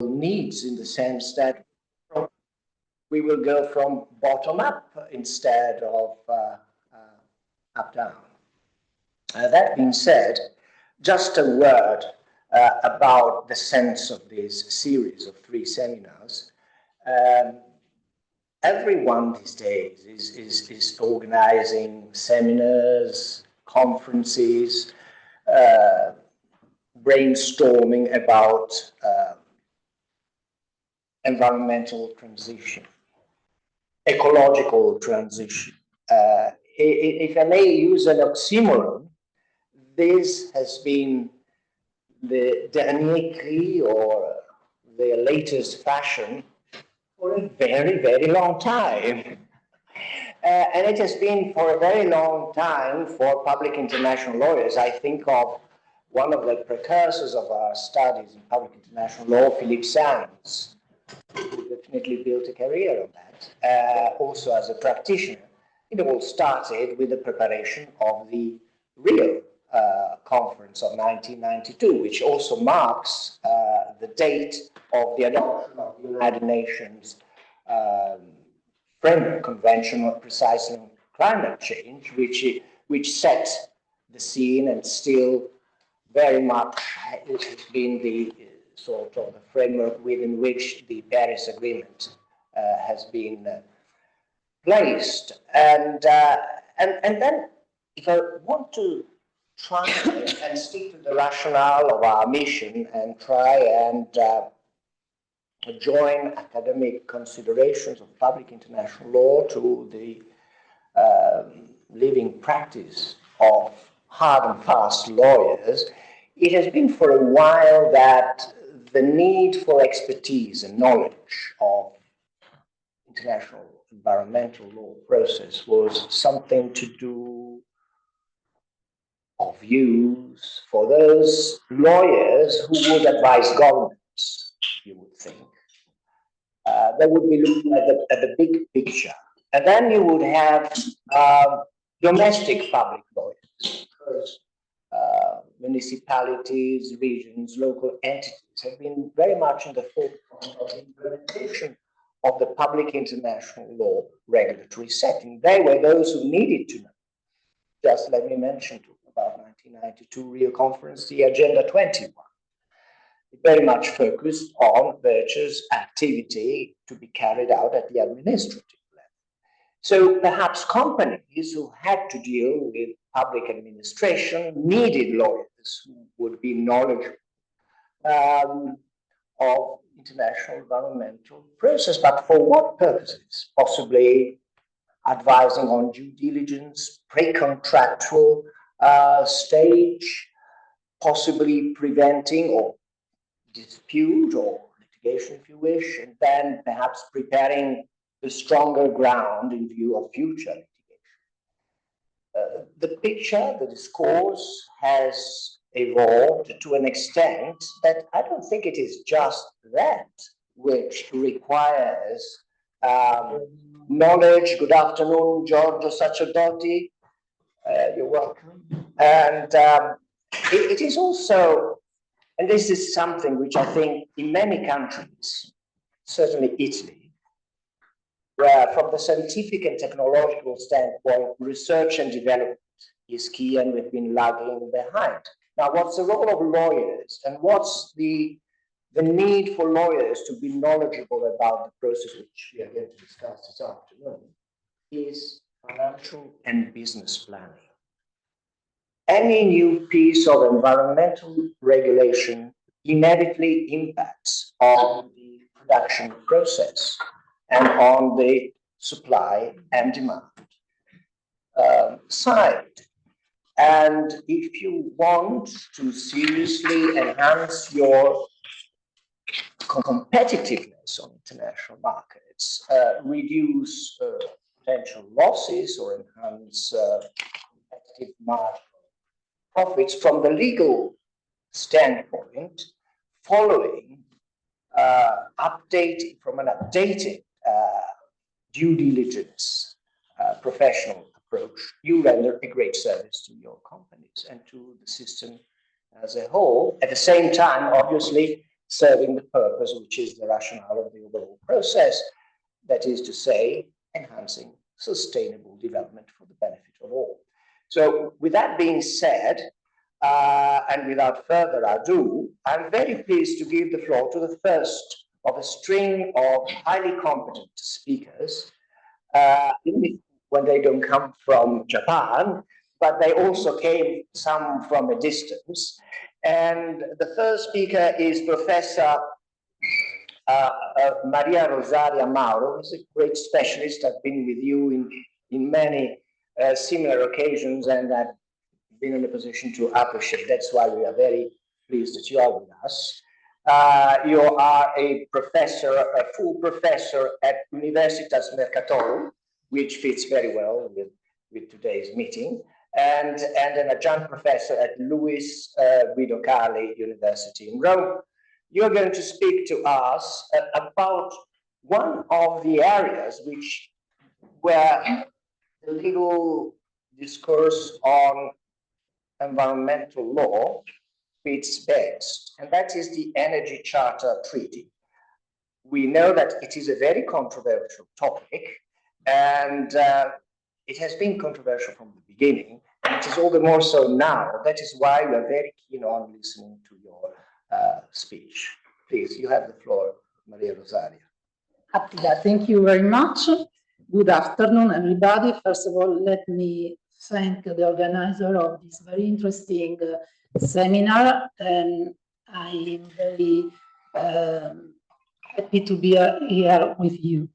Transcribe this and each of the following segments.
needs, in the sense that we will go from bottom up instead of up down. That being said, just a word about the sense of this series of 3 seminars. Everyone these days is organizing seminars, conferences, brainstorming about environmental transition, ecological transition. If I may use an oxymoron, this has been the dernier cri, or the latest fashion, for a very, very long time. And it has been for a very long time for public international lawyers. I think of one of the precursors of our studies in public international law, Philippe Sands, who definitely built a career on that, also as a practitioner. It all started with the preparation of the Rio conference of 1992, which also marks the date of the adoption of the United Nations Framework Convention on Precisely on Climate Change, which set the scene and still very much it has been the sort of the framework within which the Paris Agreement has been placed. And then, if I want to try and stick to the rationale of our mission and try and join academic considerations of public international law to the living practice of hard and fast lawyers, it has been for a while that the need for expertise and knowledge of international environmental law process was something to do of use for those lawyers who would advise governments, you would think. They would be looking at the big picture. And then you would have domestic public lawyers, because municipalities, regions, local entities have been very much in the forefront of the implementation of the public international law regulatory setting. They were those who needed to know. Just let me mention about 1992 Rio Conference, the Agenda 21. It very much focused on virtuous activity to be carried out at the administrative level. So perhaps companies who had to deal with public administration needed lawyers who would be knowledgeable of international environmental process, but for what purposes? Possibly advising on due diligence, pre-contractual stage, possibly preventing or dispute or litigation, if you wish, and then perhaps preparing the stronger ground in view of future litigation. The picture, the discourse has evolved to an extent that I don't think it is just that which requires knowledge. Good afternoon, Giorgio Sacerdoti. You're welcome. And it is also, and this is something which I think in many countries, certainly Italy, where from the scientific and technological standpoint, research and development is key, and we've been lagging behind. Now, what's the role of lawyers, and what's the need for lawyers to be knowledgeable about the process which we are going to discuss this afternoon is financial and business planning. Any new piece of environmental regulation inevitably impacts on the production process and on the supply and demand side. And if you want to seriously enhance your competitiveness on international markets, reduce potential losses or enhance competitive marginal profits from the legal standpoint, following from an updated due diligence professional approach, you render a great service to your companies and to the system as a whole. At the same time, obviously, serving the purpose, which is the rationale of the overall process, that is to say, enhancing sustainable development for the benefit of all. So with that being said, and without further ado, I'm very pleased to give the floor to the first of a string of highly competent speakers, when they don't come from Japan, but they also came some from a distance. And the first speaker is Professor Maria Rosaria Mauro, who's a great specialist. I've been with you in many similar occasions, and I've been in a position to appreciate. That's why we are very pleased that you are with us. You are a professor, a full professor at Universitas Mercatorum, which fits very well with today's meeting, and an adjunct professor at Luis Guido Carli University in Rome. You're going to speak to us about one of the areas where the legal discourse on environmental law fits best, and that is the Energy Charter Treaty. We know that it is a very controversial topic, and it has been controversial from the beginning, and it is all the more so now. That is why we are very keen on listening to your speech. Please, you have the floor, Maria Rosaria. Attila, thank you very much. Good afternoon, everybody. First of all, let me thank the organizer of this very interesting seminar, and I am very happy to be here with you.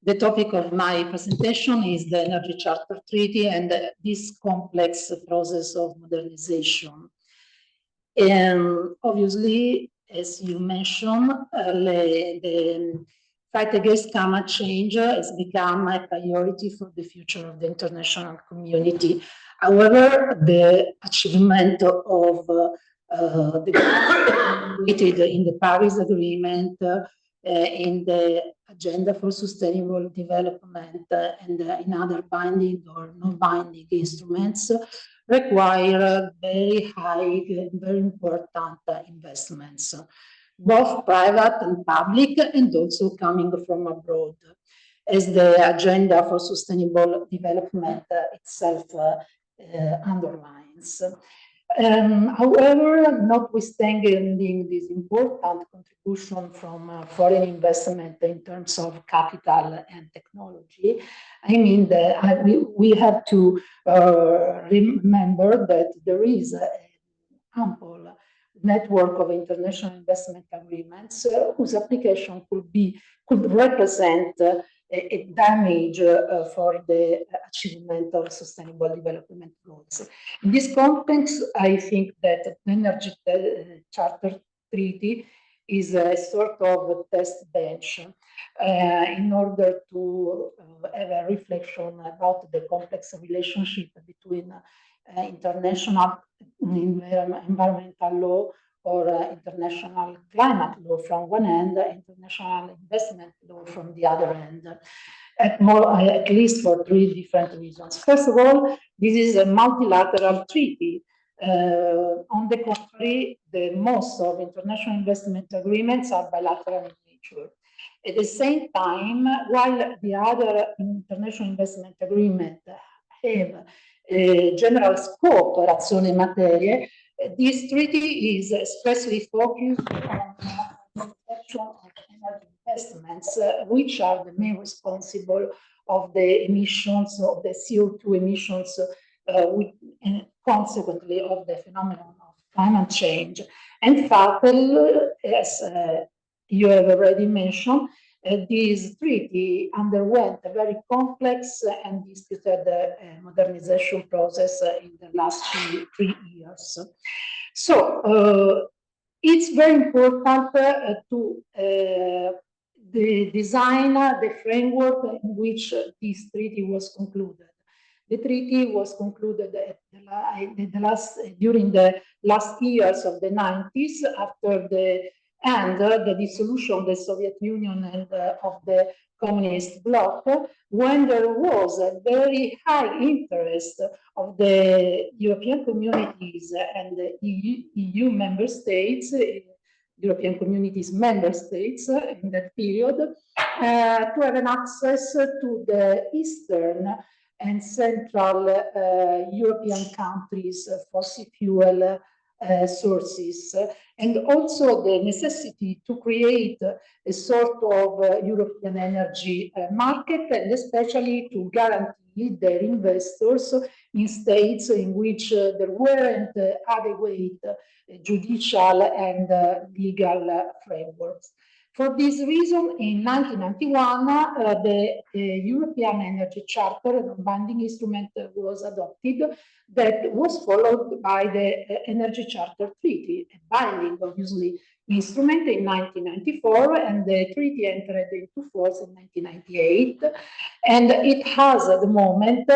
The topic of my presentation is the Energy Charter Treaty and this complex process of modernization. And obviously, as you mentioned, the fight against climate change has become a priority for the future of the international community. However, the achievement of the goals in the Paris Agreement, in the Agenda for Sustainable Development, and in other binding or non-binding instruments require very high and very important investments, both private and public, and also coming from abroad, as the Agenda for Sustainable Development itself underlines. However, notwithstanding this important contribution from foreign investment in terms of capital and technology, I mean that we have to remember that there is an ample network of international investment agreements whose application could represent a damage for the achievement of sustainable development goals. In this context, I think that the Energy Charter Treaty is a sort of test bench in order to have a reflection about the complex relationship between international environmental law or international climate law from one end, international investment law from the other end, at least for three different reasons. First of all, this is a multilateral treaty. On the contrary, the most of international investment agreements are bilateral in nature. At the same time, while the other international investment agreements have a general scope, razione materie, this treaty is expressly focused on the protection of energy investments, which are the main responsible of the emissions of the CO2 emissions, and consequently of the phenomenon of climate change. And fact, as you have already mentioned, this treaty underwent a very complex and disputed modernization process in the last three years. So it's very important to design the framework in which this treaty was concluded. The treaty was concluded during the last years of the 90s, after the dissolution of the Soviet Union and of the communist bloc, when there was a very high interest of the European communities and the EU member states, European Community's member states in that period, to have an access to the Eastern and Central European countries' fossil fuel sources, and also the necessity to create a sort of European energy market, and especially to guarantee their investors in states in which there weren't adequate judicial and legal frameworks. For this reason, in 1991, the European Energy Charter, a non-binding instrument, was adopted that was followed by the Energy Charter Treaty, a binding, obviously, instrument in 1994, and the treaty entered into force in 1998. And it has, at the moment,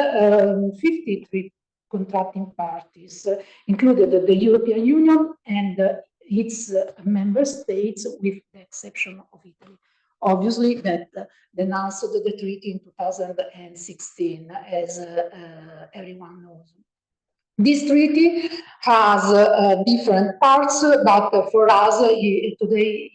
53 contracting parties, included the European Union and its member states, with the exception of Italy. Obviously, that denounced the treaty in 2016, as everyone knows. This treaty has different parts, but for us today,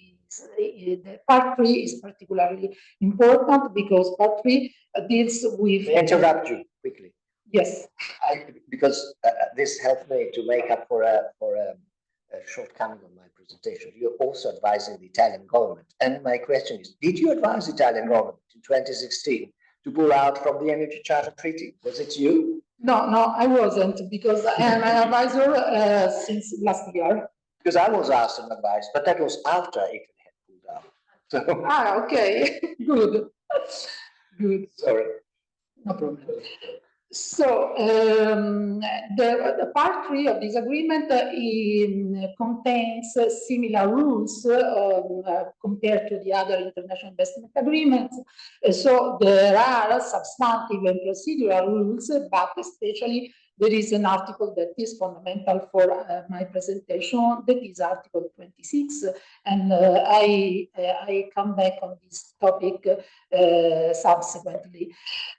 the part 3 is particularly important because part 3 deals with. May I interrupt you quickly? Yes. Because this helped me to make up for a shortcoming of my presentation. You're also advising the Italian government. And my question is, did you advise the Italian government in 2016 to pull out from the Energy Charter Treaty? Was it you? No, I wasn't, because I am an advisor since last year. Because I was asked an advice, but that was after Italy had pulled out. So. Okay, good. Good. Sorry. No problem. So the part 3 of this agreement contains similar rules compared to the other international investment agreements. So there are substantive and procedural rules, but especially there is an article that is fundamental for my presentation, that is Article 26, and I come back on this topic subsequently.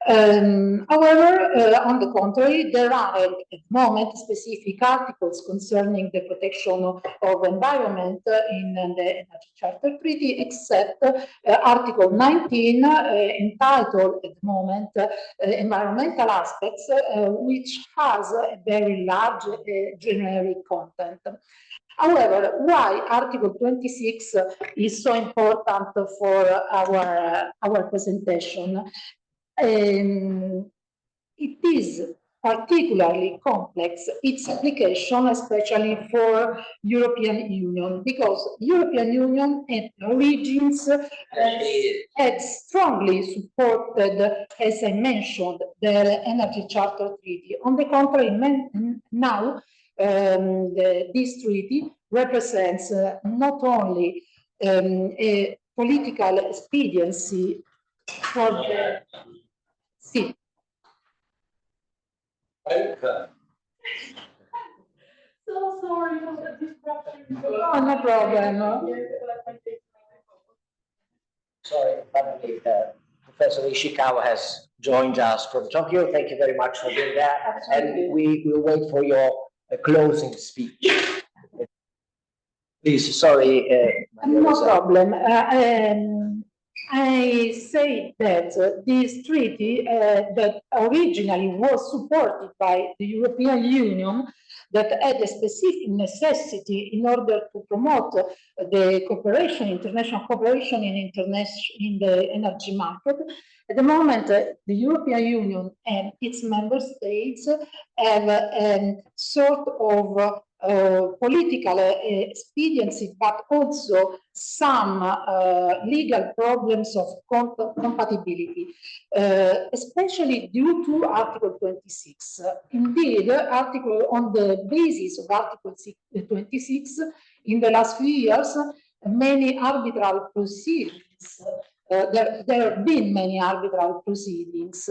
However, on the contrary, there are at the moment specific articles concerning the protection of environment in the Energy Charter Treaty, except Article 19, entitled at the moment Environmental Aspects, which has a very large generic content. However, why Article 26 is so important for our presentation? It is particularly complex, its application, especially for European Union, because European Union at origins had strongly supported, as I mentioned, the Energy Charter Treaty. On the contrary, now this treaty represents not only a political expediency for the sea. So sorry for the disruption. Oh, no problem. Sorry, finally, Professor Ishikawa has joined us from Tokyo. Thank you very much for doing that. Absolutely. And we will wait for your closing speech. Please, sorry. No problem. I say that this treaty that originally was supported by the European Union, that had a specific necessity in order to promote the cooperation, international cooperation in the energy market. At the moment, the European Union and its member states have a sort of political expediency, but also some legal problems of compatibility, especially due to Article 26. Indeed, on the basis of Article 26, in the last few years, many arbitral proceedings. There have been many arbitral proceedings,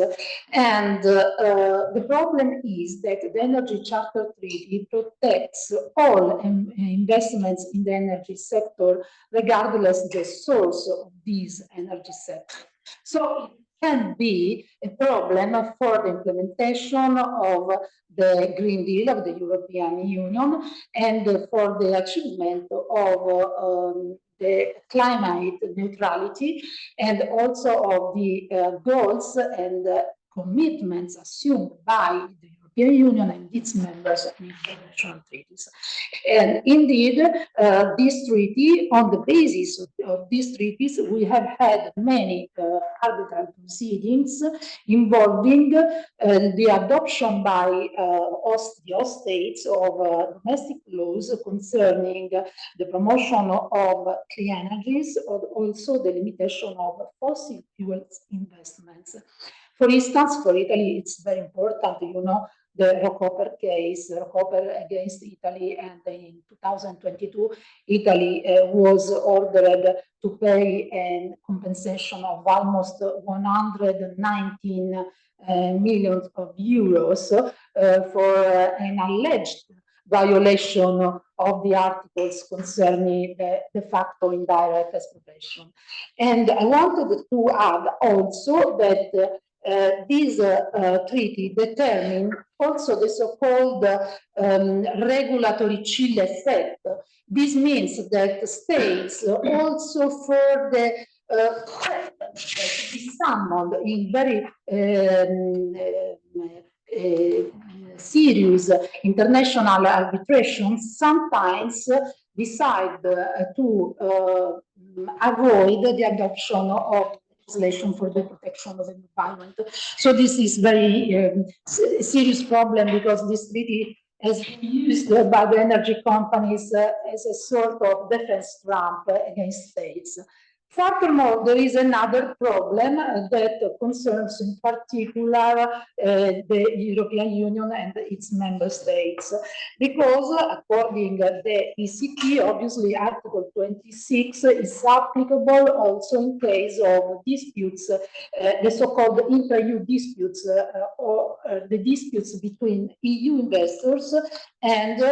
and the problem is that the Energy Charter Treaty protects all investments in the energy sector, regardless the source of these energy sector. So can be a problem for the implementation of the Green Deal of the European Union and for the achievement of the climate neutrality and also of the goals and commitments assumed by the European Union and its members in international treaties. And indeed, this treaty, on the basis of these treaties, we have had many arbitral proceedings involving the adoption by the host states of domestic laws concerning the promotion of clean energies, or also the limitation of fossil fuels investments. For instance, for Italy, it's very important, you know, the Rockoper case, Rockoper against Italy, and in 2022, Italy was ordered to pay a compensation of almost 119 million of euros for an alleged violation of the articles concerning the de facto indirect expropriation. And I wanted to add also that this treaty determined also the so-called regulatory chill effect. This means that states also for the to be summoned in very serious international arbitrations sometimes decide to avoid the adoption of legislation for the protection of the environment. So this is very serious problem, because this treaty has been used by the energy companies as a sort of defense trump against states. Furthermore, there is another problem that concerns in particular the European Union and its member states, because according to the ECT, obviously Article 26 is applicable also in case of disputes, the so-called inter-EU disputes, or the disputes between EU investors and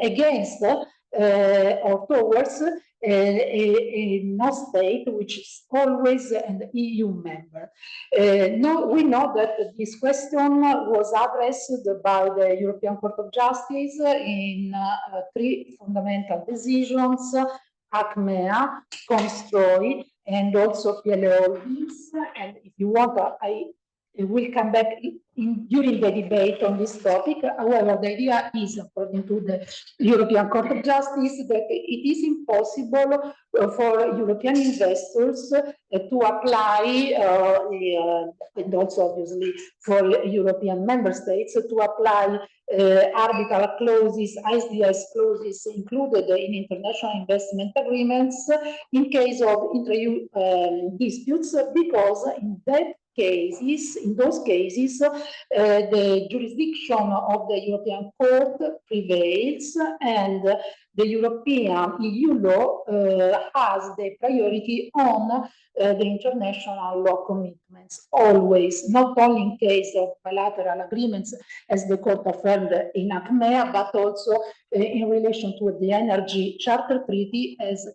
against or towards no state which is always an EU member. We know that this question was addressed by the European Court of Justice in 3 fundamental decisions: ACMEA, Constroy, and also PLA Holdings. And if you want, I will come back during the debate on this topic. However, the idea is, according to the European Court of Justice, that it is impossible for European investors to apply, and also obviously for European member states to apply arbitral clauses, ISDS clauses included in international investment agreements in case of inter-EU disputes, because in those cases, the jurisdiction of the European Court prevails, and the European EU law has the priority on the international law commitments, always, not only in case of bilateral agreements, as the court affirmed in ACMEA, but also in relation to the Energy Charter Treaty, as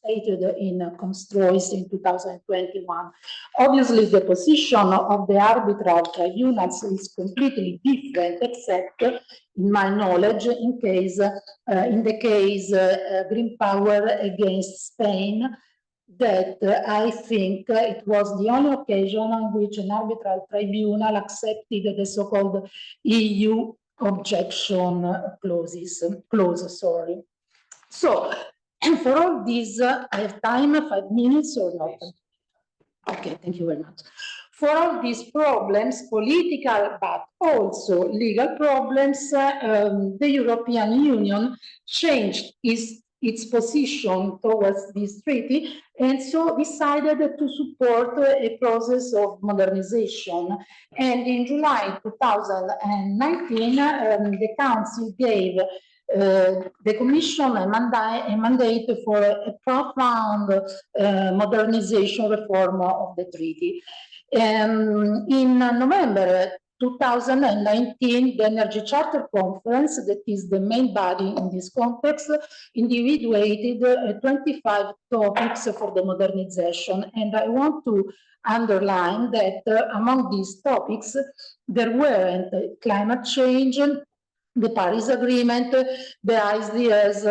stated in Constroys in 2021. Obviously, the position of the arbitral tribunals is completely different, except, in my knowledge, in the case Green Power against Spain, that I think it was the only occasion on which an arbitral tribunal accepted the so-called EU objection clause. So, and for all these, I have time, 5 minutes or not? Okay, thank you very much. For all these problems, political but also legal problems, the European Union changed its position towards this treaty, and so decided to support a process of modernization. And in July 2019, the Council gave the Commission a mandate for a profound modernization reform of the treaty. In November 2019, the Energy Charter Conference, that is the main body in this context, individuated 25 topics for the modernization. And I want to underline that among these topics, there weren't climate change, the Paris Agreement, the ISDS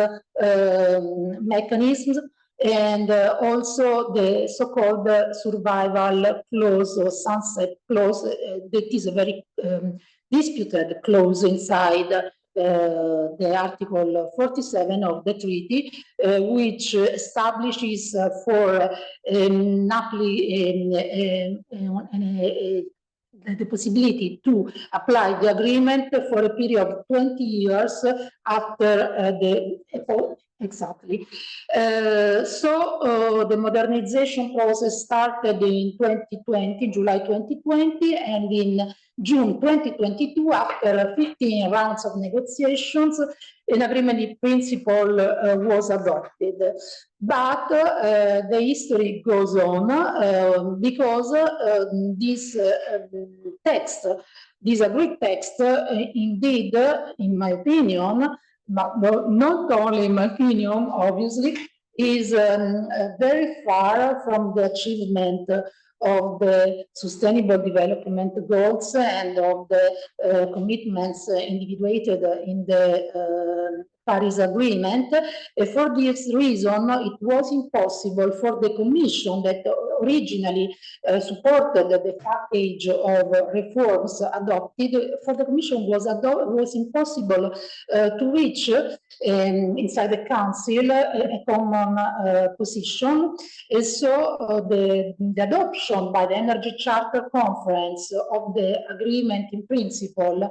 mechanisms, and also the so-called survival clause or sunset clause. That is a very disputed clause inside the Article 47 of the treaty, which establishes for the possibility to apply the agreement for a period of 20 years after exactly. So the modernization process started in 2020, July 2020, and in June 2022, after 15 rounds of negotiations, an agreement in principle was adopted. But the history goes on because this text, this agreed text, indeed, in my opinion, but not only in my opinion, obviously, is very far from the achievement of the Sustainable Development Goals and of the commitments individuated in the Paris Agreement. For this reason, it was impossible for the Commission that originally supported the package of reforms adopted. For the Commission, was impossible to reach inside the Council a common position. And so the adoption by the Energy Charter Conference of the agreement in principle,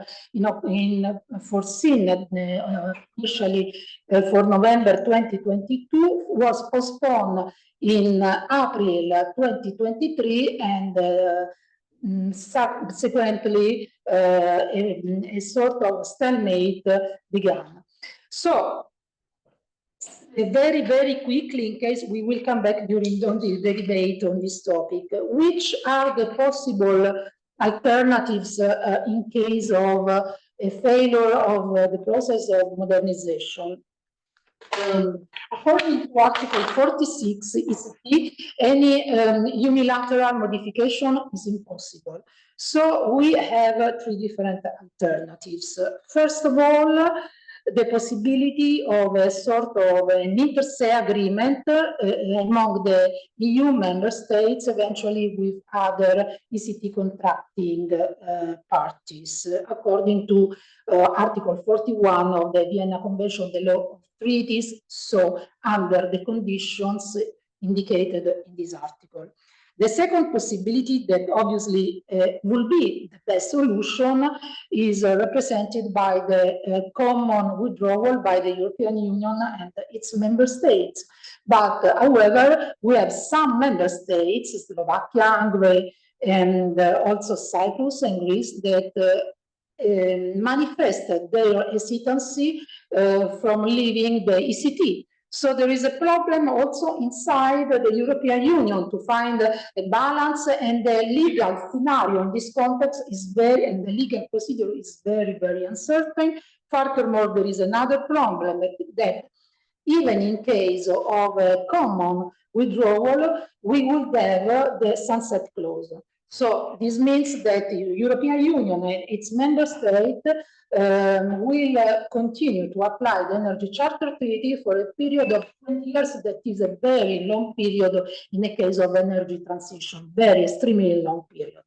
foreseen initially for November 2022, was postponed in April 2023, and subsequently a sort of stalemate began. So, very, very quickly, in case we will come back during the debate on this topic, which are the possible alternatives in case of a failure of the process of modernization? According to Article 46 ECT, any unilateral modification is impossible. So we have three different alternatives. First of all, the possibility of a sort of an inter se agreement among the EU member states, eventually with other ECT contracting parties, according to Article 41 of the Vienna Convention, the law of treaties, so under the conditions indicated in this article. The second possibility that obviously will be the best solution is represented by the common withdrawal by the European Union and its member states. But however, we have some member states, Slovakia, Hungary, and also Cyprus and Greece, that manifested their hesitancy from leaving the ECT. So there is a problem also inside the European Union to find a balance, and the legal scenario in this context is and the legal procedure is very, very uncertain. Furthermore, there is another problem that even in case of a common withdrawal, we would have the sunset clause. So this means that the European Union and its member state will continue to apply the Energy Charter Treaty for a period of 20 years. That is a very long period in the case of energy transition, very extremely long period.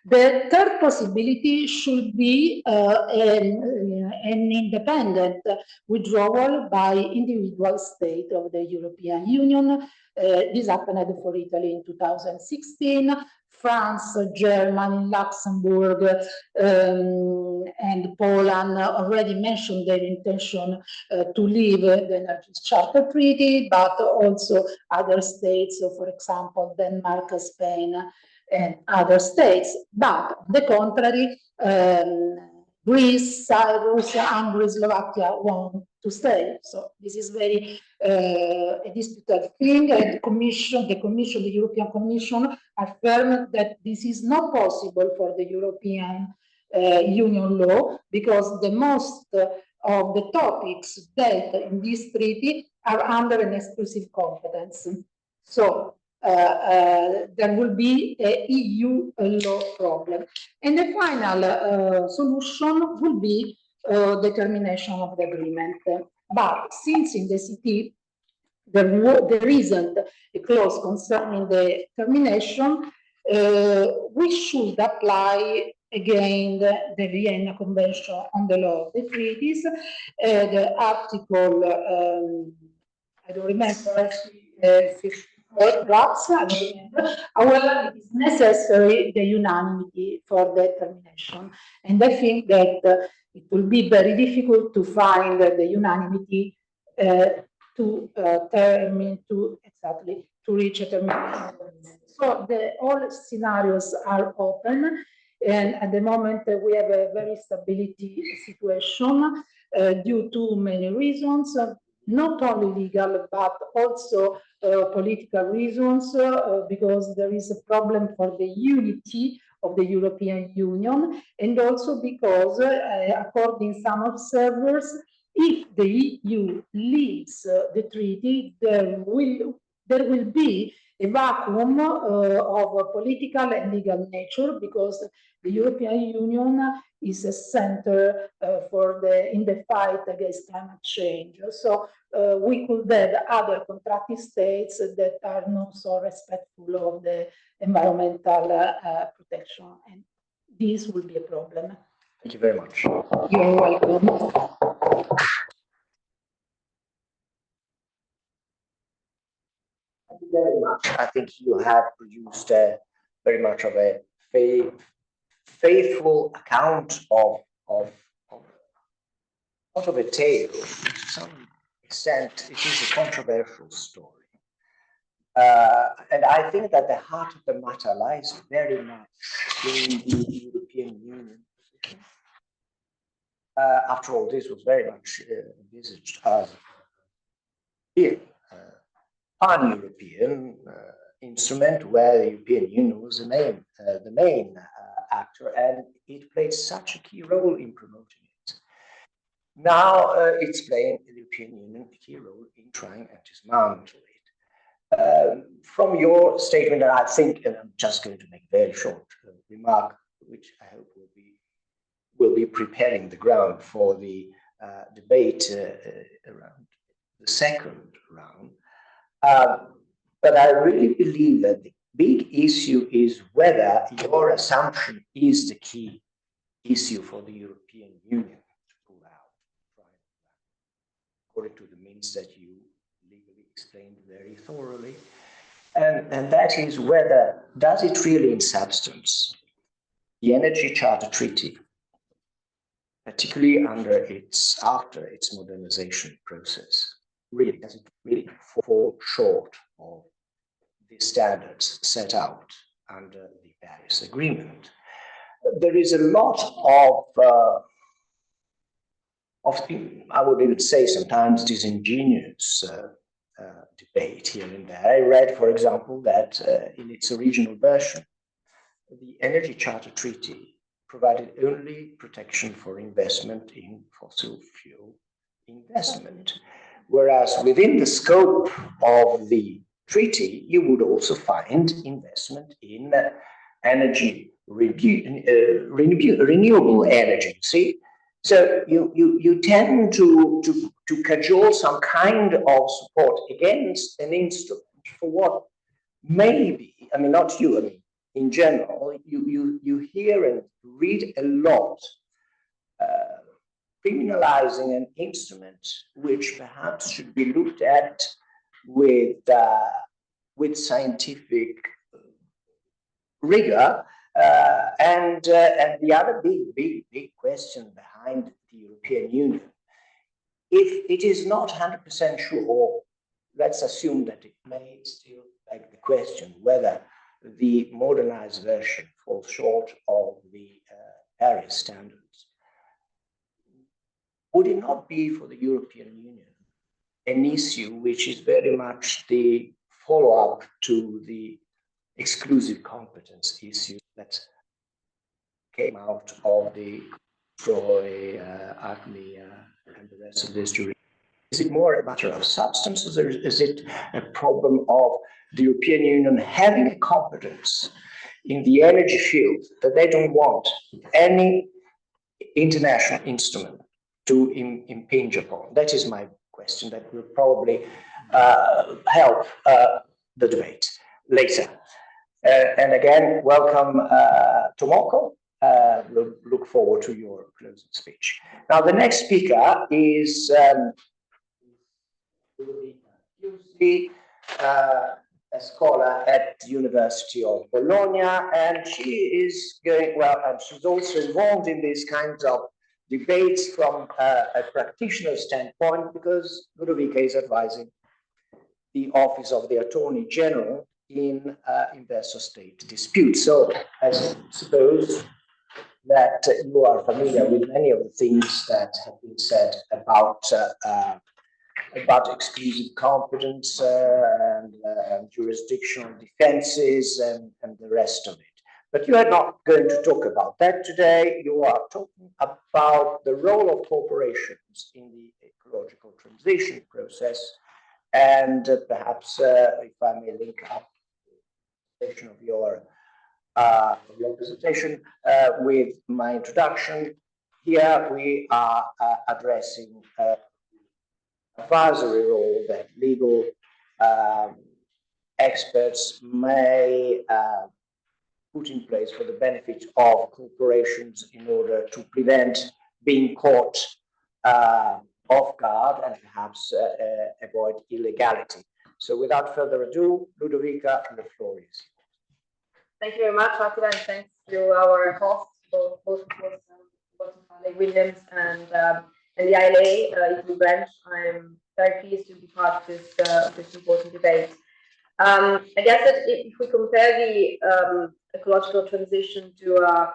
The third possibility should be an independent withdrawal by individual state of the European Union. This happened for Italy in 2016. France, Germany, Luxembourg, and Poland already mentioned their intention to leave the Energy Charter Treaty, but also other states, so for example, Denmark, Spain, and other states. But on the contrary, Greece, Cyprus, Hungary, Slovakia want to stay. So this is very a disputed thing, and the European Commission affirmed that this is not possible for the European union law, because the most of the topics dealt in this treaty are under an exclusive competence. So there will be a EU law problem. And the final solution will be determination of the agreement. But since in the CT there isn't a clause concerning the termination, we should apply again the Vienna Convention on the Law of the Treaties, the article, I don't remember, 54 perhaps, I don't remember. However, it is necessary the unanimity for the termination. And I think that it will be very difficult to find the unanimity to reach a termination. So all scenarios are open, and at the moment we have a very stability situation due to many reasons, not only legal but also political reasons, because there is a problem for the unity of the European Union, and also because, according to some observers, if the EU leaves the treaty, there will be a vacuum of political and legal nature, because the European Union is a center in the fight against climate change. So we could have other contracting states that are not so respectful of the environmental protection, and this will be a problem. Thank you very much. You're welcome. Thank you very much. I think you have produced very much of a faithful account of not of a tale. To some extent, it is a controversial story. And I think that the heart of the matter lies very much in the European Union position. After all, this was very much envisaged as a pan-European instrument where the European Union was the main actor, and it played such a key role in promoting it. Now it's playing the European Union a key role in trying and dismantle it. From your statement, and I think, and I'm just going to make a very short remark, which I hope will be preparing the ground for the debate around the second round. But I really believe that the big issue is whether your assumption is the key issue for the European Union to pull out, according to the means that you legally explained very thoroughly. And that is whether, does it really in substance, the Energy Charter Treaty, particularly after its modernization process, really does it really fall short of the standards set out under the Paris Agreement? There is a lot of I would even say sometimes disingenuous debate here and there. I read, for example, that in its original version, the Energy Charter Treaty provided only protection for investment in fossil fuel investment. Whereas within the scope of the treaty, you would also find investment in energy, renewable energy. See, so you tend to cajole some kind of support against an instrument for what maybe, I mean, not you, I mean, in general, you hear and read a lot criminalizing an instrument which perhaps should be looked at with scientific rigor. And the other big question behind the European Union, if it is not 100% sure, or let's assume that it may still beg the question whether the modernized version falls short of the Paris standards, would it not be for the European Union an issue which is very much the follow-up to the exclusive competence issue that came out of the Troy, Acme, and the rest of this. Is it more a matter of substances, or is it a problem of the European Union having a competence in the energy field that they don't want any international instrument to impinge upon? That is my question. That will probably help the debate later. And again, welcome, Tomoko. Look forward to your closing speech. Now, the next speaker is Chiussi, a scholar at the University of Bologna, and she is going, well, and she's also involved in these kinds of debates from a practitioner standpoint, because Ludovica is advising the Office of the Attorney General in investor-state disputes. So I suppose that you are familiar with many of the things that have been said about exclusive competence and jurisdictional defenses and the rest of it. But you are not going to talk about that today. You are talking about the role of corporations in the ecological transition process, and perhaps, if I may link up of your presentation with my introduction. Here we are addressing advisory role that legal experts may put in place for the benefit of corporations in order to prevent being caught off guard and perhaps avoid illegality. So without further ado, Ludovica, the floor is yours. Thank you very much, Attila, and thanks to our hosts, both Williams and the ILA Italy branch. I'm very pleased to be part of this important debate. I guess that if we compare the ecological transition to a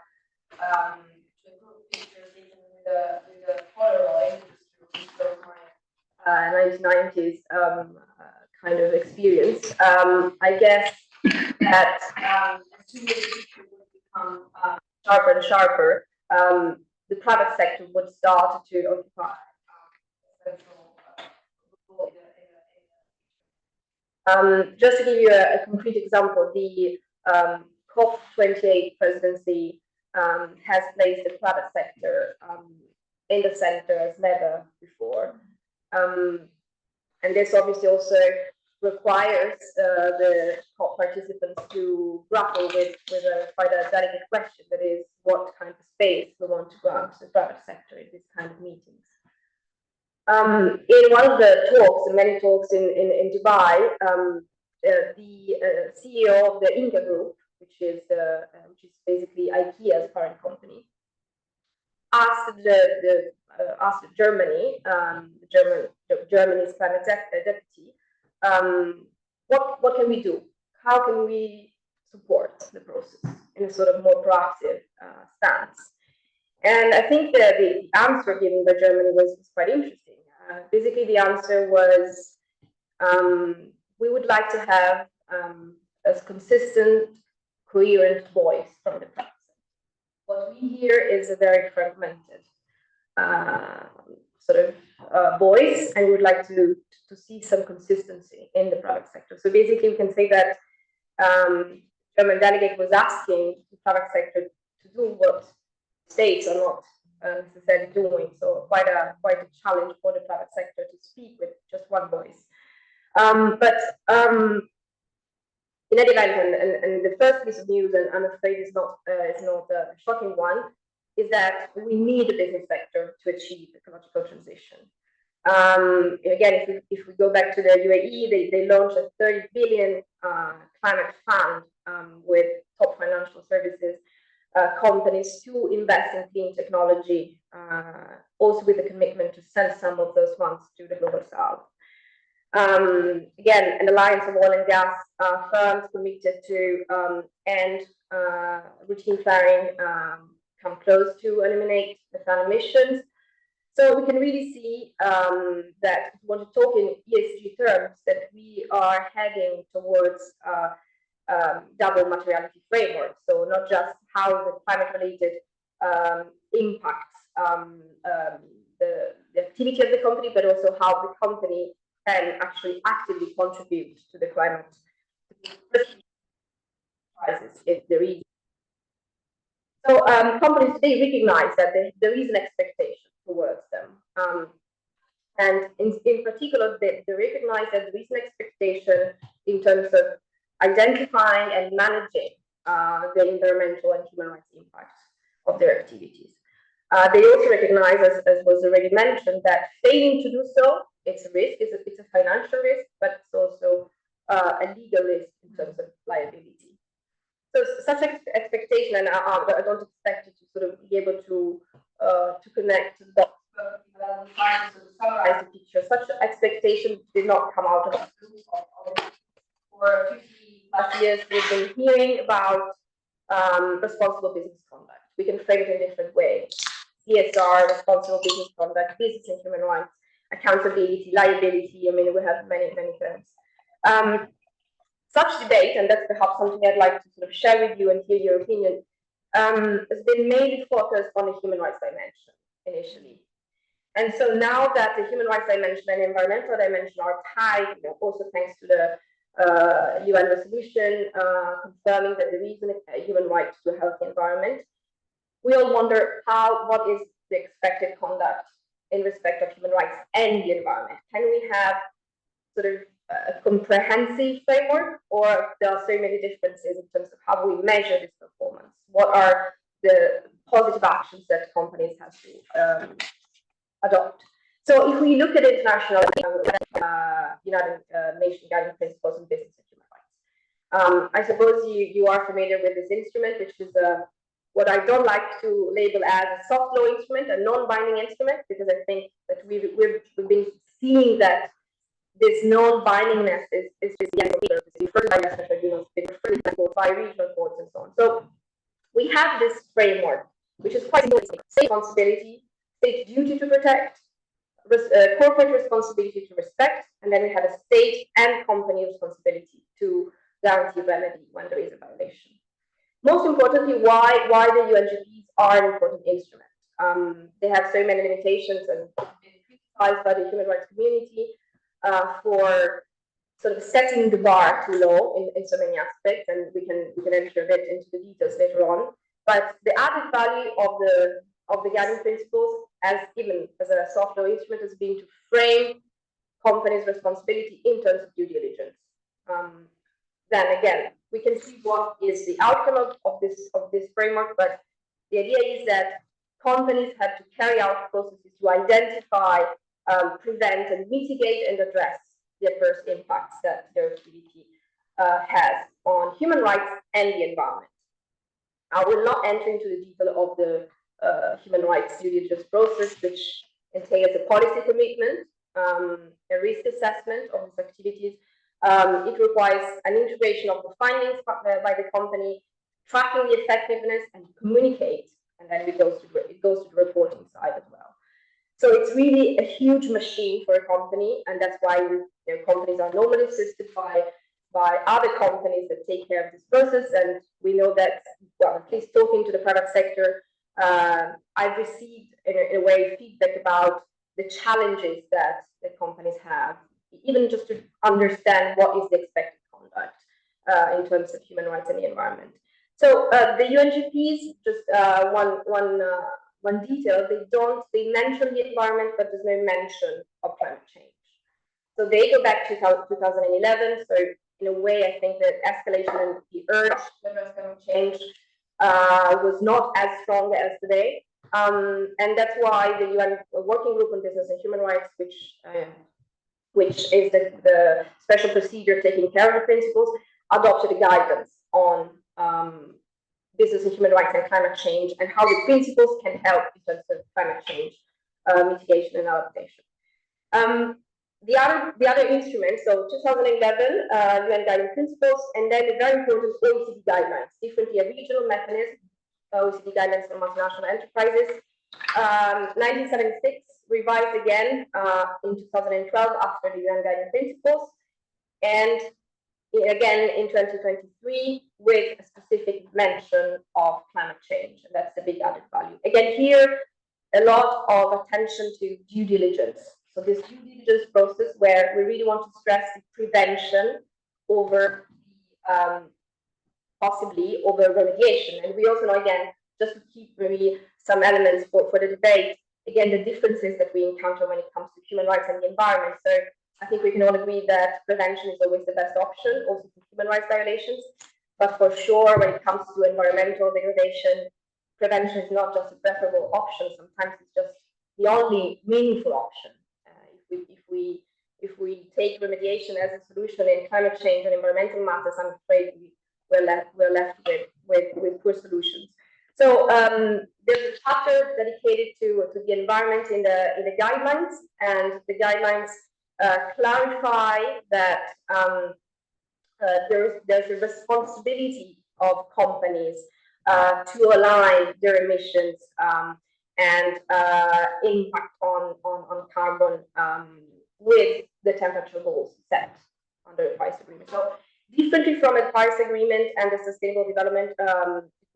picture taken with the Polaroid, which was my 1990s kind of experience, I guess that as soon as the picture would become sharper and sharper, the private sector would start to occupy central role. Just to give you a concrete example, the COP28 presidency has placed the private sector in the center as never before. And this obviously also requires the COP participants to grapple with quite a delicate question, that is, what kind of space we want to grant to the private sector in these kind of meetings. In one of the talks, many talks in Dubai, the CEO of the Inca Group, which is basically IKEA's parent company, asked Germany, Germany's climate deputy, what can we do? How can we support the process in a sort of more proactive stance? And I think that the answer given by Germany was quite interesting. Basically, the answer was, we would like to have a consistent, coherent voice from the private sector. What we hear is a very fragmented sort of voice, and we would like to see some consistency in the private sector. So basically, we can say that German delegate was asking the private sector to do what states are not necessarily doing. So quite a challenge for the private sector to speak with just one voice. But in any event, and the first piece of news, and I'm afraid it's not a shocking one, is that we need the business sector to achieve ecological transition. Again, if we go back to the UAE, they launched a 30 billion climate fund with top financial services companies to invest in clean technology, also with the commitment to send some of those funds to the global south. Again, an alliance of oil and gas firms committed to end routine flaring, come close to eliminate methane emissions. So we can really see that if we want to talk in ESG terms, that we are heading towards double materiality framework. So not just how the climate-related impacts the activity of the company, but also how the company can actually actively contribute to the climate crisis if there is. So companies today recognize that there is an expectation towards them. And in particular, they recognize that there is an expectation in terms of identifying and managing the environmental and human rights impacts of their activities. They also recognize, as was already mentioned, that failing to do so, it's a risk, it's a financial risk, but it's also a legal risk in terms of liability. So such expectation, and I don't expect you to sort of be able to connect the dots, but to summarize the picture. Such expectation did not come out of the blue. For 50+ years, we've been hearing about responsible business conduct. We can frame it in different ways. CSR, responsible business conduct, business and human rights, accountability, liability. I mean, we have many terms. Such debate, and that's perhaps something I'd like to sort of share with you and hear your opinion, has been mainly focused on the human rights dimension initially. And so now that the human rights dimension and environmental dimension are tied, also thanks to the UN resolution confirming that there is a human right to a healthy environment, we all wonder what is the expected conduct in respect of human rights and the environment. Can we have sort of a comprehensive framework, or there are so many differences in terms of how we measure this performance? What are the positive actions that companies have to adopt? So if we look at international United Nations Guiding Principles on Business and Human Rights, I suppose you are familiar with this instrument, which is what I don't like to label as a soft law instrument, a non-binding instrument, because I think that we've been seeing that this non-bindingness is referred by national tribunals, by regional courts, and so on. So we have this framework, which is quite simple: state responsibility, state duty to protect, corporate responsibility to respect, and then we have a state and company responsibility to guarantee remedy when there is a violation. Most importantly, why the UNGPs are an important instrument. They have so many limitations and been criticized by the human rights community for sort of setting the bar too low in so many aspects, and we can enter a bit into the details later on. But the added value of the guiding principles, as given as a soft law instrument, has been to frame companies' responsibility in terms of due diligence. Then again, we can see what is the outcome of this framework, but the idea is that companies have to carry out processes to identify, prevent, and mitigate and address the adverse impacts that their activity has on human rights and the environment. I will not enter into the detail of the human rights due diligence process, which entails a policy commitment, a risk assessment of these activities. It requires an integration of the findings by the company, tracking the effectiveness, and communicate, and then it goes to the reporting side as well. So it's really a huge machine for a company, and that's why companies are normally assisted by other companies that take care of this process. And we know that, well, at least talking to the private sector, I've received in a way feedback about the challenges that the companies have, even just to understand what is the expected conduct in terms of human rights and the environment. So the UNGPs, just one detail, they mention the environment, but there's no mention of climate change. So they go back to 2011. So in a way, I think that escalation and the urge to address climate change was not as strong as today. And that's why the UN Working Group on Business and Human Rights, which is the special procedure taking care of the principles, adopted a guidance on business and human rights and climate change, and how the principles can help in terms of climate change mitigation and adaptation. The other instruments, so 2011 UN Guiding Principles, and then the very important OECD guidelines, differently a regional mechanism, OECD guidelines for multinational enterprises. 1976 revised again in 2012 after the UN Guiding Principles, and again in 2023 with a specific mention of climate change. And that's the big added value. Again, here, a lot of attention to due diligence. So this due diligence process where we really want to stress the prevention over possibly over remediation. And we also know, again, just to keep really some elements for the debate, again, the differences that we encounter when it comes to human rights and the environment. So I think we can all agree that prevention is always the best option, also for human rights violations. But for sure, when it comes to environmental degradation, prevention is not just a preferable option. Sometimes it's just the only meaningful option. If we take remediation as a solution in climate change and environmental matters, I'm afraid we're left with poor solutions. So there's a chapter dedicated to the environment in the guidelines, and the guidelines clarify that there's a responsibility of companies to align their emissions and impact on carbon with the temperature goals set under the Paris Agreement. So differently from the Paris Agreement and the Sustainable Development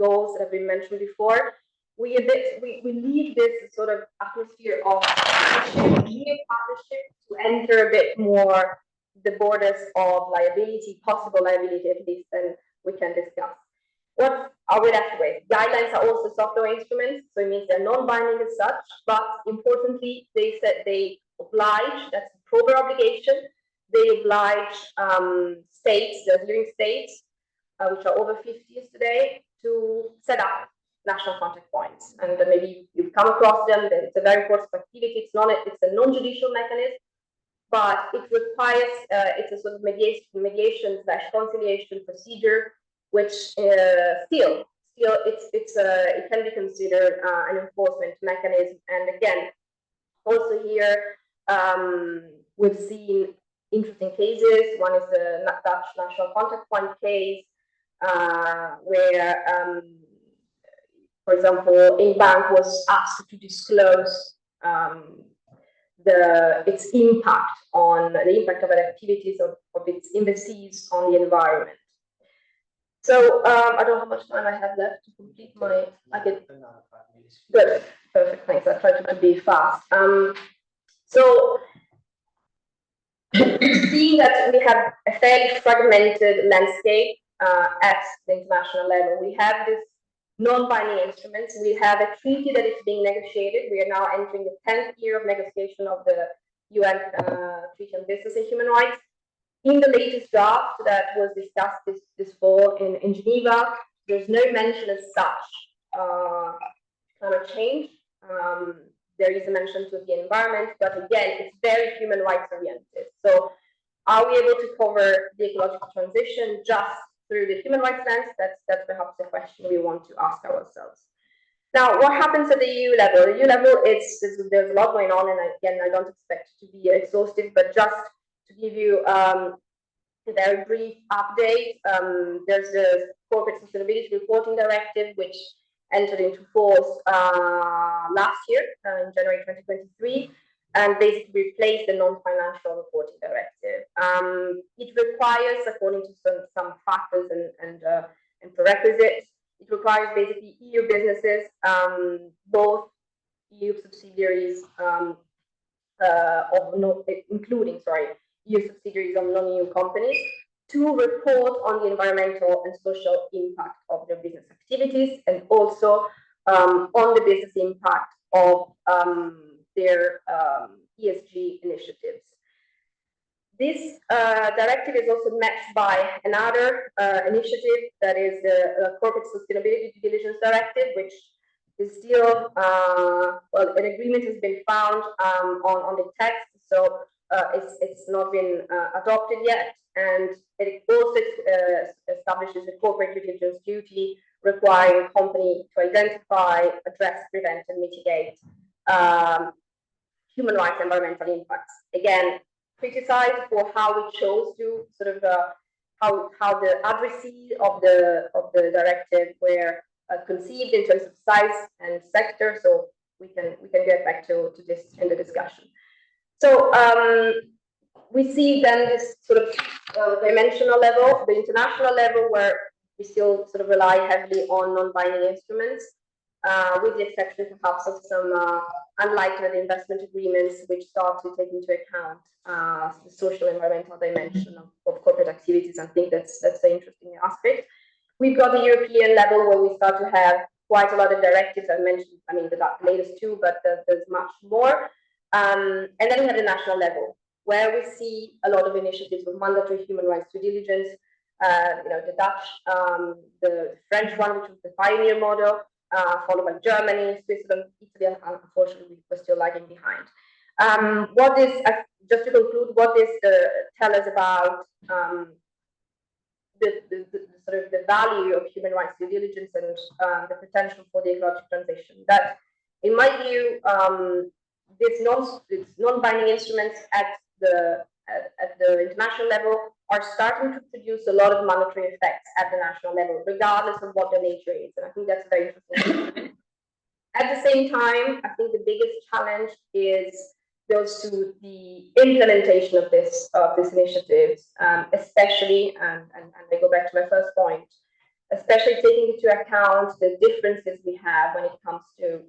goals that have been mentioned before, we leave this sort of atmosphere of partnership to enter a bit more the borders of liability, possible liability at least, and we can discuss. What are we left with? Guidelines are also soft law instruments, so it means they're non-binding as such, but importantly, they said they oblige, that's a proper obligation, they oblige states, the adhering states, which are over 50 today, to set up national contact points. And maybe you've come across them, it's a very important activity, it's a non-judicial mechanism, but it requires, it's a sort of mediation/conciliation procedure, which still it can be considered an enforcement mechanism. And again, also here we've seen interesting cases. One is the Dutch national contact point case, where, for example, a bank was asked to disclose its impact on the impact of the activities of its investees on the environment. So I don't know how much time I have left to complete my. Good, perfect. Thanks. I tried to be fast. So seeing that we have a fairly fragmented landscape at the international level, we have this non-binding instruments. We have a treaty that is being negotiated. We are now entering the 10th year of negotiation of the UN Treaty on Business and Human Rights. In the latest draft that was discussed this fall in Geneva, there's no mention as such climate change. There is a mention to the environment, but again, it's very human rights oriented. So are we able to cover the ecological transition just through the human rights lens? That's perhaps a question we want to ask ourselves. Now, what happens at the EU level? The EU level, there's a lot going on, and again, I don't expect to be exhaustive, but just to give you a very brief update, there's the Corporate Sustainability Reporting Directive, which entered into force last year, in January 2023, and basically replaced the Non-Financial Reporting Directive. It requires, according to some factors and prerequisites, it requires basically EU businesses, both EU subsidiaries including EU subsidiaries of non-EU companies, to report on the environmental and social impact of their business activities, and also on the business impact of their ESG initiatives. This directive is also matched by another initiative that is the Corporate Sustainability Due Diligence Directive, which is still, well, an agreement has been found on the text, so it's not been adopted yet, and it also establishes a corporate due diligence duty requiring a company to identify, address, prevent, and mitigate human rights and environmental impacts. Again, criticized for how it chose to sort of how the addressees of the directive were conceived in terms of size and sector. So we can get back to this in the discussion. So we see then this sort of dimensional level, the international level, where we still sort of rely heavily on non-binding instruments, with the exception perhaps of some unlikely investment agreements which start to take into account the social environmental dimension of corporate activities. I think that's an interesting aspect. We've got the European level where we start to have quite a lot of directives. I mentioned, I mean, the latest two, but there's much more. And then we have the national level, where we see a lot of initiatives with mandatory human rights due diligence. The Dutch, the French one, which was the pioneer model, followed by Germany, Switzerland, Italy, and unfortunately, we're still lagging behind. What is, just to conclude, what is tell us about the sort of the value of human rights due diligence and the potential for the ecological transition? That, in my view, these non-binding instruments at the international level are starting to produce a lot of monetary effects at the national level, regardless of what the nature is. And I think that's very interesting. At the same time, I think the biggest challenge goes to the implementation of these initiatives, especially, and I go back to my first point, especially taking into account the differences we have when it comes to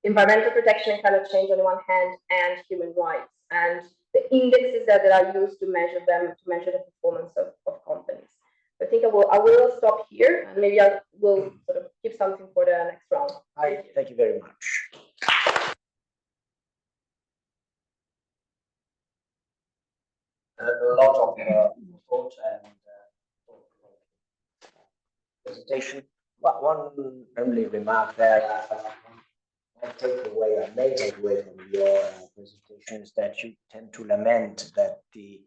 environmental protection and climate change on the one hand, and human rights, and the indexes that are used to measure them, to measure the performance of companies. So I think I will stop here, and maybe I will sort of keep something for the next round. Thank you very much. A lot of thought and presentation. One only remark there. I may take away from your presentation is that you tend to lament that the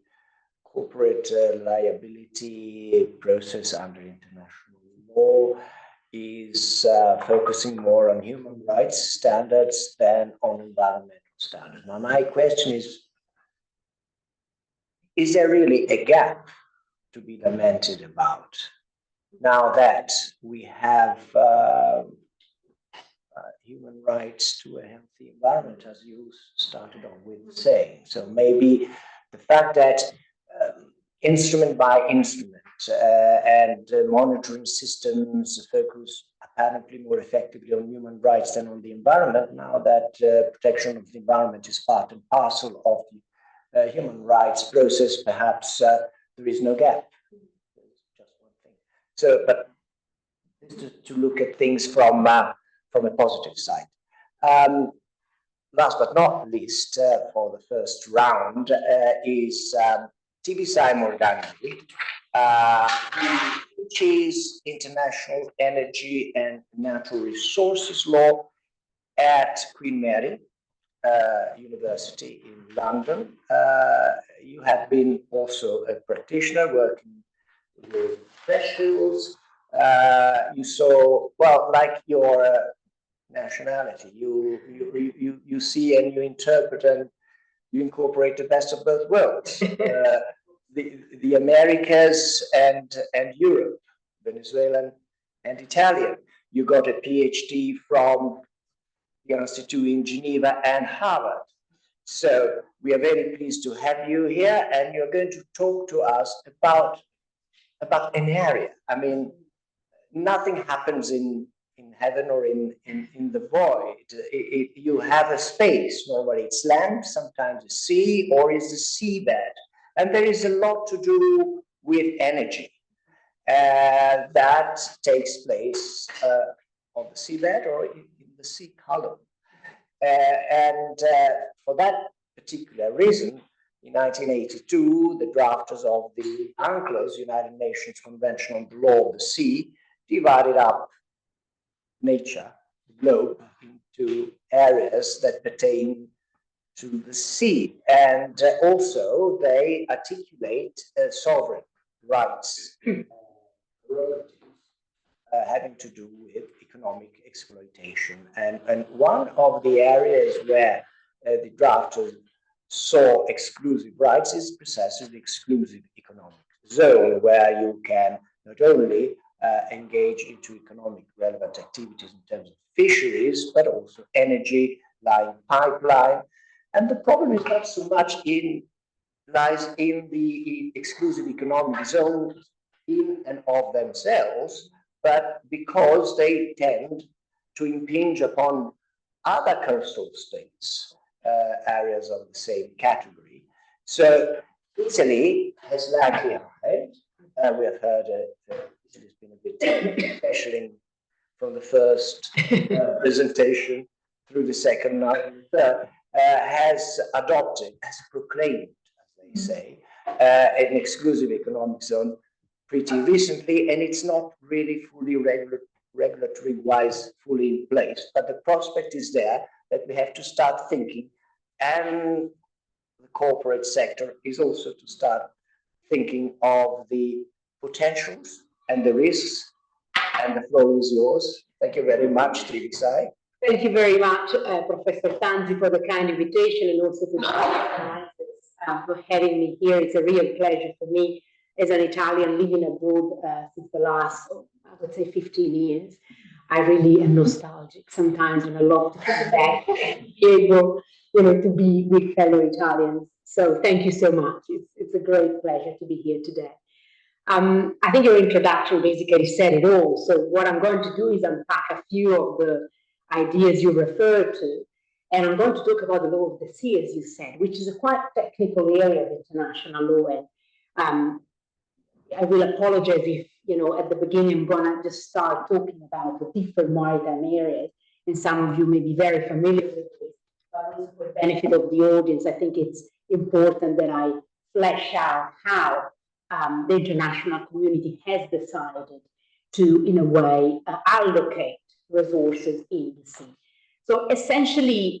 corporate liability process under international law is focusing more on human rights standards than on environmental standards. Now, my question is there really a gap to be lamented about now that we have human rights to a healthy environment, as you started on with saying? So maybe the fact that instrument by instrument and monitoring systems focus apparently more effectively on human rights than on the environment, now that protection of the environment is part and parcel of the human rights process, perhaps there is no gap. Just one thing. So, but to look at things from a positive side. Last but not least, for the first round, is Tibisay Morgandi, which is International Energy and Natural Resources Law at Queen Mary University in London. You have been also a practitioner working with fresh fuels. You saw, well, like your nationality, you see and you interpret and you incorporate the best of both worlds. The Americas and Europe, Venezuelan and Italian. You got a PhD from the Institute in Geneva and Harvard. So we are very pleased to have you here, and you're going to talk to us about an area. I mean, nothing happens in heaven or in the void. You have a space. Normally it's land, sometimes a sea, or is the seabed. And there is a lot to do with energy that takes place on the seabed or in the sea column. And for that particular reason, in 1982, the drafters of the UNCLOS, United Nations Convention on the Law of the Sea, divided up nature, the globe, into areas that pertain to the sea. And also they articulate sovereign rights, having to do with economic exploitation. And one of the areas where the drafters saw exclusive rights is precisely the exclusive economic zone, where you can not only engage into economic relevant activities in terms of fisheries, but also energy, line pipeline. And the problem is not so much in lies in the exclusive economic zone in and of themselves, but because they tend to impinge upon other coastal states, areas of the same category. So Italy has lagged behind. We have heard Italy's been a bit special from the first presentation through the second now, has adopted, has proclaimed, as they say, an exclusive economic zone pretty recently, and it's not really fully regulatory-wise fully in place, but the prospect is there that we have to start thinking, and the corporate sector is also to start thinking of the potentials and the risks, and the floor is yours. Thank you very much, Tibisay. Thank you very much, Professor Tanzi, for the kind invitation, and also to for having me here. It's a real pleasure for me as an Italian living abroad since the last, I would say, 15 years. I really am nostalgic sometimes, and I love to come back and be able, to be with fellow Italians. So thank you so much. It's a great pleasure to be here today. I think your introduction basically said it all. So what I'm going to do is unpack a few of the ideas you referred to, and I'm going to talk about the law of the sea, as you said, which is a quite technical area of international law. And I will apologize if, at the beginning, I'm going to just start talking about the different maritime areas, and some of you may be very familiar with it. But for the benefit of the audience, I think it's important that I flesh out how the international community has decided to, in a way, allocate resources in the sea. So essentially,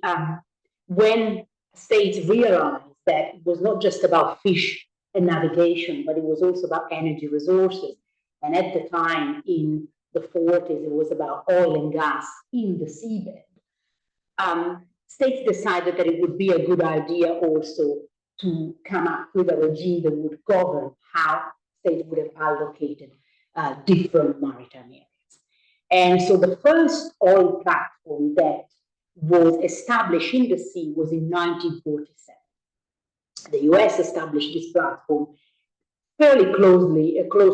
when states realized that it was not just about fish and navigation, but it was also about energy resources, and at the time in the 40s, it was about oil and gas in the seabed, states decided that it would be a good idea also to come up with a regime that would govern how states would have allocated different maritime areas. And so the first oil platform that was established in the sea was in 1947. The US established this platform fairly close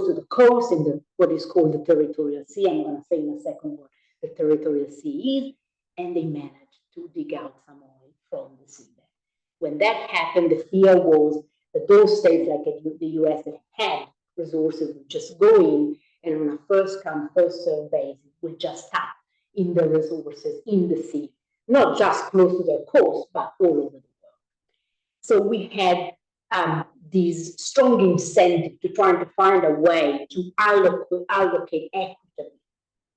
to the coast in what is called the territorial sea. I'm going to say in a second what the territorial sea is, and they managed to dig out some oil from the seabed. When that happened, the fear was that those states like the US that had resources would just go in and on a first come, first served basis would just tap in the resources in the sea, not just close to their coast, but all over the world. So we had this strong incentive to try to find a way to allocate equitably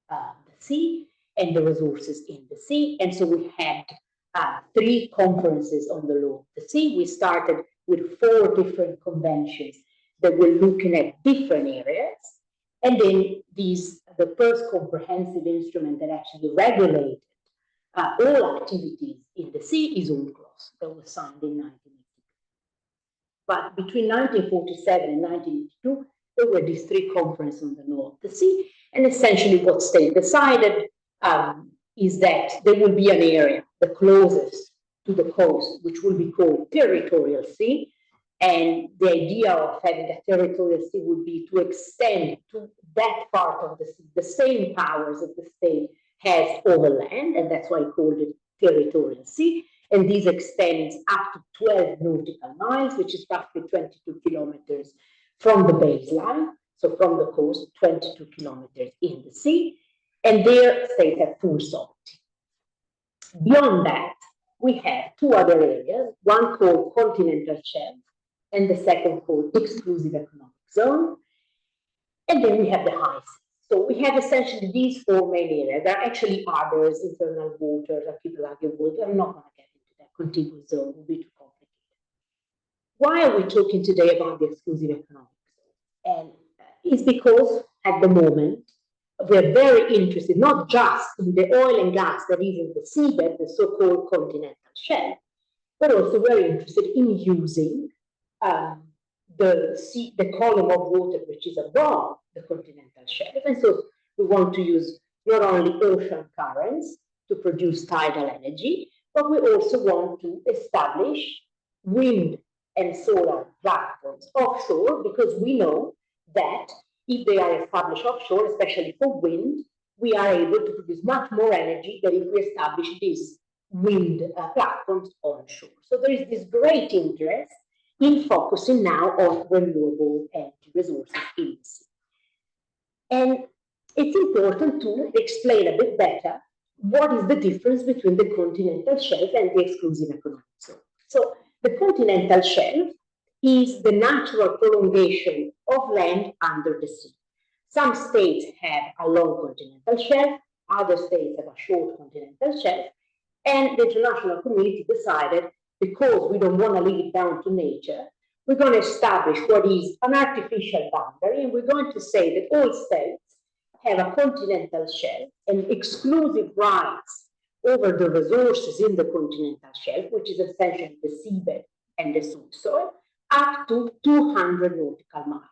the sea and the resources in the sea. And so we had 3 conferences on the law of the sea. We started with 4 different conventions that were looking at different areas. And then the first comprehensive instrument that actually regulated all activities in the sea is UNCLOS, that was signed in 1982. But between 1947 and 1982, there were these 3 conferences on the law of the sea. And essentially what states decided is that there will be an area, the closest to the coast, which will be called territorial sea. And the idea of having a territorial sea would be to extend to that part of the sea the same powers that the state has over land, and that's why I called it territorial sea. And this extends up to 12 nautical miles, which is roughly 22 kilometers from the baseline. So from the coast, 22 kilometers in the sea. And their states have full sovereignty. Beyond that, we have 2 other areas, one called continental shelf, and the second called exclusive economic zone. And then we have the high seas. So we have essentially these 4 main areas. There are actually others, internal waters, archipelagic waters. I'm not going to get into that. Contiguous zone will be too complicated. Why are we talking today about the exclusive economic zone? And it's because at the moment, we're very interested not just in the oil and gas that is in the seabed, the so-called continental shelf, but also very interested in using the column of water which is above the continental shelf. And so we want to use not only ocean currents to produce tidal energy, but we also want to establish wind and solar platforms offshore, because we know that if they are established offshore, especially for wind, we are able to produce much more energy than if we establish these wind platforms onshore. So there is this great interest in focusing now on renewable energy resources in the sea. And it's important to explain a bit better what is the difference between the continental shelf and the exclusive economic zone. So the continental shelf is the natural prolongation of land under the sea. Some states have a long continental shelf, other states have a short continental shelf, and the international community decided, because we don't want to leave it down to nature, we're going to establish what is an artificial boundary, and we're going to say that all states have a continental shelf and exclusive rights over the resources in the continental shelf, which is essentially the seabed and the subsoil, up to 200 nautical miles.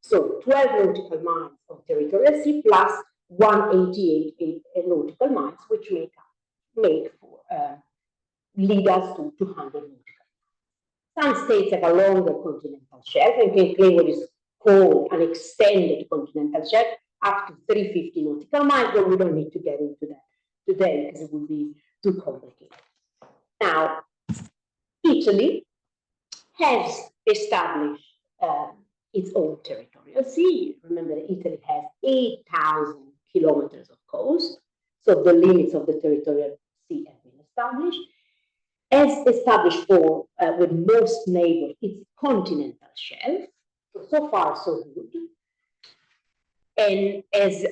So 12 nautical miles of territorial sea plus 188 nautical miles, which lead us to 200 nautical miles. Some states have a longer continental shelf and can claim what is called an extended continental shelf up to 350 nautical miles, but we don't need to get into that today because it would be too complicated. Now, Italy has established its own territorial sea. Remember that Italy has 8,000 kilometers of coast, so the limits of the territorial sea have been established. As established for with most neighbors, its continental shelf. So far, so good. And as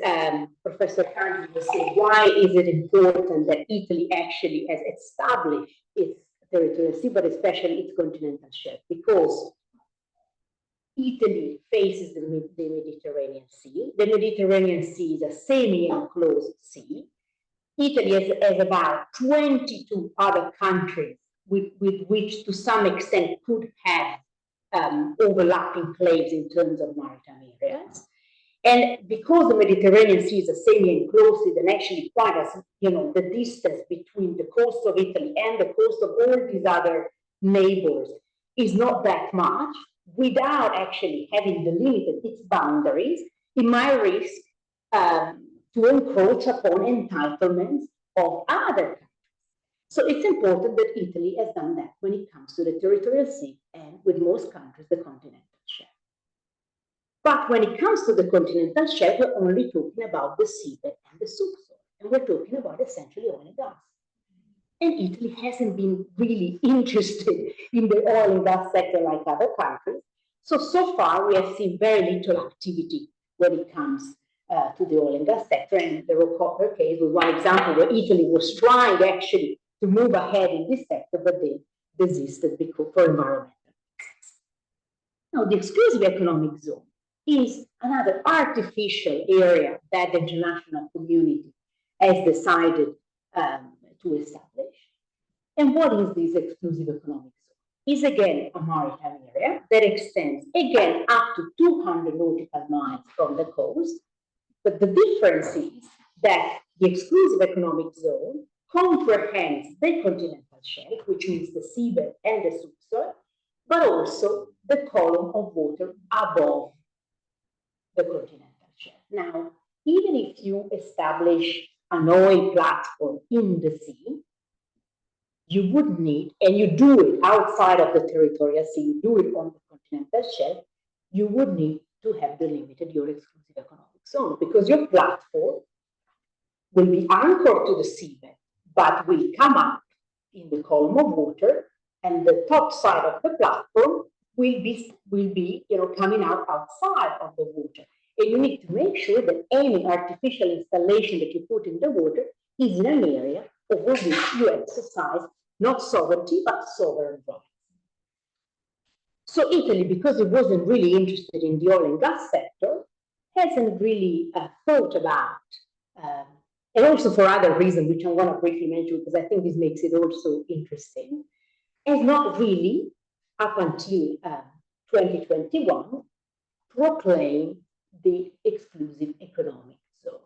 Professor Tanzi was saying, why is it important that Italy actually has established its territorial sea, but especially its continental shelf? Because Italy faces the Mediterranean Sea. The Mediterranean Sea is a semi-enclosed sea. Italy has about 22 other countries with which, to some extent, could have overlapping claims in terms of maritime areas. And because the Mediterranean Sea is a semi-enclosed sea, then actually quite as, the distance between the coast of Italy and the coast of all these other neighbors is not that much. Without actually having delimited its boundaries, it might risk to encroach upon entitlements of other countries. So it's important that Italy has done that when it comes to the territorial sea and with most countries, the continental shelf. But when it comes to the continental shelf, we're only talking about the seabed and the subsoil, and we're talking about essentially oil and gas. And Italy hasn't been really interested in the oil and gas sector like other countries. So far, we have seen very little activity when it comes to the oil and gas sector. And the Rosaria case was one example where Italy was trying actually to move ahead in this sector, but they desisted because for environmental reasons. Now, the exclusive economic zone is another artificial area that the international community has decided to establish. And what is this exclusive economic zone? Is again a maritime area that extends again up to 200 nautical miles from the coast. But the difference is that the exclusive economic zone comprehends the continental shelf, which means the seabed and the subsoil, but also the column of water above the continental shelf. Now, even if you establish an oil platform in the sea, you would need, and you do it outside of the territorial sea, you do it on the continental shelf, you would need to have delimited your exclusive economic zone, because your platform will be anchored to the seabed, but will come up in the column of water, and the top side of the platform will be coming out outside of the water. And you need to make sure that any artificial installation that you put in the water is in an area over which you exercise not sovereignty, but sovereign rights. So Italy, because it wasn't really interested in the oil and gas sector, hasn't really thought about, and also for other reasons, which I'm going to briefly mention, because I think this makes it also interesting, has not really, up until 2021, proclaimed the exclusive economic zone.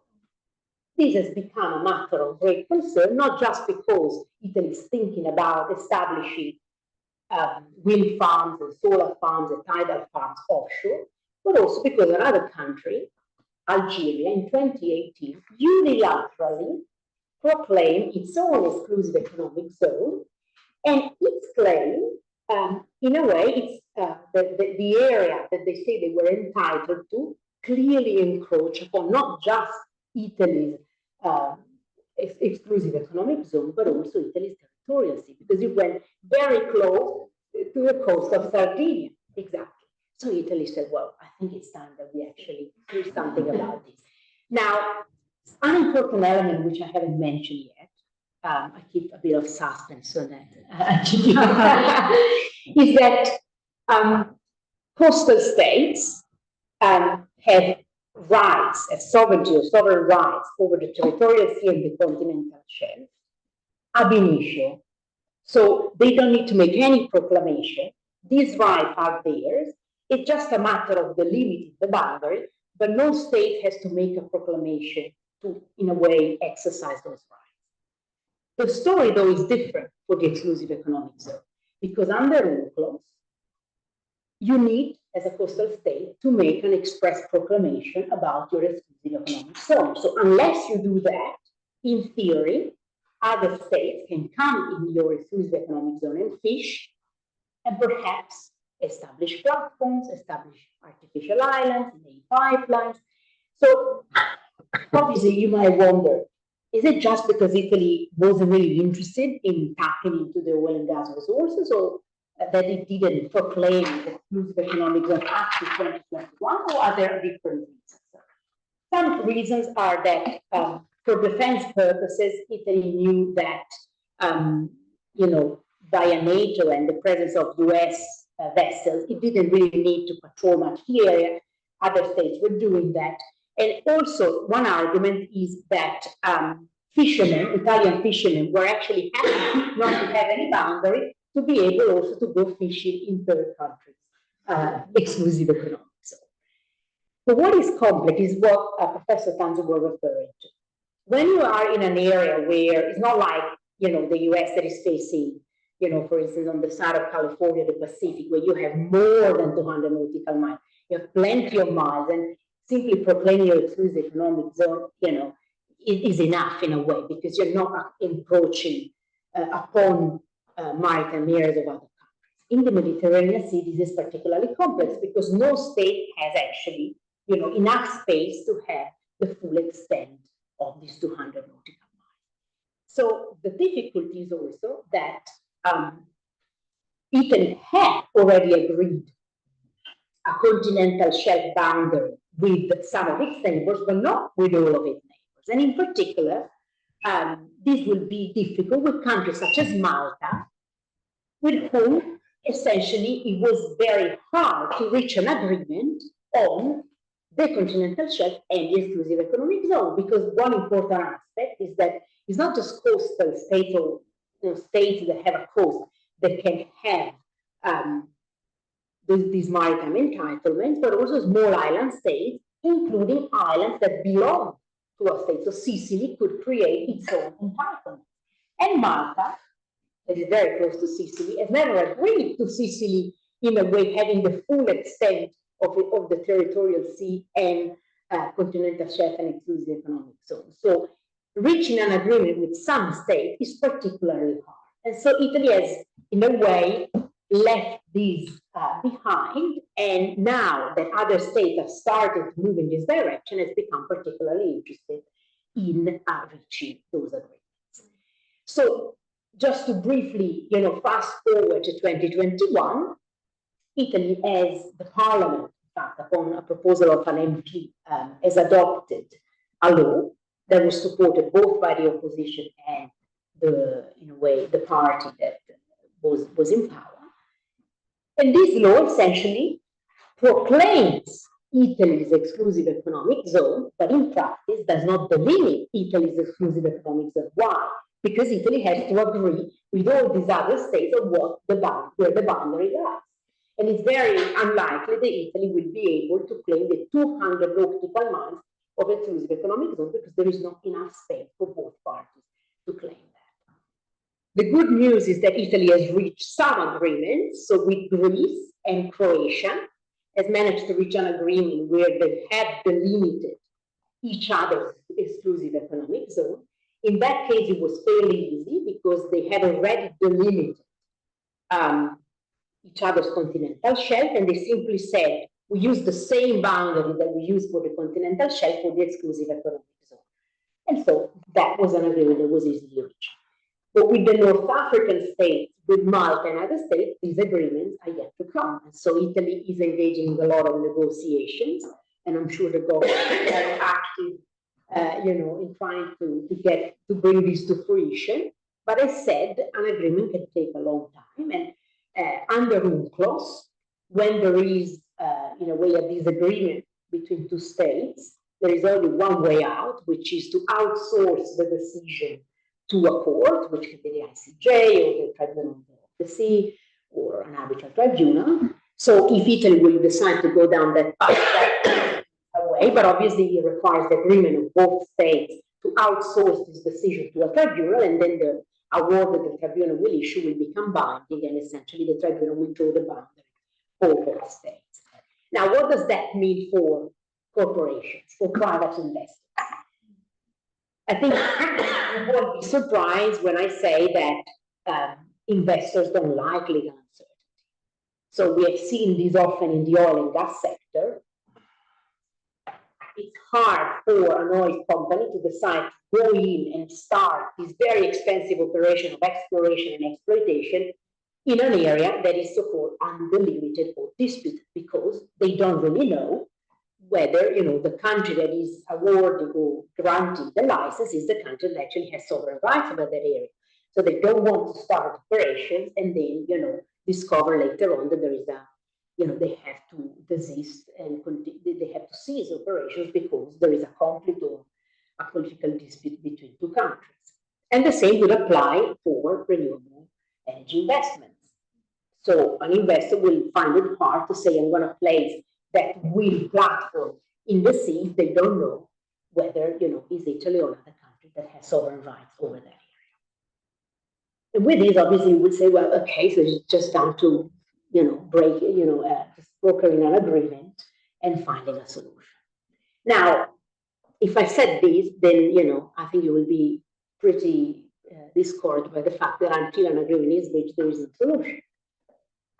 This has become a matter of great concern, not just because Italy is thinking about establishing wind farms and solar farms and tidal farms offshore, but also because another country, Algeria, in 2018, unilaterally proclaimed its own exclusive economic zone, and its claim, in a way, it's the area that they say they were entitled to clearly encroach upon not just Italy's exclusive economic zone, but also Italy's territorial sea, because it went very close to the coast of Sardinia. Exactly. So Italy said, well, I think it's time that we actually do something about this. Now, an important element which I haven't mentioned yet, I keep a bit of suspense so that is that coastal states have rights, have sovereignty or sovereign rights over the territorial sea and the continental shelf ab initio. So they don't need to make any proclamation. These rights are theirs. It's just a matter of delimiting the boundary, but no state has to make a proclamation to, in a way, exercise those rights. The story, though, is different for the exclusive economic zone, because under UNCLOS, you need, as a coastal state, to make an express proclamation about your exclusive economic zone. So unless you do that, in theory, other states can come in your exclusive economic zone and fish, and perhaps establish platforms, establish artificial islands, lay pipelines. So obviously you might wonder, is it just because Italy wasn't really interested in tapping into the oil and gas resources, or that it didn't proclaim the exclusive economic zone up to 2021, or are there different reasons? Some reasons are that for defense purposes, Italy knew that, via NATO and the presence of US vessels, it didn't really need to patrol much the area. Other states were doing that. And also, one argument is that Italian fishermen were actually happy not to have any boundary to be able also to go fishing in third countries, exclusive economic zone. But what is complex is what Professor Tanzi was referring to. When you are in an area where it's not like, the US that is facing, for instance, on the side of California, the Pacific, where you have more than 200 nautical miles, you have plenty of miles, and simply proclaiming your exclusive economic zone, is enough in a way, because you're not encroaching upon maritime areas of other countries. In the Mediterranean Sea, this is particularly complex because no state has actually, enough space to have the full extent of these 200 nautical miles. So the difficulty is also that Italy had already agreed a continental shelf boundary with some of its neighbors, but not with all of its neighbors. And in particular, this will be difficult with countries such as Malta, with whom essentially it was very hard to reach an agreement on the continental shelf and the exclusive economic zone, because one important aspect is that it's not just coastal states or states that have a coast that can have these maritime entitlements, but also small island states, including islands that belong to a state. So Sicily could create its own entitlement. And Malta, that is very close to Sicily, has never agreed to Sicily in a way having the full extent of the territorial sea and continental shelf and exclusive economic zone. So reaching an agreement with some states is particularly hard. And so Italy has, in a way, left these behind, and now that other states have started to move in this direction, has become particularly interested in reaching those agreements. So just to briefly, fast forward to 2021, Italy, as the parliament, in fact, upon a proposal of an MP, has adopted a law that was supported both by the opposition and the party that was in power. And this law essentially proclaims Italy's exclusive economic zone, but in practice does not delimit Italy's exclusive economic zone. Why? Because Italy has to agree with all these other states on where the boundary lies. And it's very unlikely that Italy will be able to claim the 200 nautical miles of exclusive economic zone, because there is not enough space for both parties to claim that. The good news is that Italy has reached some agreements. So with Greece and Croatia has managed to reach an agreement where they have delimited each other's exclusive economic zone. In that case, it was fairly easy because they had already delimited each other's continental shelf, and they simply said, we use the same boundary that we use for the continental shelf for the exclusive economic zone. And so that was an agreement that was easily reached. But with the North African states, with Malta and other states, these agreements are yet to come. And so Italy is engaging in a lot of negotiations, and I'm sure the government is very active, in trying to bring this to fruition. But as said, an agreement can take a long time, and under UNCLOS, when there is, in a way, a disagreement between two states, there is only one way out, which is to outsource the decision to a court, which can be the ICJ or the Tribunal of the Sea or an arbitral tribunal. So if Italy will decide to go down that path, that's a way, but obviously it requires the agreement of both states to outsource this decision to a tribunal, and then the award that the tribunal will issue will become binding, and essentially the tribunal will draw the boundary for both states. Now, what does that mean for corporations, for private investors? I think you won't be surprised when I say that investors don't like legal uncertainty. So we have seen this often in the oil and gas sector. It's hard for an oil company to decide to go in and start this very expensive operation of exploration and exploitation in an area that is so-called undelimited or disputed, because they don't really know whether the country that is awarding or granting the license is the country that actually has sovereign rights over that area. So they don't want to start operations and then discover later on that there is they have to desist and they have to cease operations because there is a conflict or a political dispute between two countries. And the same would apply for renewable energy investments. So an investor will find it hard to say, I'm going to place that wind platform in the sea if they don't know whether, is Italy or another country that has sovereign rights over that area. And with this, obviously, you would say, well, okay, so it's just down to, just brokering an agreement and finding a solution. Now, if I said this, then, I think you will be pretty discouraged by the fact that until an agreement is reached, there is no solution.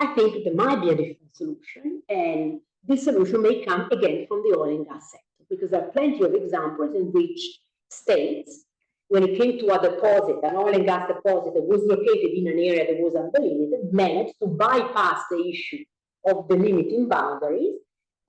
I think there might be a different solution, and this solution may come again from the oil and gas sector, because there are plenty of examples in which states, when it came to a deposit, an oil and gas deposit that was located in an area that was undelimited, managed to bypass the issue of delimiting boundaries.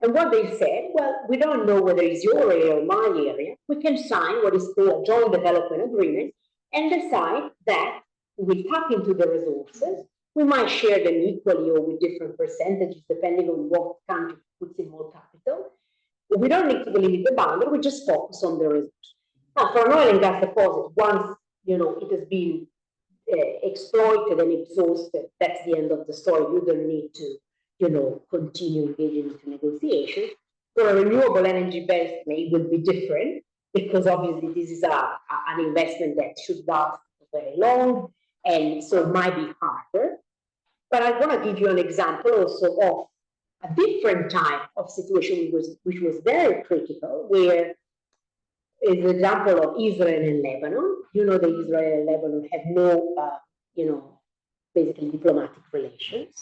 And what they said, well, we don't know whether it's your area or my area. We can sign what is called a joint development agreement and decide that we tap into the resources. We might share them equally or with different percentages, depending on what country puts in more capital. But we don't need to delimit the boundary, we just focus on the resources. Now, for an oil and gas deposit, once it has been exploited and exhausted, that's the end of the story. You don't need to continue engaging into negotiations. For a renewable energy investment, it will be different, because obviously this is an investment that should last very long, and so it might be harder. But I want to give you an example also of a different type of situation which was very critical, where is the example of Israel and Lebanon. That Israel and Lebanon have no, basically diplomatic relations.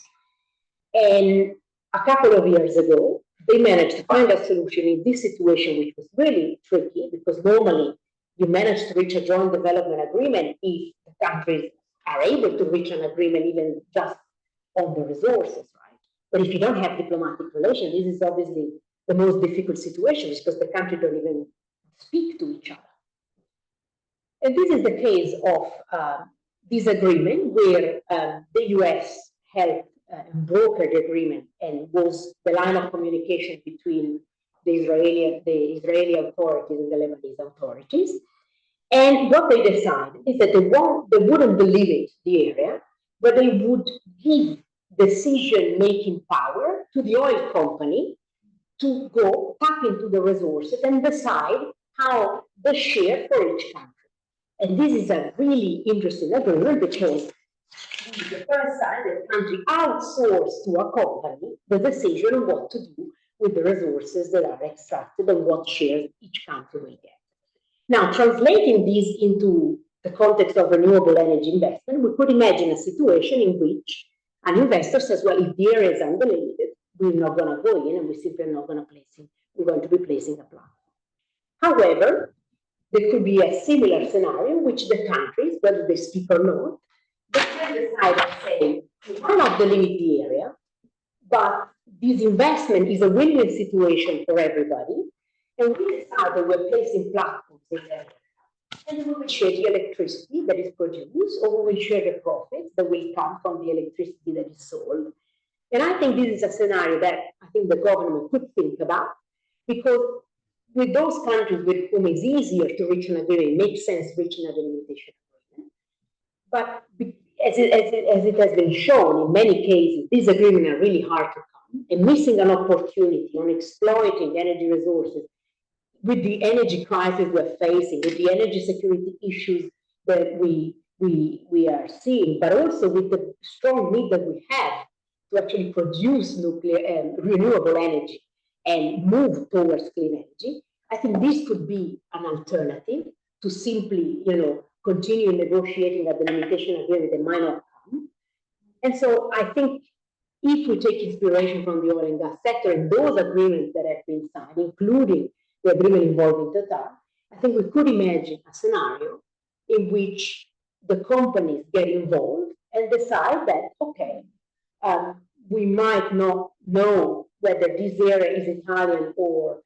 And a couple of years ago, they managed to find a solution in this situation, which was really tricky, because normally you manage to reach a joint development agreement if the countries are able to reach an agreement even just on the resources, right? But if you don't have diplomatic relations, this is obviously the most difficult situation, because the countries don't even speak to each other. And this is the case of this agreement where the US helped broker the agreement and was the line of communication between the Israeli authorities and the Lebanese authorities. And what they decided is that they wouldn't delimit the area, but they would give decision-making power to the oil company to go tap into the resources and decide how the share for each country. And this is a really interesting agreement because the first time the country outsourced to a company the decision of what to do with the resources that are extracted and what shares each country will get. Now, translating this into the context of renewable energy investment, we could imagine a situation in which an investor says, well, if the area is unlimited, we're not going to go in and we simply are not going to place it. We're going to be placing a plant. However, there could be a similar scenario in which the countries, whether they speak or not, they can decide and say, we cannot delimit the area, but this investment is a win-win situation for everybody, and we decide that we're placing platforms in there. And we will share the electricity that is produced, or we will share the profits that will come from the electricity that is sold. And I think this is a scenario that I think the government could think about, because with those countries with whom it's easier to reach an agreement, it makes sense reaching a delimitation agreement. But as it has been shown in many cases, these agreements are really hard to come, and missing an opportunity on exploiting energy resources with the energy crisis we're facing, with the energy security issues that we are seeing, but also with the strong need that we have to actually produce nuclear and renewable energy and move towards clean energy, I think this could be an alternative to simply, continue negotiating a delimitation agreement that might not come. And so I think if we take inspiration from the oil and gas sector and those agreements that have been signed, including the agreement involving Total, I think we could imagine a scenario in which the companies get involved and decide that, okay, we might not know whether this area is Italian or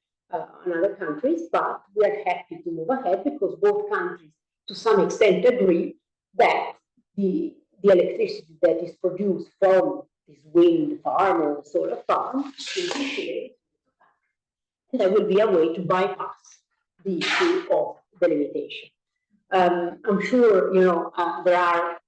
another countries, but we are happy to move ahead because both countries, to some extent, agree that the electricity that is produced from this wind farm or solar farm will be shared. And there will be a way to bypass the issue of delimitation. I'm sure there are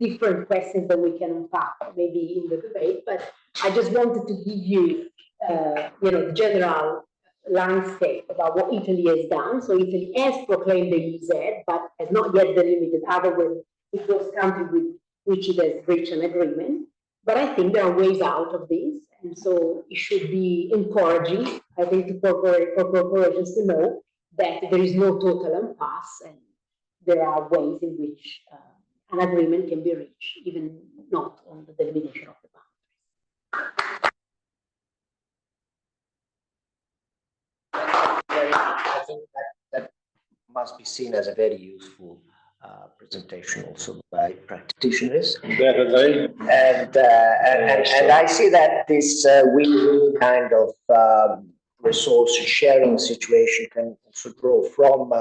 different questions that we can unpack maybe in the debate, but I just wanted to give you the general landscape about what Italy has done. So Italy has proclaimed the EEZ, but has not yet delimited other with those countries with which it has reached an agreement. But I think there are ways out of this, and so it should be encouraging, I think, for corporations to know that there is no total impasse, and there are ways in which an agreement can be reached, even not on the delimitation of the boundaries. I think that must be seen as a very useful presentation also by practitioners. Definitely. And I see that this win-win kind of resource sharing situation can also grow from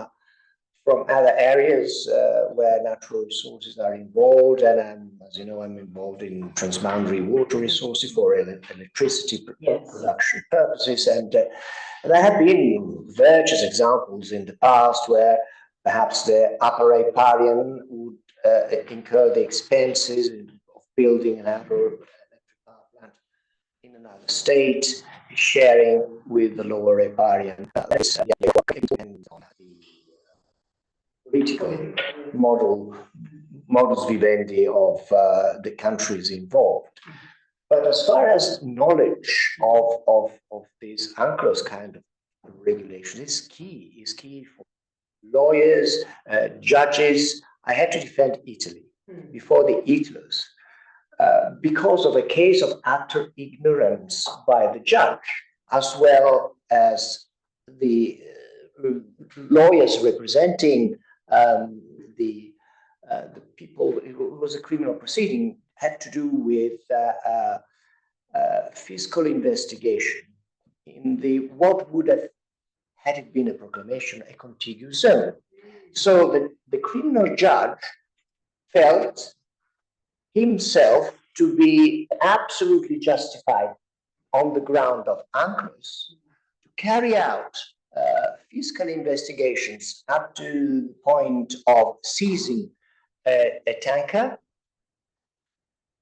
other areas where natural resources are involved. And as you know, I'm involved in transboundary water resources for electricity production purposes. And there have been virtuous examples in the past where perhaps the upper riparian would incur the expenses of building an outdoor electric power plant in another state, sharing with the lower riparian. And on the political modus vivendi of the countries involved. But as far as knowledge of this UNCLOS kind of regulation is key for lawyers, judges. I had to defend Italy before the Italos because of a case of utter ignorance by the judge, as well as the lawyers representing the people. It was a criminal proceeding, had to do with fiscal investigation in the what would have, had it been a proclamation, a contiguous zone. So the criminal judge felt himself to be absolutely justified on the ground of UNCLOS to carry out fiscal investigations up to the point of seizing a tanker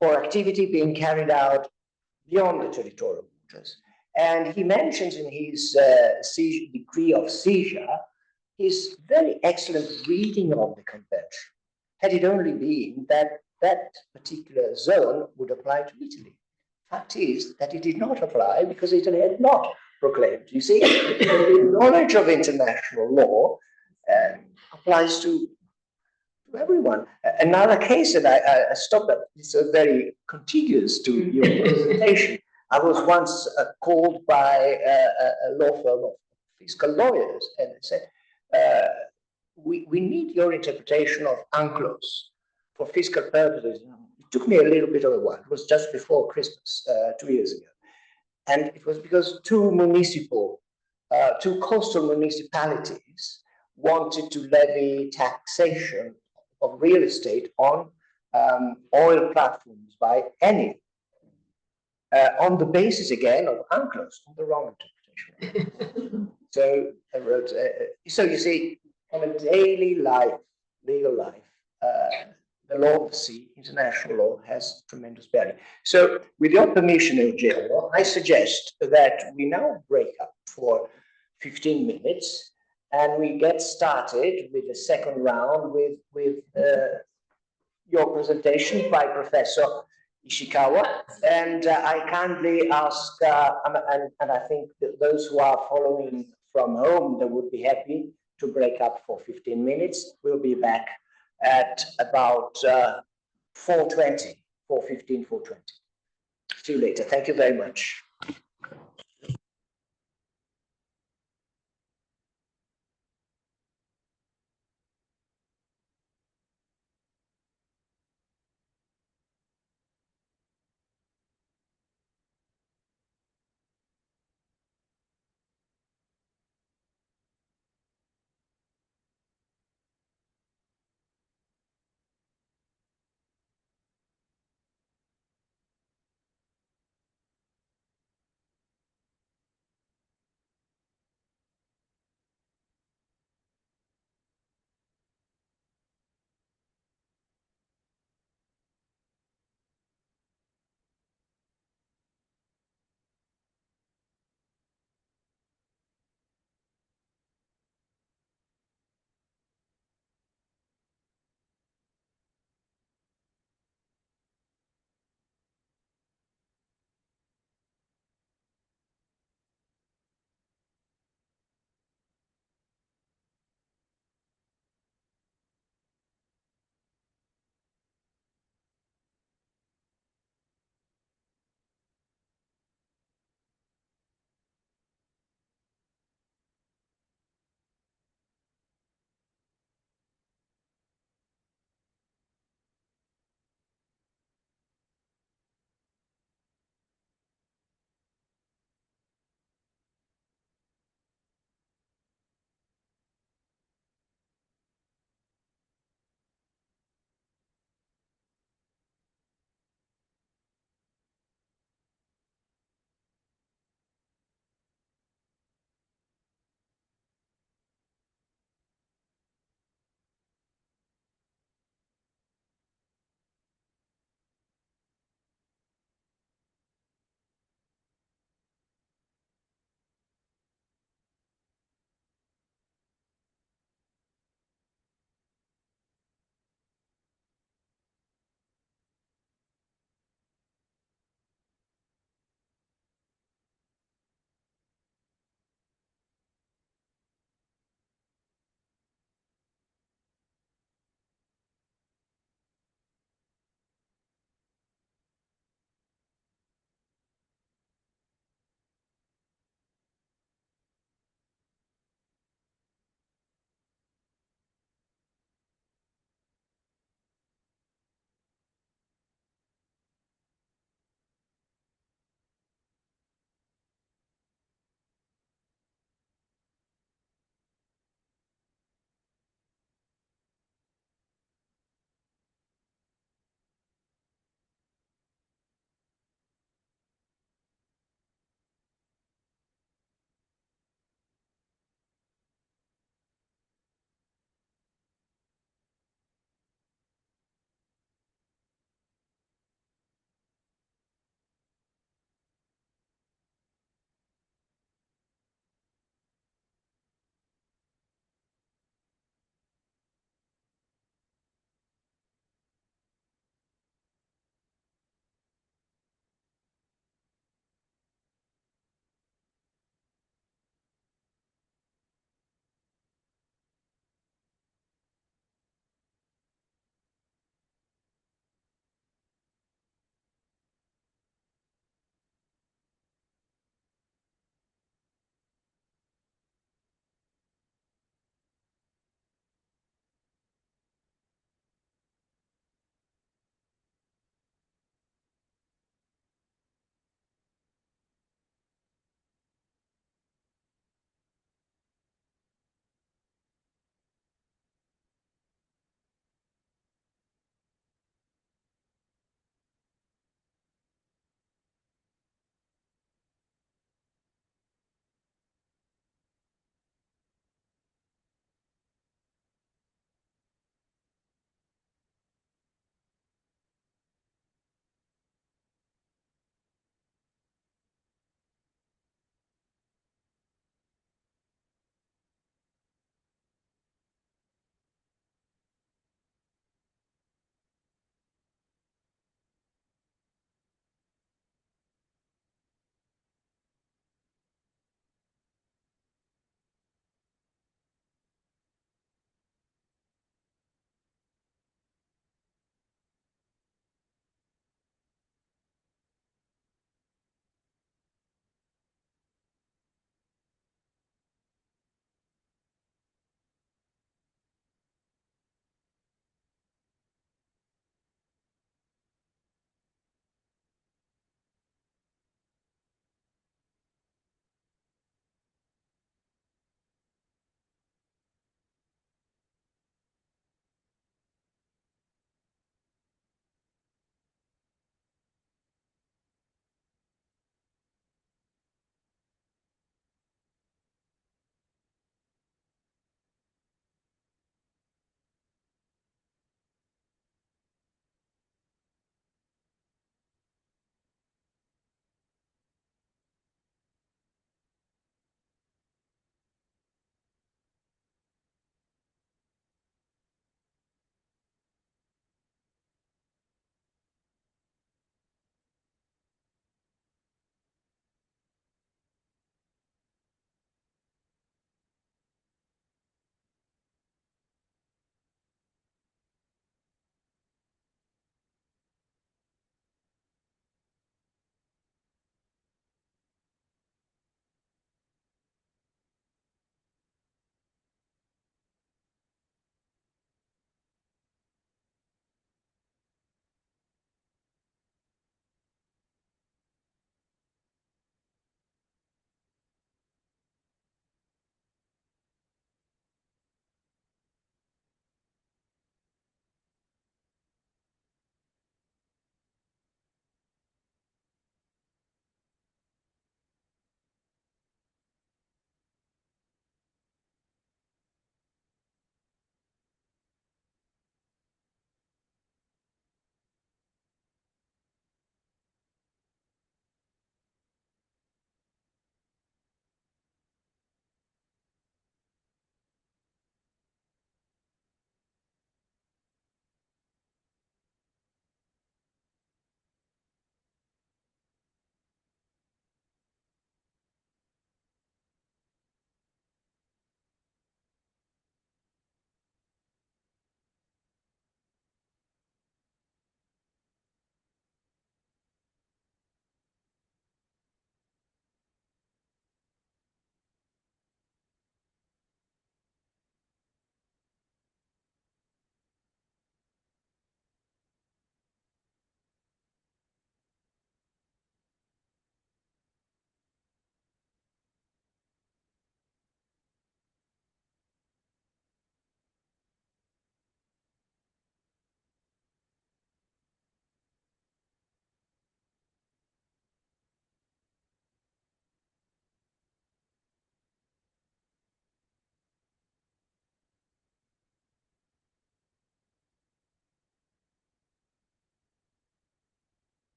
for activity being carried out beyond the territorial waters. And he mentions in his decree of seizure his very excellent reading of the convention, had it only been that that particular zone would apply to Italy. Fact is that it did not apply because Italy had not proclaimed. You see, the knowledge of international law applies to everyone. Another case, and I stopped at, it's very contiguous to your presentation. I was once called by a law firm of fiscal lawyers, and they said, we need your interpretation of UNCLOS for fiscal purposes. It took me a little bit of a while. It was just before Christmas, 2 years ago. And it was because two coastal municipalities wanted to levy taxation of real estate on oil platforms by any, on the basis again of UNCLOS, on the wrong interpretation. So I wrote, so you see, on a daily life, legal life, the law of the sea, international law, has tremendous bearing. So with your permission, Eugenio, I suggest that we now break up for 15 minutes and we get started with the second round with your presentation by Professor Ishikawa. And I kindly ask, and I think that those who are following from home, they would be happy to break up for 15 minutes. We'll be back at about 4:20, 4:15, 4:20. See you later. Thank you very much.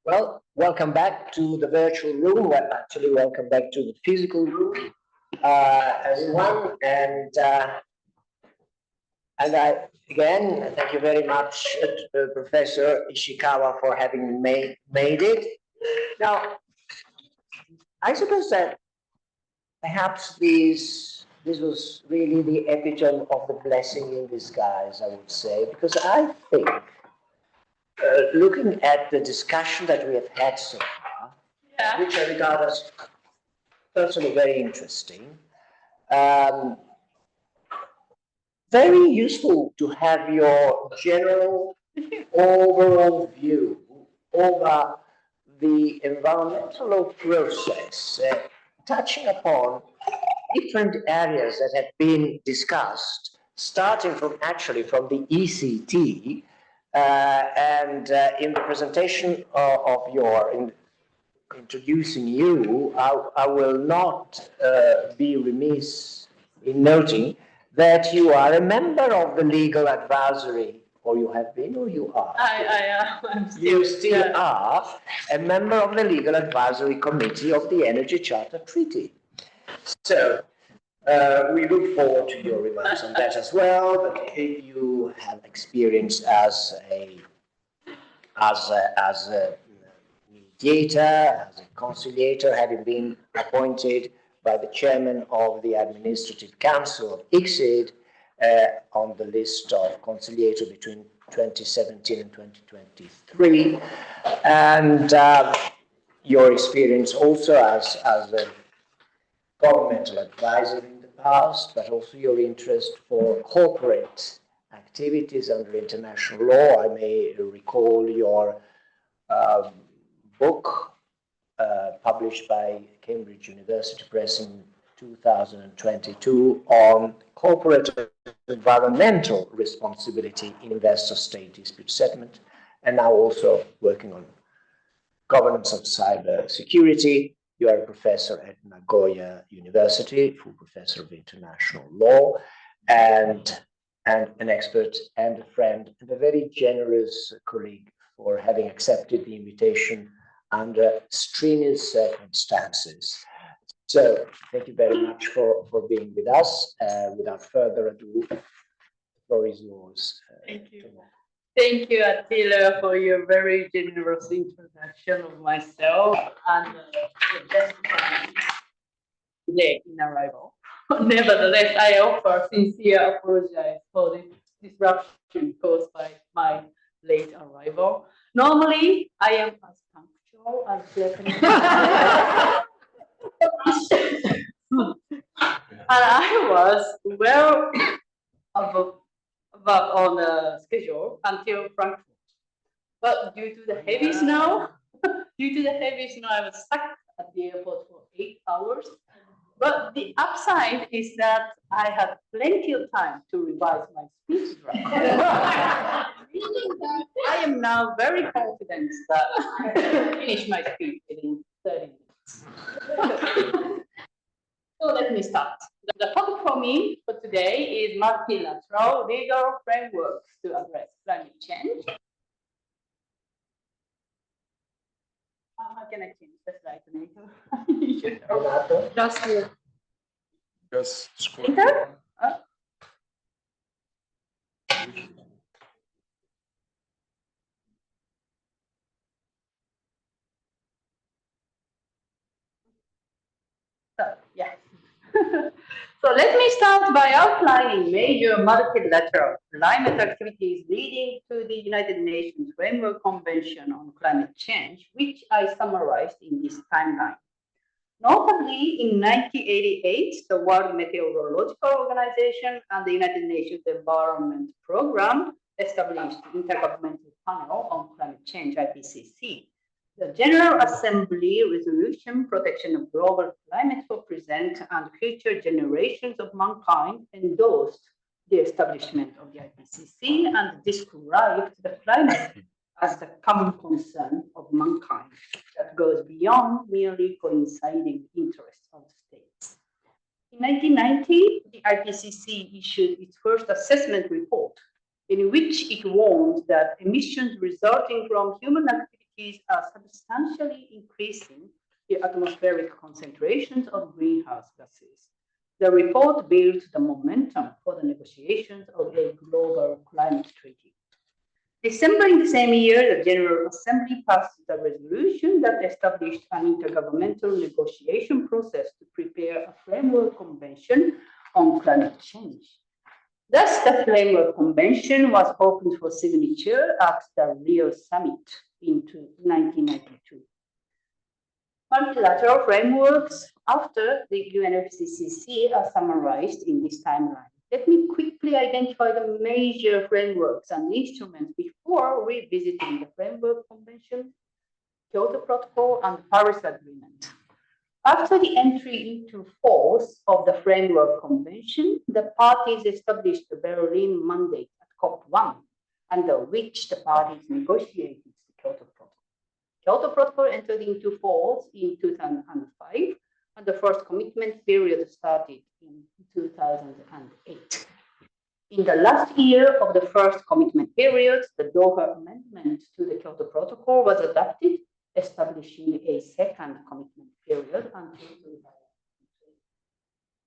Well, welcome back to the virtual room. Well, actually, welcome back to the physical room, everyone. And I, again, thank you very much, Professor Ishikawa, for having made it. Now, I suppose that perhaps this was really the epitome of the blessing in disguise, I would say, because I think, looking at the discussion that we have had so far, which I regard as personally very interesting, very useful to have your general overall view over the environmental law process, touching upon different areas that have been discussed, starting from actually from the ECT, and in the presentation of your, introducing you, I will not be remiss in noting that you are a member of the legal advisory, or you have been, or you are? I am. You still are a member of the legal advisory committee of the Energy Charter Treaty. So we look forward to your remarks on that as well. But you have experience as a mediator, as a conciliator, having been appointed by the chairman of the Administrative Council of ICSID on the list of conciliators between 2017 and 2023, and your experience also as a governmental advisor in the past, but also your interest for corporate activities under international law. I may recall your book published by Cambridge University Press in 2022 on corporate environmental responsibility in investor-state dispute settlement, and now also working on governance of cyber security. You are a professor at Nagoya University, full professor of international law, and an expert and a friend and a very generous colleague for having accepted the invitation under strenuous circumstances. So thank you very much for being with us. Without further ado, the floor is yours. Thank you. Thank you, Attila, for your very generous introduction of myself and the delay in arrival. Nevertheless, I offer sincere apologies for the disruption caused by my late arrival. Normally, I am as punctual as pleasant. And I was well above on the schedule until Frankfurt. But due to the heavy snow, I was stuck at the airport for 8 hours. But the upside is that I had plenty of time to revise my speech draft. Meaning that I am now very confident that I can finish my speech within 30 minutes. So let me start. The topic for me for today is multilateral legal frameworks to address climate change. How can I change the slide later? Just here. Just scroll. Enter? So, yeah. So let me start by outlining major multilateral climate activities leading to the United Nations Framework Convention on Climate Change, which I summarized in this timeline. Notably, in 1988, the World Meteorological Organization and the United Nations Environment Programme established the Intergovernmental Panel on Climate Change, IPCC. The General Assembly Resolution Protection of Global Climate for Present and Future Generations of Mankind endorsed the establishment of the IPCC and described the climate as the common concern of mankind that goes beyond merely coinciding interests of states. In 1990, the IPCC issued its first assessment report, in which it warned that emissions resulting from human activity activities are substantially increasing the atmospheric concentrations of greenhouse gases. The report builds the momentum for the negotiations of a global climate treaty. December in the same year, the General Assembly passed a resolution that established an intergovernmental negotiation process to prepare a framework convention on climate change. Thus, the framework convention was opened for signature at the Rio Summit in 1992. Multilateral frameworks after the UNFCCC are summarized in this timeline. Let me quickly identify the major frameworks and instruments before revisiting the Framework Convention, Kyoto Protocol, and Paris Agreement. After the entry into force of the Framework Convention, the parties established the Berlin Mandate at COP1, under which the parties negotiated the Kyoto Protocol. Kyoto Protocol entered into force in 2005, and the first commitment period started in 2008. In the last year of the first commitment period, the Doha Amendment to the Kyoto Protocol was adopted, establishing a second commitment period until 2003.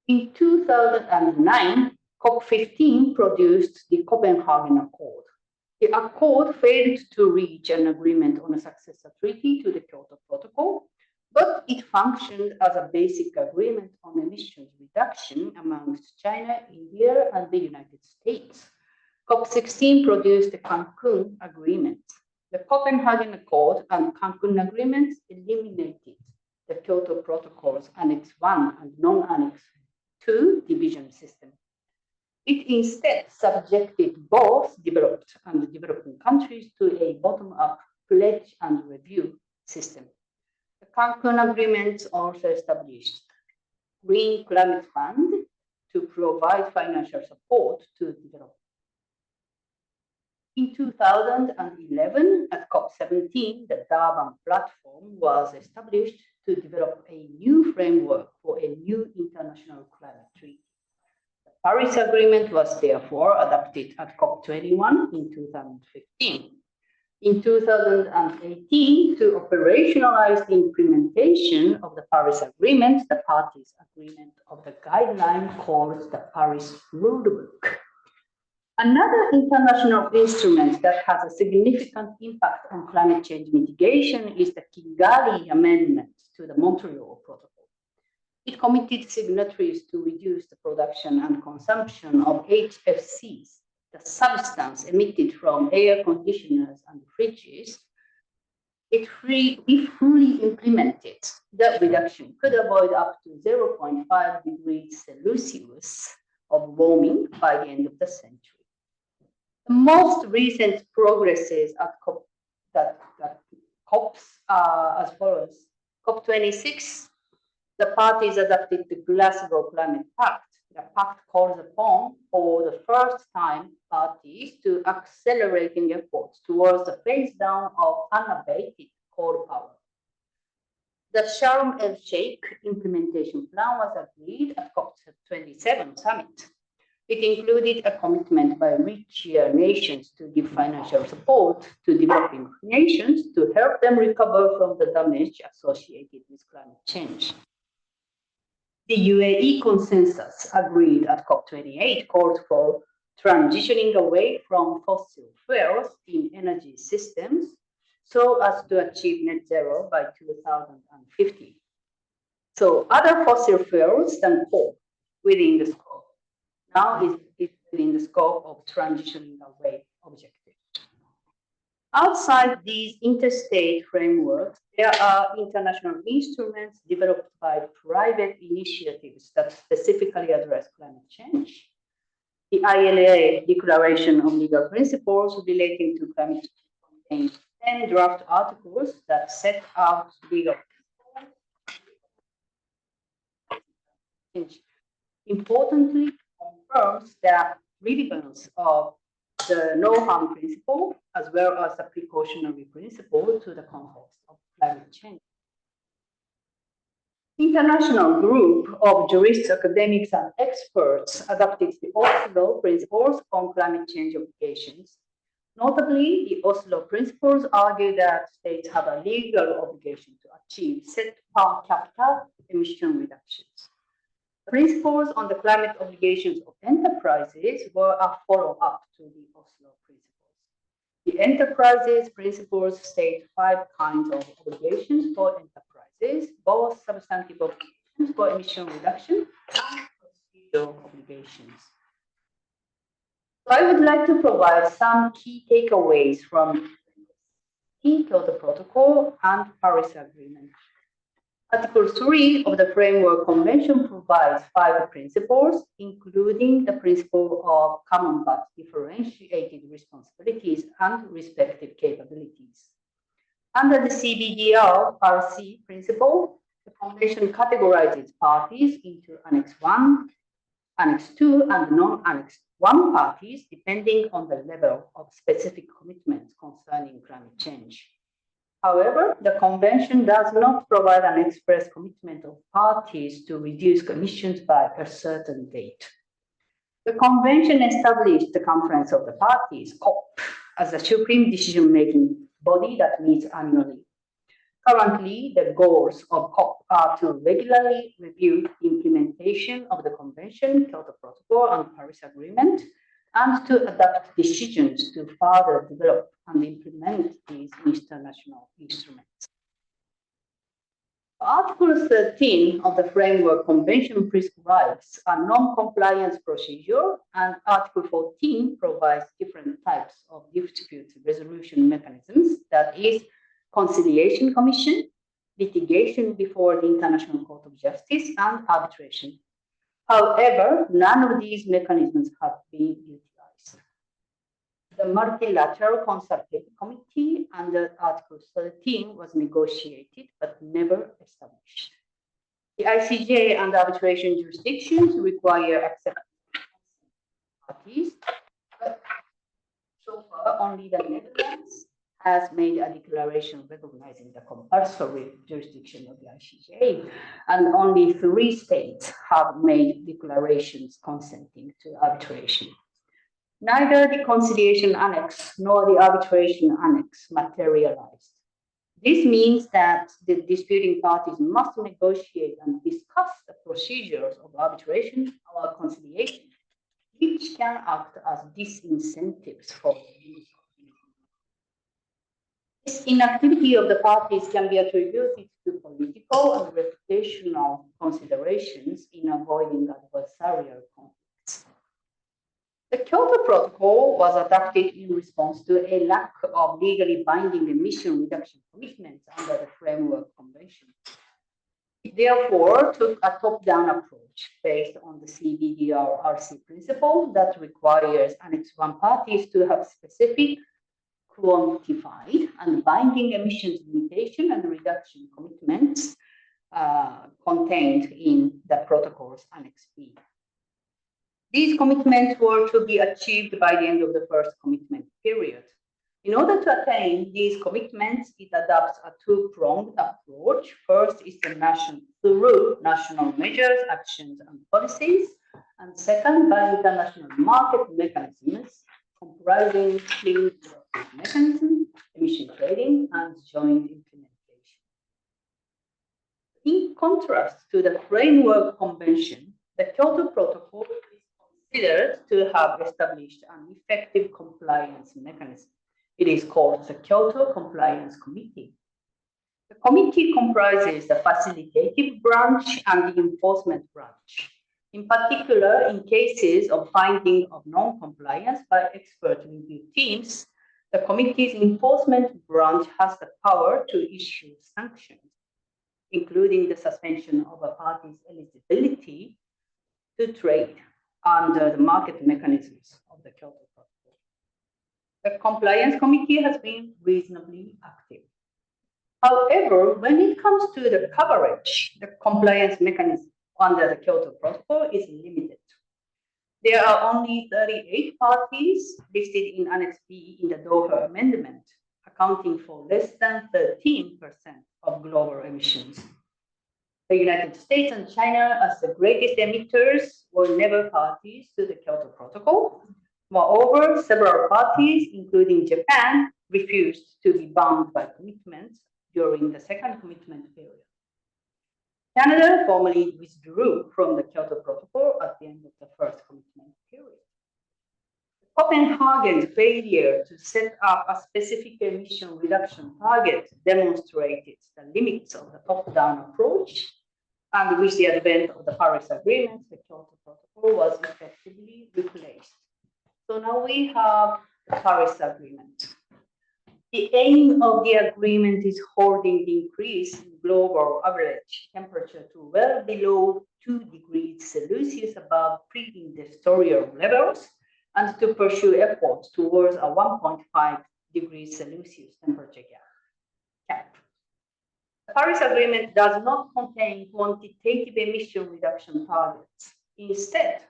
In 2009, COP15 produced the Copenhagen Accord. The accord failed to reach an agreement on a successor treaty to the Kyoto Protocol, but it functioned as a basic agreement on emissions reduction amongst China, India, and the United States. COP16 produced the Cancun Agreement. The Copenhagen Accord and Cancun Agreements eliminated the Kyoto Protocol's Annex 1 and non-Annex 2 division system. It instead subjected both developed and developing countries to a bottom-up pledge and review system. The Cancun Agreement also established Green Climate Fund to provide financial support to developers. In 2011, at COP17, the Durban Platform was established to develop a new framework for a new international climate treaty. The Paris Agreement was therefore adopted at COP21 in 2015. In 2018, to operationalize the implementation of the Paris Agreement, the parties' agreement of the guideline called the Paris Rulebook. Another international instrument that has a significant impact on climate change mitigation is the Kigali Amendment to the Montreal Protocol. It committed signatories to reduce the production and consumption of HFCs, the substance emitted from air conditioners and fridges. If fully implemented, the reduction could avoid up to 0.5 degrees Celsius of warming by the end of the century. The most recent progresses at COPs are as follows. COP26, the parties adopted the Glasgow Climate Pact. The pact calls upon, for the first time, parties to accelerating efforts towards the phase down of unabated coal power. The Sharm el-Sheikh implementation plan was agreed at COP27 summit. It included a commitment by richer nations to give financial support to developing nations to help them recover from the damage associated with climate change. The UAE consensus agreed at COP28 called for transitioning away from fossil fuels in energy systems so as to achieve net zero by 2050. So other fossil fuels than coal within the scope. Now is within the scope of transitioning away objectives. Outside these interstate frameworks, there are international instruments developed by private initiatives that specifically address climate change. The ILA Declaration of Legal Principles relating to climate change contains 10 draft articles that set out legal principles. Importantly, confirms the relevance of the no-harm principle as well as the precautionary principle to the context of climate change. International group of jurists, academics, and experts adopted the Oslo principles on climate change obligations, Notably, the Oslo Principles argue that states have a legal obligation to achieve set per capita emission reductions. The principles on the climate obligations of enterprises were a follow-up to the Oslo Principles. The enterprises principles state 5 kinds of obligations for enterprises, both substantive obligations for emission reduction and procedural obligations. So I would like to provide some key takeaways from the Kyoto Protocol and Paris Agreement. Article 3 of the Framework Convention provides 5 principles, including the principle of common but differentiated responsibilities and respective capabilities. Under the CBDR-RC principle, the Convention categorizes parties into Annex 1, Annex 2, and non-Annex 1 parties, depending on the level of specific commitments concerning climate change. However, the Convention does not provide an express commitment of parties to reduce emissions by a certain date. The Convention established the Conference of the Parties, COP, as a supreme decision-making body that meets annually. Currently, the goals of COP are to regularly review the implementation of the Convention, Kyoto Protocol, and Paris Agreement, and to adopt decisions to further develop and implement these international instruments. Article 13 of the Framework Convention prescribes a non-compliance procedure, and Article 14 provides different types of dispute resolution mechanisms, that is, conciliation commission, litigation before the International Court of Justice, and arbitration. However, none of these mechanisms have been utilized. The Multilateral Consultative Committee under Article 13 was negotiated but never established. The ICJ and arbitration jurisdictions require acceptance of parties, but so far only the Netherlands has made a declaration recognizing the compulsory jurisdiction of the ICJ, and only 3 states have made declarations consenting to arbitration. Neither the conciliation annex nor the arbitration annex materialized. This means that the disputing parties must negotiate and discuss the procedures of arbitration or conciliation, which can act as disincentives for the use. This inactivity of the parties can be attributed to political and reputational considerations in avoiding adversarial conflicts. The Kyoto Protocol was adopted in response to a lack of legally binding emission reduction commitments under the Framework Convention. It therefore took a top-down approach based on the CBDR-RC principle that requires Annex 1 parties to have specific, quantified, and binding emissions limitation and reduction commitments contained in the protocol's Annex B. These commitments were to be achieved by the end of the first commitment period. In order to attain these commitments, it adopts a 2-pronged approach. First is through national measures, actions, and policies, and second, by international market mechanisms comprising clean mechanism, emission trading, and joint implementation. In contrast to the Framework Convention, the Kyoto Protocol is considered to have established an effective compliance mechanism. It is called the Kyoto Compliance Committee. The committee comprises the facilitative branch and the enforcement branch. In particular, in cases of finding of non-compliance by expert review teams, the committee's enforcement branch has the power to issue sanctions, including the suspension of a party's eligibility to trade under the market mechanisms of the Kyoto Protocol. The Compliance Committee has been reasonably active. However, when it comes to the coverage, the compliance mechanism under the Kyoto Protocol is limited. There are only 38 parties listed in Annex B in the Doha Amendment, accounting for less than 13% of global emissions. The United States and China, as the greatest emitters, were never parties to the Kyoto Protocol, Moreover, several parties, including Japan, refused to be bound by commitments during the second commitment period. Canada formally withdrew from the Kyoto Protocol at the end of the first commitment period. Copenhagen's failure to set up a specific emission reduction target demonstrated the limits of the top-down approach, and with the advent of the Paris Agreement, the Kyoto Protocol was effectively replaced. So now we have the Paris Agreement. The aim of the agreement is holding the increase in global average temperature to well below 2 degrees Celsius above pre-industrial levels, and to pursue efforts towards a 1.5 degrees Celsius temperature cap. The Paris Agreement does not contain quantitative emission reduction targets. Instead,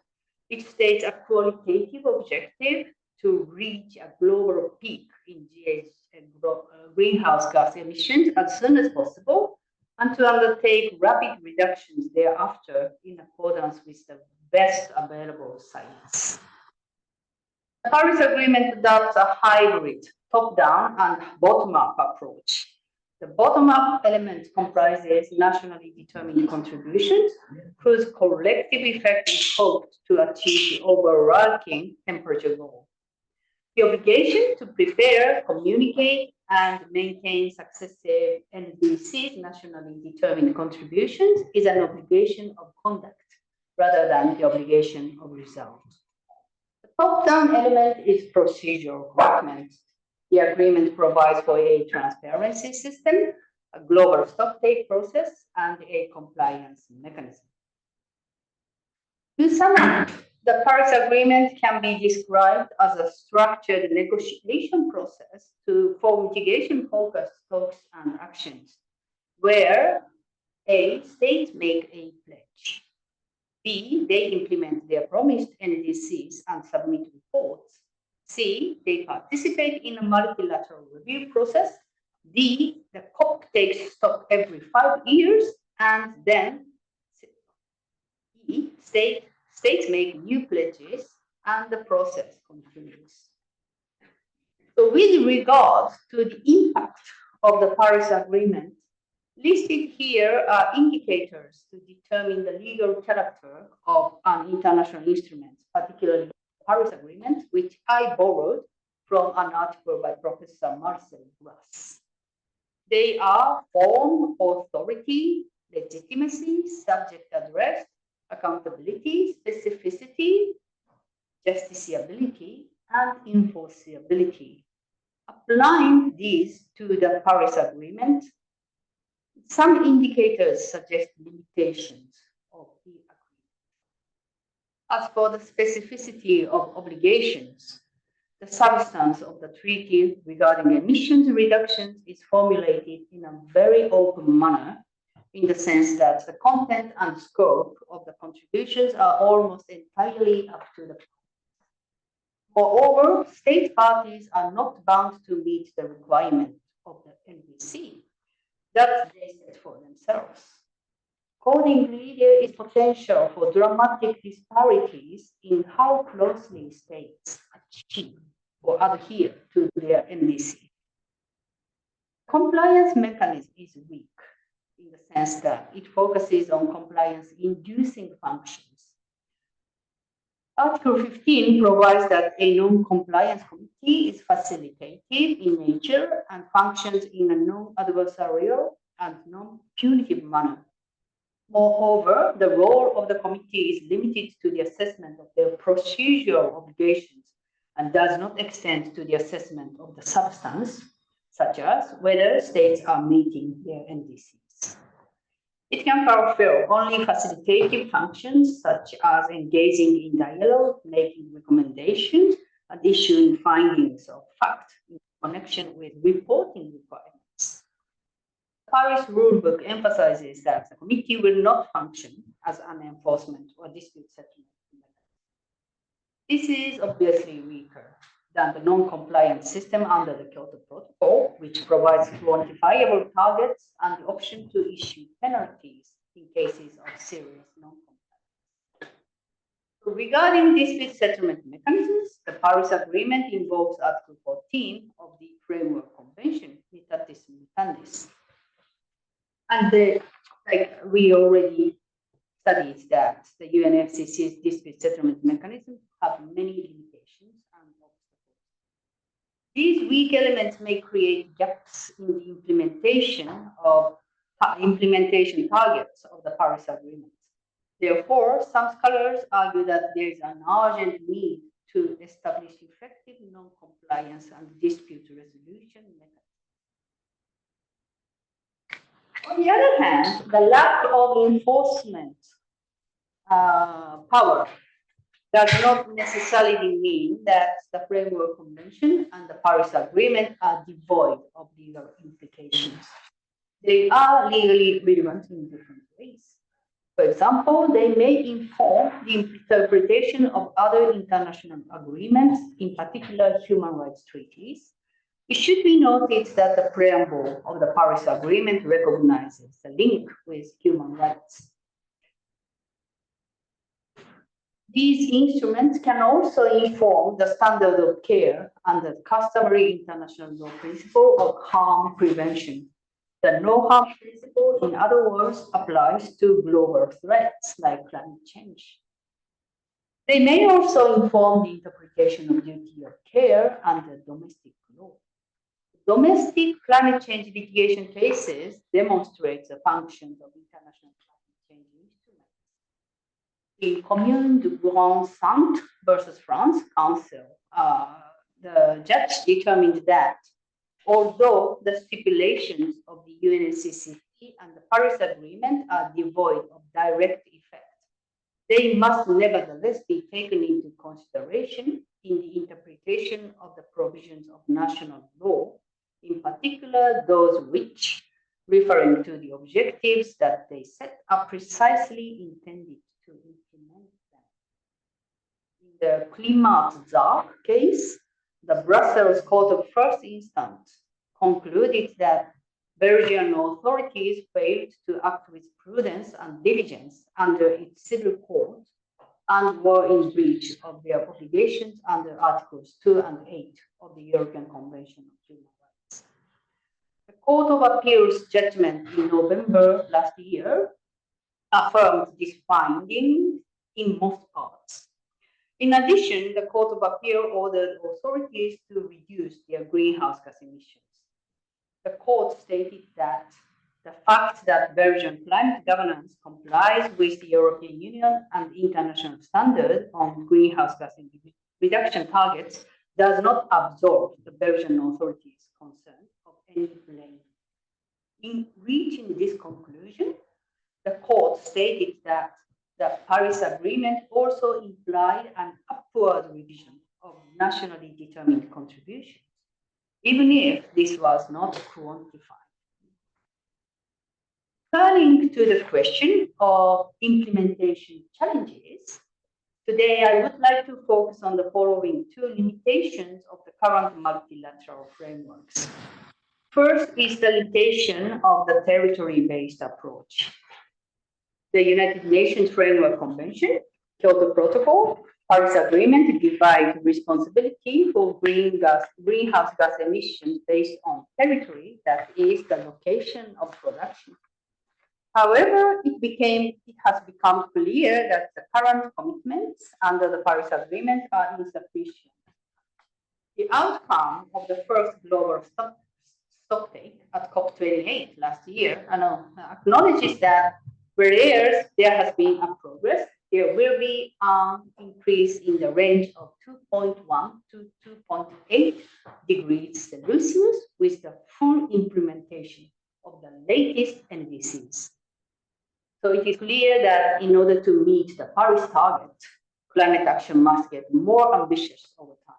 it states a qualitative objective to reach a global peak in greenhouse gas emissions as soon as possible, and to undertake rapid reductions thereafter in accordance with the best available science. The Paris Agreement adopts a hybrid top-down and bottom-up approach. The bottom-up element comprises nationally determined contributions whose collective effect is hoped to achieve the overarching temperature goal. The obligation to prepare, communicate, and maintain successive NDCs, nationally determined contributions, is an obligation of conduct rather than the obligation of result. The top-down element is procedural commitment. The agreement provides for a transparency system, a global stocktake process, and a compliance mechanism. To sum up, the Paris Agreement can be described as a structured negotiation process for mitigation-focused talks and actions, where A, states make a pledge, B, they implement their promised NDCs and submit reports, C, they participate in a multilateral review process, D, the COP takes stock every 5 years, and then E, states make new pledges, and the process continues. So with regard to the impact of the Paris Agreement, listed here are indicators to determine the legal character of an international instrument, particularly the Paris Agreement, which I borrowed from an article by Professor Marcel Grass. They are form, authority, legitimacy, subject address, accountability, specificity, justiciability, and enforceability. Applying these to the Paris Agreement, some indicators suggest limitations of the agreement. As for the specificity of obligations, the substance of the treaty regarding emissions reductions is formulated in a very open manner, in the sense that the content and scope of the contributions are almost entirely up to the point. Moreover, state parties are not bound to meet the requirement of the NDC that they set for themselves. Accordingly, there is potential for dramatic disparities in how closely states achieve or adhere to their NDC. Compliance mechanism is weak in the sense that it focuses on compliance-inducing functions. Article 15 provides that a non-compliance committee is facilitative in nature and functions in a non-adversarial and non-punitive manner. Moreover, the role of the committee is limited to the assessment of their procedural obligations and does not extend to the assessment of the substance, such as whether states are meeting their NDCs. It can fulfill only facilitative functions, such as engaging in dialogue, making recommendations, and issuing findings of fact in connection with reporting requirements. The Paris rulebook emphasizes that the committee will not function as an enforcement or dispute settlement mechanism. This is obviously weaker than the non-compliant system under the Kyoto Protocol, which provides quantifiable targets and the option to issue penalties in cases of serious non-compliance. Regarding dispute settlement mechanisms, The Paris Agreement involves Article 14 of the Framework Convention, Mutatis Mutandis. And like we already studied that the UNFCCC's dispute settlement mechanisms have many limitations and obstacles. These weak elements may create gaps in the implementation targets of the Paris Agreement. Therefore, some scholars argue that there is an urgent need to establish effective non-compliance and dispute resolution mechanisms. On the other hand, the lack of enforcement power does not necessarily mean that the Framework Convention and the Paris Agreement are devoid of legal implications. They are legally relevant in different ways. For example, they may inform the interpretation of other international agreements, in particular human rights treaties. It should be noted that the preamble of the Paris Agreement recognizes the link with human rights. These instruments can also inform the standard of care and the customary international law principle of harm prevention. The no harm principle, in other words, applies to global threats like climate change. They may also inform the interpretation of duty of care under domestic law. Domestic climate change litigation cases demonstrate the functions of international climate change instruments. In Commune de Grand Centre versus France Council, the judge determined that although the stipulations of the UNFCCC and the Paris Agreement are devoid of direct effect, they must nevertheless be taken into consideration in the interpretation of the provisions of national law, in particular those which, referring to the objectives that they set, are precisely intended to implement them. In the Klimaat-Zaak case, the Brussels Court of First Instance concluded that Belgian authorities failed to act with prudence and diligence under its civil code and were in breach of their obligations under Articles 2 and 8 of the European Convention of Human Rights. The Court of Appeal's judgment in November last year affirmed this finding in most parts. In addition, the Court of Appeal ordered authorities to reduce their greenhouse gas emissions. The court stated that the fact that Belgian climate governance complies with the European Union and international standards on greenhouse gas reduction targets does not absolve the Belgian authorities' concern of any blame. In reaching this conclusion, the court stated that the Paris Agreement also implied an upward revision of nationally determined contributions, even if this was not quantified. Turning to the question of implementation challenges, today I would like to focus on the following two limitations of the current multilateral frameworks. First is the limitation of the territory-based approach. The United Nations Framework Convention, Kyoto Protocol, Paris Agreement divide responsibility for greenhouse gas emissions based on territory, that is the location of production. However, it has become clear that the current commitments under the Paris Agreement are insufficient. The outcome of the first global stocktake at COP28 last year acknowledges that whereas there has been a progress, there will be an increase in the range of 2.1 to 2.8 degrees Celsius with the full implementation of the latest NDCs. So it is clear that in order to meet the Paris target, climate action must get more ambitious over time.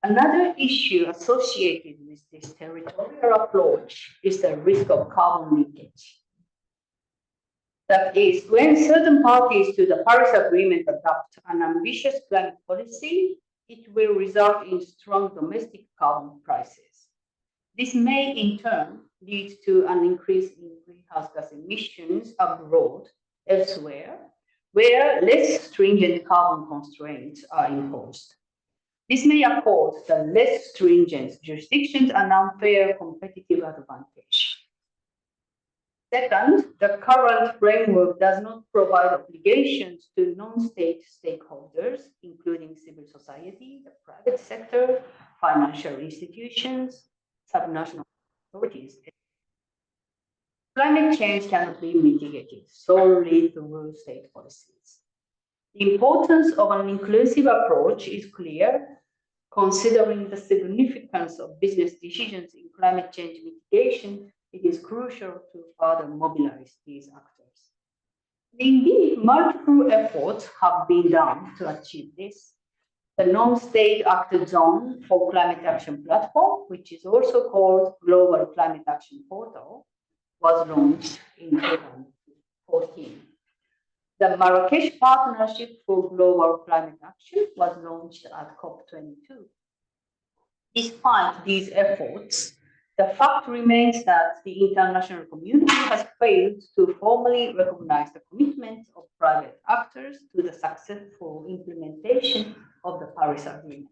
Another issue associated with this territorial approach is the risk of carbon leakage. That is, when certain parties to the Paris Agreement adopt an ambitious climate policy, it will result in strong domestic carbon prices. This may in turn lead to an increase in greenhouse gas emissions abroad, elsewhere, where less stringent carbon constraints are imposed. This may afford the less stringent jurisdictions an unfair competitive advantage. Second, the current framework does not provide obligations to non-state stakeholders, including civil society, the private sector, financial institutions, subnational authorities. Climate change cannot be mitigated solely through state policies. The importance of an inclusive approach is clear, considering the significance of business decisions in climate change mitigation. It is crucial to further mobilize these actors. Indeed, multiple efforts have been done to achieve this. The non-state actor zone for climate action platform, which is also called Global Climate Action Portal, was launched in 2014. The Marrakesh Partnership for Global Climate Action was launched at COP22. Despite these efforts, the fact remains that the international community has failed to formally recognize the commitment of private actors to the successful implementation of the Paris Agreement.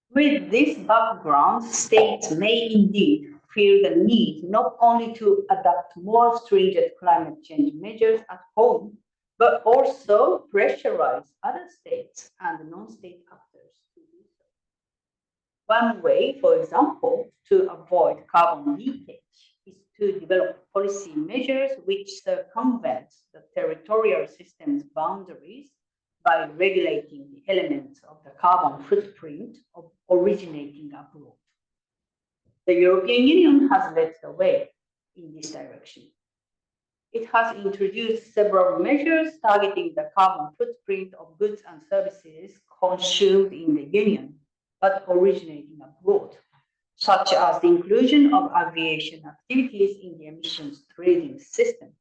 With this background, states may indeed feel the need not only to adopt more stringent climate change measures at home, but also pressurize other states and non-state actors to do so. One way, for example, to avoid carbon leakage is to develop policy measures which circumvent the territorial system's boundaries by regulating the elements of the carbon footprint of originating abroad. The European Union has led the way in this direction. It has introduced several measures targeting the carbon footprint of goods and services consumed in the Union, but originating abroad, such as the inclusion of aviation activities in the emissions trading system.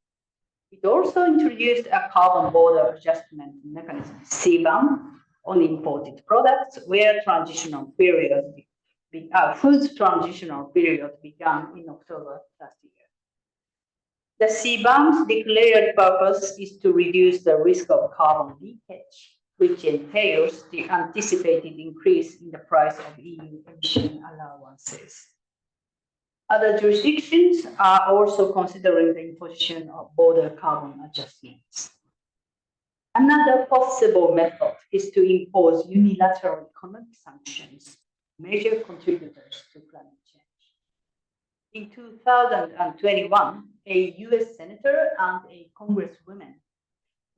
It also introduced a carbon border adjustment mechanism, CBAM, on imported products where food transitional period began in October last year. The CBAM's declared purpose is to reduce the risk of carbon leakage, which entails the anticipated increase in the price of EU emission allowances. Other jurisdictions are also considering the imposition of border carbon adjustments. Another possible method is to impose unilateral economic sanctions, major contributors to climate change. In 2021, a US senator and a congresswoman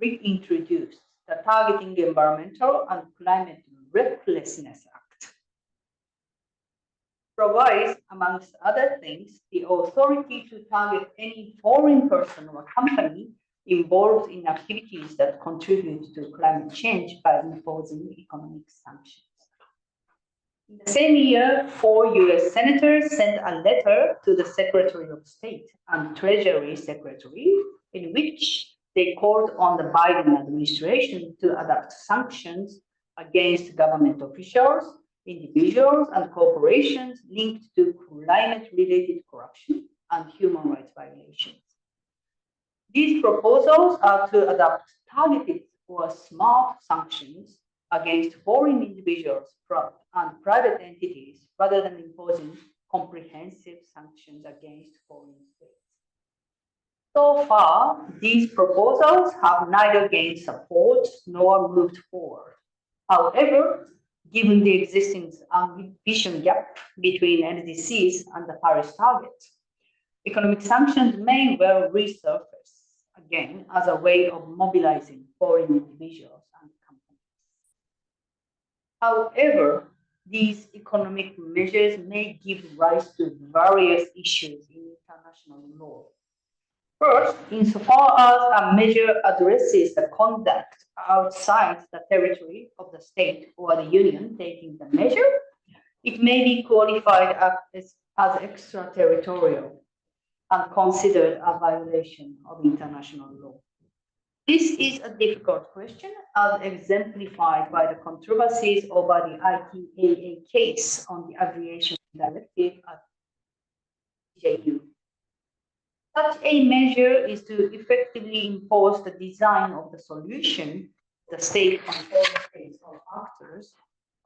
reintroduced the Targeting Environmental and Climate Recklessness Act. Provides, amongst other things, the authority to target any foreign person or company involved in activities that contribute to climate change by imposing economic sanctions. In the same year, 4 US senators sent a letter to the Secretary of State and Treasury Secretary in which they called on the Biden administration to adopt sanctions against government officials, individuals, and corporations linked to climate-related corruption and human rights violations. These proposals are to adopt targeted or smart sanctions against foreign individuals and private entities rather than imposing comprehensive sanctions against foreign states. So far, these proposals have neither gained support nor moved forward. However, given the existing ambition gap between NDCs and the Paris targets, economic sanctions may well resurface again as a way of mobilizing foreign individuals and companies. However, these economic measures may give rise to various issues in international law. First, insofar as a measure addresses the conduct outside the territory of the state or the union taking the measure, it may be qualified as extraterritorial and considered a violation of international law. This is a difficult question, as exemplified by the controversies over the ILA case on the aviation directive at JU. Such a measure is to effectively impose the design of the solution, the state control states or actors,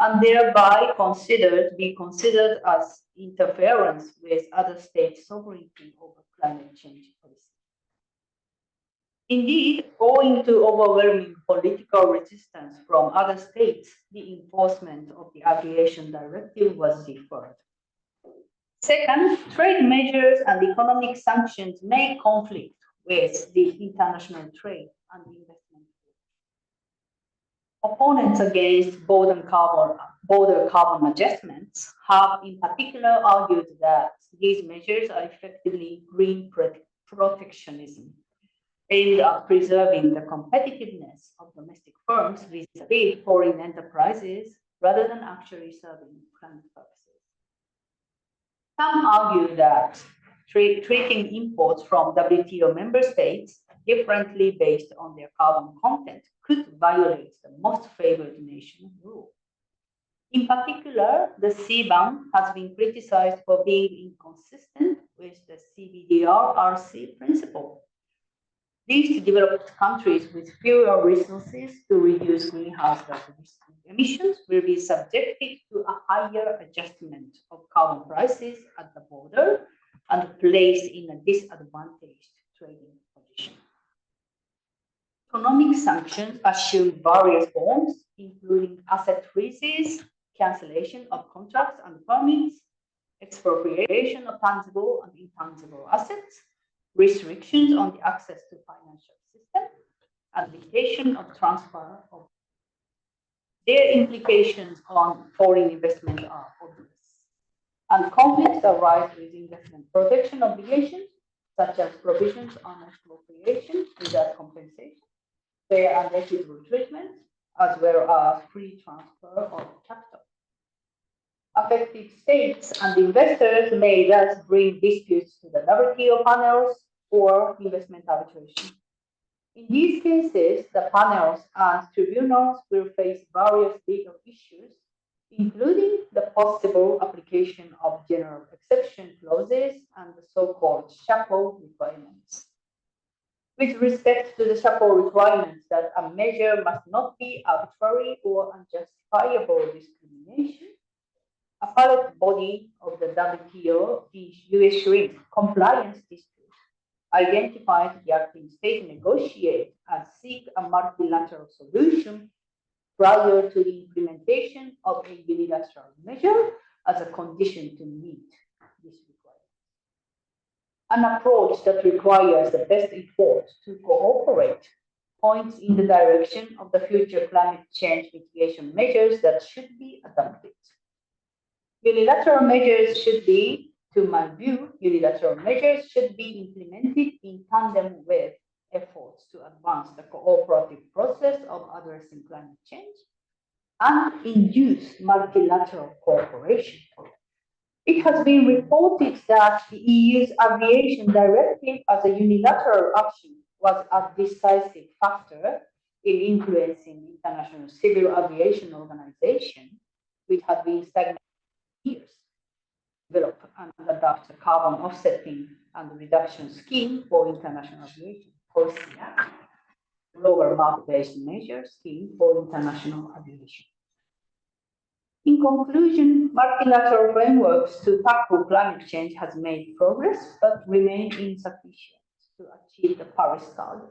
and thereby be considered as interference with other states' sovereignty over climate change policy. Indeed, owing to overwhelming political resistance from other states, the enforcement of the aviation directive was deferred. Second, trade measures and economic sanctions may conflict with the international trade and investment. Opponents against border carbon adjustments have in particular argued that these measures are effectively green protectionism, aimed at preserving the competitiveness of domestic firms vis-à-vis foreign enterprises rather than actually serving climate purposes. Some argue that treating imports from WTO member states differently based on their carbon content could violate the most favored nation rule. In particular, the CBAM has been criticized for being inconsistent with the CBDR-RC principle. These developed countries with fewer resources to reduce greenhouse gas emissions will be subjected to a higher adjustment of carbon prices at the border and placed in a disadvantaged trading position. Economic sanctions assume various forms, including asset freezes, cancellation of contracts and permits, expropriation of tangible and intangible assets, restrictions on the access to financial system, and limitation of transfer of. Their implications on foreign investment are obvious, and conflicts arise with investment protection obligations, such as provisions on expropriation without compensation, fair and equitable treatment, as well as free transfer of capital. Affected states and investors may thus bring disputes to the WTO panels or investment arbitration. In these cases, the panels and tribunals will face various legal issues, including the possible application of general exception clauses and the so-called chapeau requirements. With respect to the chapeau requirements that a measure must not be arbitrary or unjustifiable discrimination, appellate body of the WTO, the US Shrimp Compliance Dispute, identified the acting state negotiate and seek a multilateral solution prior to the implementation of a unilateral measure as a condition to meet this requirement. An approach that requires the best efforts to cooperate points in the direction of the future climate change mitigation measures that should be adopted. Unilateral measures should be, to my view, unilateral measures should be implemented in tandem with efforts to advance the cooperative process of addressing climate change and induce multilateral cooperation. It has been reported that the EU's aviation directive as a unilateral action was a decisive factor in influencing the International Civil Aviation Organization, which had been stagnant years, develop and adopt a carbon offsetting and reduction scheme for international aviation, CORSIA, global market-based measure scheme for international aviation. In conclusion, multilateral frameworks to tackle climate change has made progress, but remain insufficient to achieve the Paris target.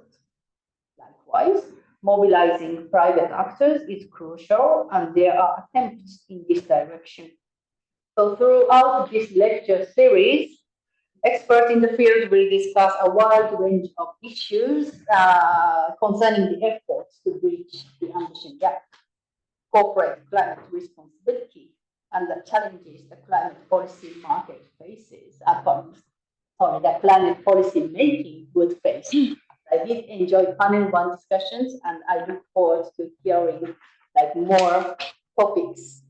Likewise, mobilizing private actors is crucial, and there are attempts in this direction. So throughout this lecture series, experts in the field will discuss a wide range of issues concerning the efforts to bridge the ambition gap, corporate climate responsibility, and the challenges the climate policy market faces, the climate policy making would face. I did enjoy panel one discussions, and I look forward to hearing more topics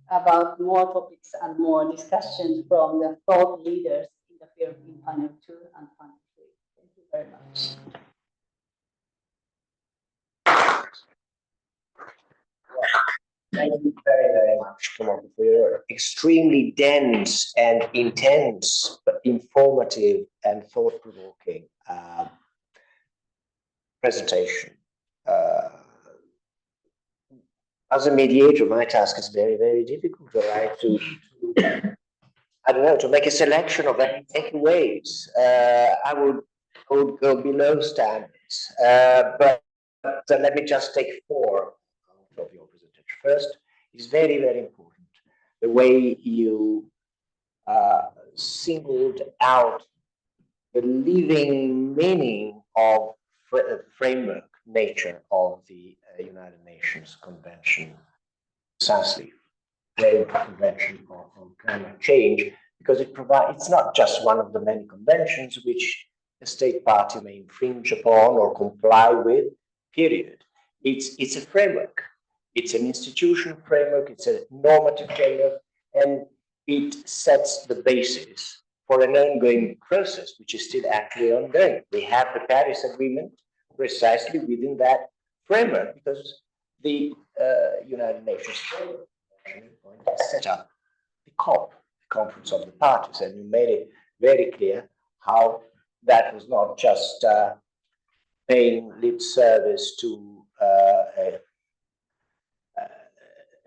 and more discussions from the thought leaders in the field in panel 2 and panel 3. Thank you very much. Thank you very, very much, Tomoko, for your extremely dense and intense, but informative and thought-provoking presentation. as a mediator, my task is very, very difficult, right? I don't know, to make a selection of any ways. I would go below standards, but let me just take four of your presentation. First, it's very, very important the way you singled out the living meaning of framework nature of the United Nations Convention, precisely Framework Convention on Climate Change, because it's not just one of the many conventions which a state party may infringe upon or comply with, period. It's a framework. It's an institutional framework, it's a normative framework, and it sets the basis for an ongoing process, which is still actually ongoing. We have the Paris Agreement precisely within that framework, because the United Nations framework set up the COP, the Conference of the Parties, and you made it very clear how that was not just paying lip service to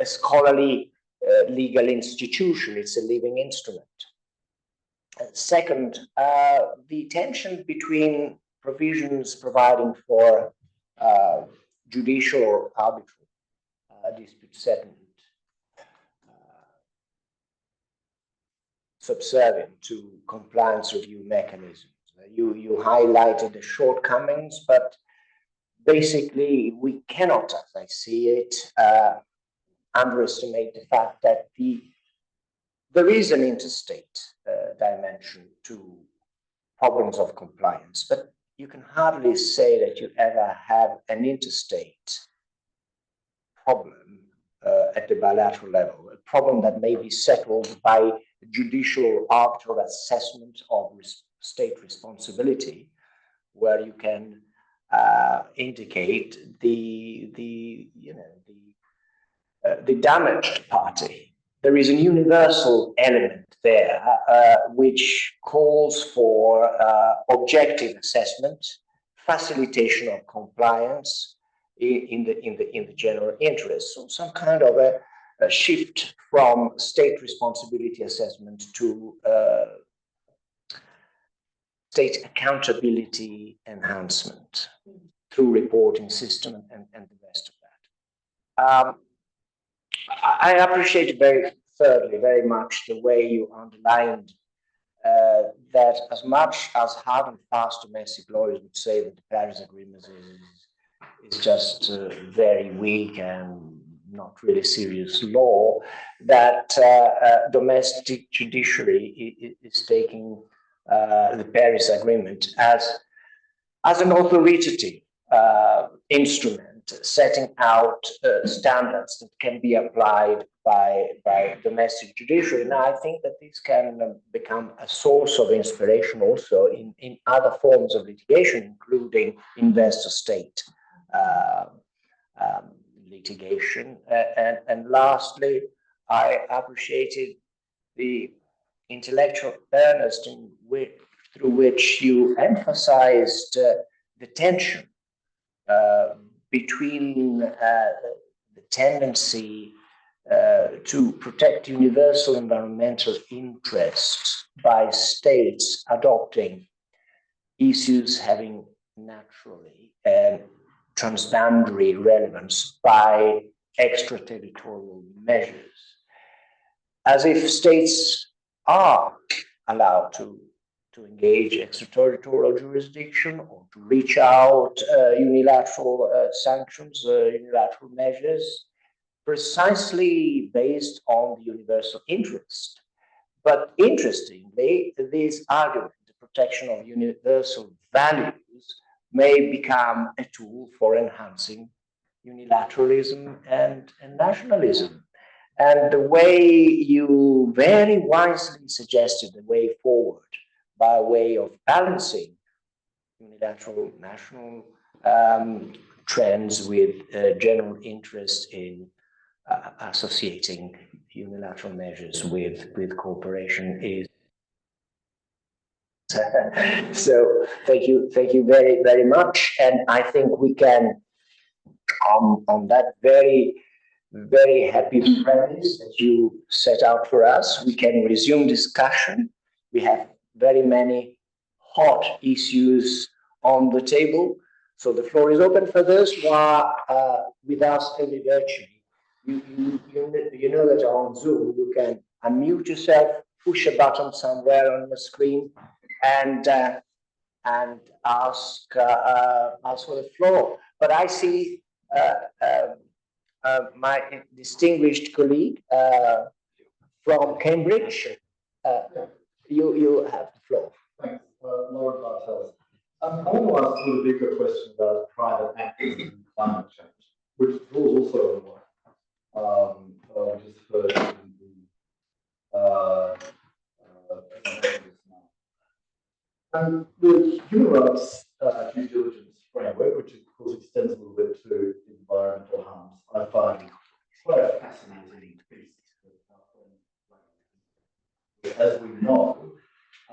a scholarly legal institution. It's a living instrument. Second, the tension between provisions providing for judicial or arbitral dispute settlement, subservient to compliance review mechanisms. You highlighted the shortcomings, but basically we cannot, as I see it, underestimate the fact that there is an interstate dimension to problems of compliance, but you can hardly say that you ever have an interstate problem at the bilateral level, a problem that may be settled by judicial or arbitral assessment of state responsibility, where you can indicate the damaged party. There is a universal element there which calls for objective assessment, facilitation of compliance in the general interest. So some kind of a shift from state responsibility assessment to state accountability enhancement through reporting system and the rest of that. I appreciate very much the way you underlined that as much as hard and fast domestic lawyers would say that the Paris Agreement is just very weak and not really serious law, that domestic judiciary is taking the Paris Agreement as an authoritative instrument, setting out standards that can be applied by domestic judiciary. And I think that this can become a source of inspiration also in other forms of litigation, including investor-state litigation. And lastly, I appreciated the intellectual earnest through which you emphasized the tension between the tendency to protect universal environmental interests by states adopting issues having naturally transboundary relevance by extraterritorial measures, as if states are allowed to engage extraterritorial jurisdiction or to reach out unilateral sanctions, unilateral measures, precisely based on the universal interest. But interestingly, this argument, the protection of universal values, may become a tool for enhancing unilateralism and nationalism. And the way you very wisely suggested the way forward by way of balancing unilateral national trends with general interest in associating unilateral measures with cooperation is. So thank you very much, and I think we can on that very very happy premise that you set out for us. We can resume discussion. We have very many hot issues on the table. So the floor is open for those who are with us only virtually. You know that on Zoom you can unmute yourself, push a button somewhere on the screen, and ask for the floor. But I see my distinguished colleague from Cambridge. You have the floor. Thanks, Mauro. I want to ask Ludovica a question about private actors in climate change, which draws also on what we just heard in the presentation just now. And the human rights due diligence framework, which of course extends a little bit to environmental harms, I find quite a fascinating piece. As we know,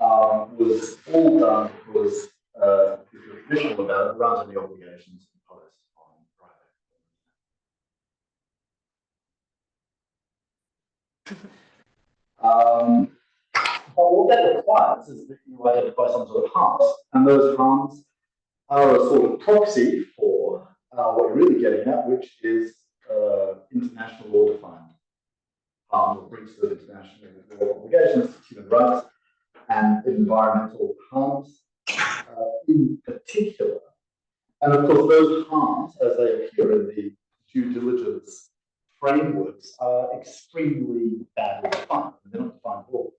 was all done because if you're traditional about it, runs on the obligations imposed on private. But what that requires is that you identify some sort of harms, and those harms are a sort of proxy for what you're really getting at, which is international law-defined harm or breach of international law obligations, human rights, and environmental harms in particular. And of course, those harms, as they appear in the due diligence frameworks, are extremely badly defined. They're not defined at all.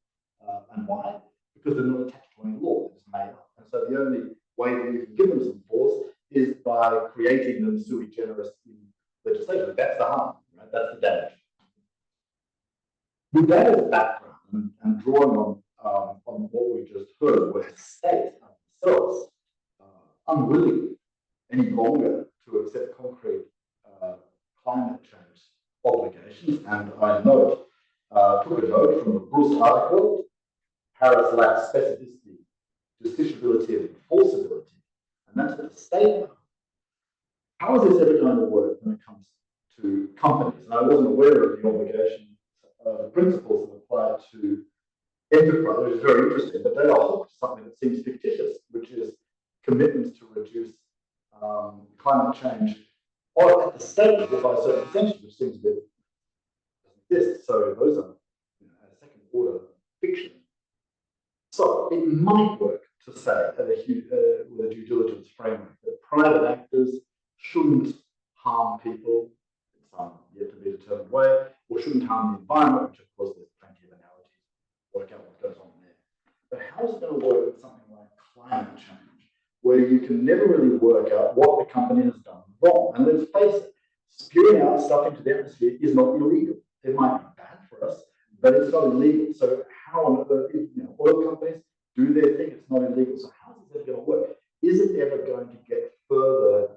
And why? Because they're not attached to any law, they're just made up. And so the only way that you can give them some force is by creating them sui generis in legislation. That's the harm, right? That's the damage. With that as a background, and drawing on what we just heard, where states themselves unwilling any longer to accept concrete climate change obligations, and I took a note from the Bruce article, Paris lacks specificity, justiciability, and enforceability, and that's at the state level. How is this ever going to work when it comes to companies? And I wasn't aware of the obligation principles that apply to enterprise, which is very interesting, but they are hooked to something that seems fictitious, which is commitments to reduce climate change or at the state level by a certain percentage, which seems a bit doesn't exist. So those are a second order fiction. So it might work to say with a due diligence framework that private actors shouldn't harm people in some yet to be determined way, or shouldn't harm the environment, which of course there's plenty of analogies to work out what goes on there. But how is it going to work with something like climate change, where you can never really work out what the company has done wrong? And let's face it, spewing out stuff into the atmosphere is not illegal. It might be bad for us, but it's not illegal. So how on earth, oil companies do their thing, it's not illegal. So how is it going to work? Is it ever going to get further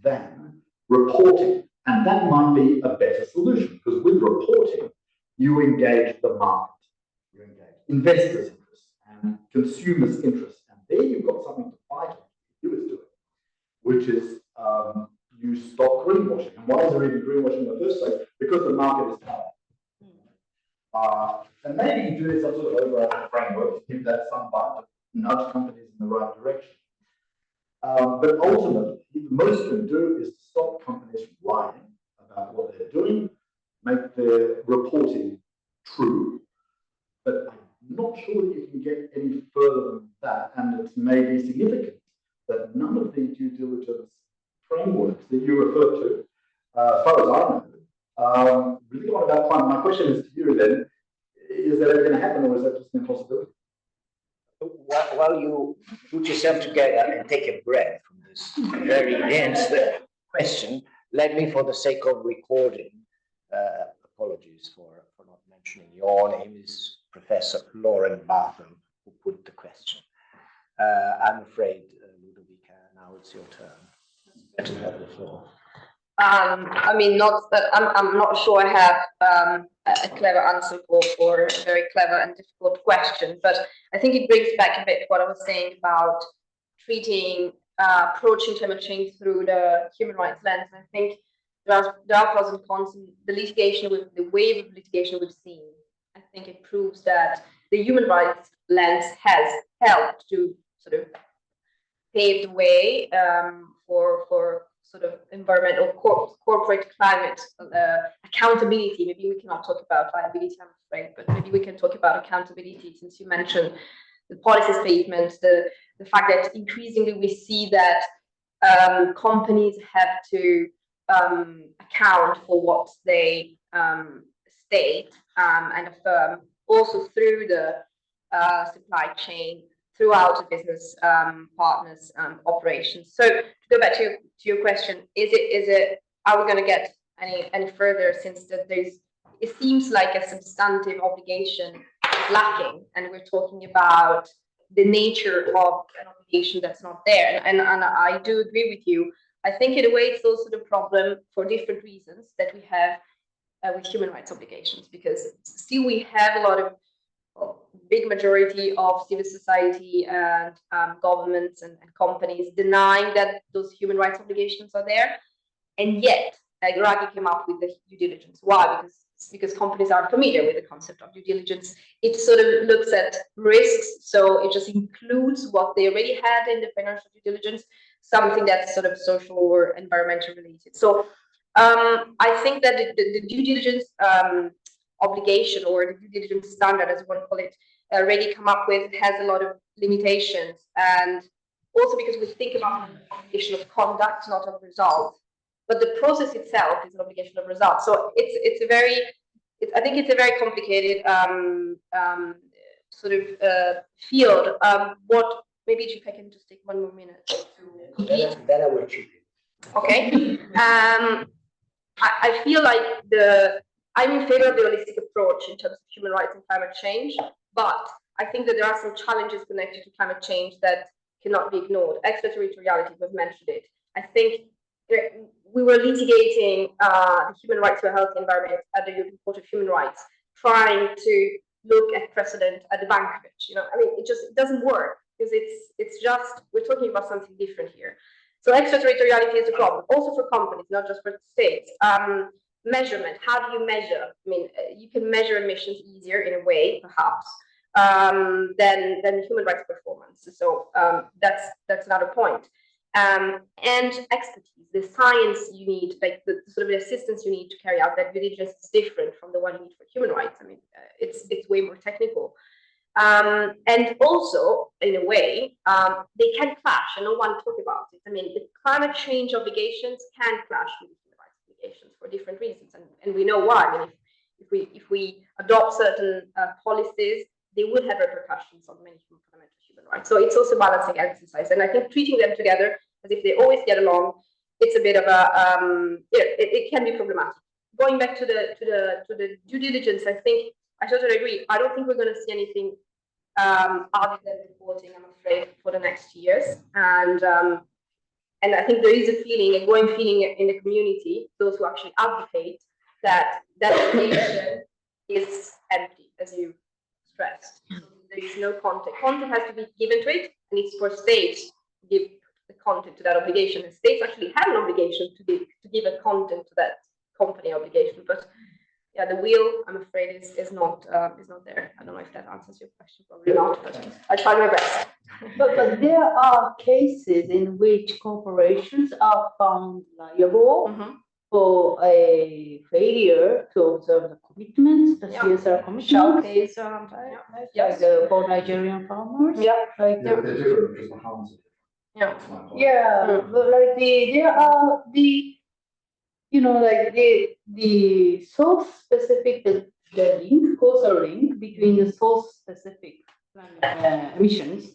than reporting? And that might be a better solution, because with reporting, you engage the market, you engage investors' interests and consumers' interests. And there you've got something to fight on, you is doing, which is you stop greenwashing. And why is there even greenwashing in the first place? Because the market is power. And maybe you do some sort of overarching framework to give that some bite to nudge companies in the right direction. But ultimately, the most you can do is to stop companies from lying about what they're doing, make their reporting true. But I'm not sure that you can get any further than that, and it may be significant that none of the due diligence frameworks that you refer to, as far as I know, really not about climate. My question is to you then, is that ever going to happen, or is that just an impossibility? While you put yourself together and take a breath from this very dense question, let me, for the sake of recording, apologies for not mentioning your name, is Professor Lauren Bartham, who put the question. I'm afraid, Ludovica, now it's your turn. Better have the floor. I mean, I'm not sure I have a clever answer for a very clever and difficult question, but I think it brings back a bit what I was saying about approaching climate change through the human rights lens. I think there are pros and cons. The litigation, with the wave of litigation we've seen, I think it proves that the human rights lens has helped to sort of pave the way for sort of environmental corporate climate accountability. Maybe we cannot talk about liability, I'm afraid, but maybe we can talk about accountability, since you mentioned the policy statements, the fact that increasingly we see that companies have to account for what they state and affirm, also through the supply chain, throughout the business partners operations. So to go back to your question, are we going to get any further, since that it seems like a substantive obligation is lacking, and we're talking about the nature of an obligation that's not there. And I do agree with you. I think in a way it's also the problem for different reasons that we have with human rights obligations, because still we have a lot of big majority of civil society and governments and companies denying that those human rights obligations are there. And yet, Raghi came up with the due diligence. Why? Because companies are familiar with the concept of due diligence. It sort of looks at risks, so it just includes what they already had in the financial due diligence, something that's sort of social or environmental related. So I think that the due diligence obligation, or the due diligence standard, as you want to call it, already come up with, has a lot of limitations, and also because we think about an obligation of conduct, not of result, but the process itself is an obligation of result. So I think it's a very complicated sort of field. Maybe if I can just take 1 more minute to complete. Then I will chip in. Okay. I feel like I'm in favor of the holistic approach in terms of human rights and climate change, but I think that there are some challenges connected to climate change that cannot be ignored. Extraterritoriality, we've mentioned it. I think we were litigating the human rights to a healthy environment at the European Court of Human Rights, trying to look at precedent at the bankruptcy. I mean, it doesn't work, because it's just, we're talking about something different here. So extraterritoriality is a problem, also for companies, not just for states. Measurement, how do you measure? I mean, you can measure emissions easier in a way, perhaps, than human rights performance. So that's another point. And expertise, the science you need, like the sort of the assistance you need to carry out that diligence is different from the one you need for human rights. I mean, it's way more technical. And also, in a way, they can clash, and no one talk about it. I mean, the climate change obligations can clash with human rights obligations for different reasons, and we know why. I mean, if we adopt certain policies, they will have repercussions on many fundamental human rights. So it's also a balancing exercise, and I think treating them together as if they always get along, it's a bit of a it can be problematic. Going back to the due diligence, I think I totally agree. I don't think we're going to see anything other than reporting, I'm afraid, for the next years. And I think there is a growing feeling in the community, those who actually advocate, that information is empty, as you stressed. There is no content. Content has to be given to it, and it's for states to give the content to that obligation. And states actually have an obligation to give a content to that company obligation, but yeah, the wheel, I'm afraid, is not there. I don't know if that answers your question, probably not, but I'll try my best. But there are cases in which corporations are found liable for a failure to observe the commitments, the CSR commitments. Yes. Like for Nigerian farmers. Yeah. Like They're different because the harms. Yeah, but like there are the, you know, like the source specific, the link, causal link between the source specific emissions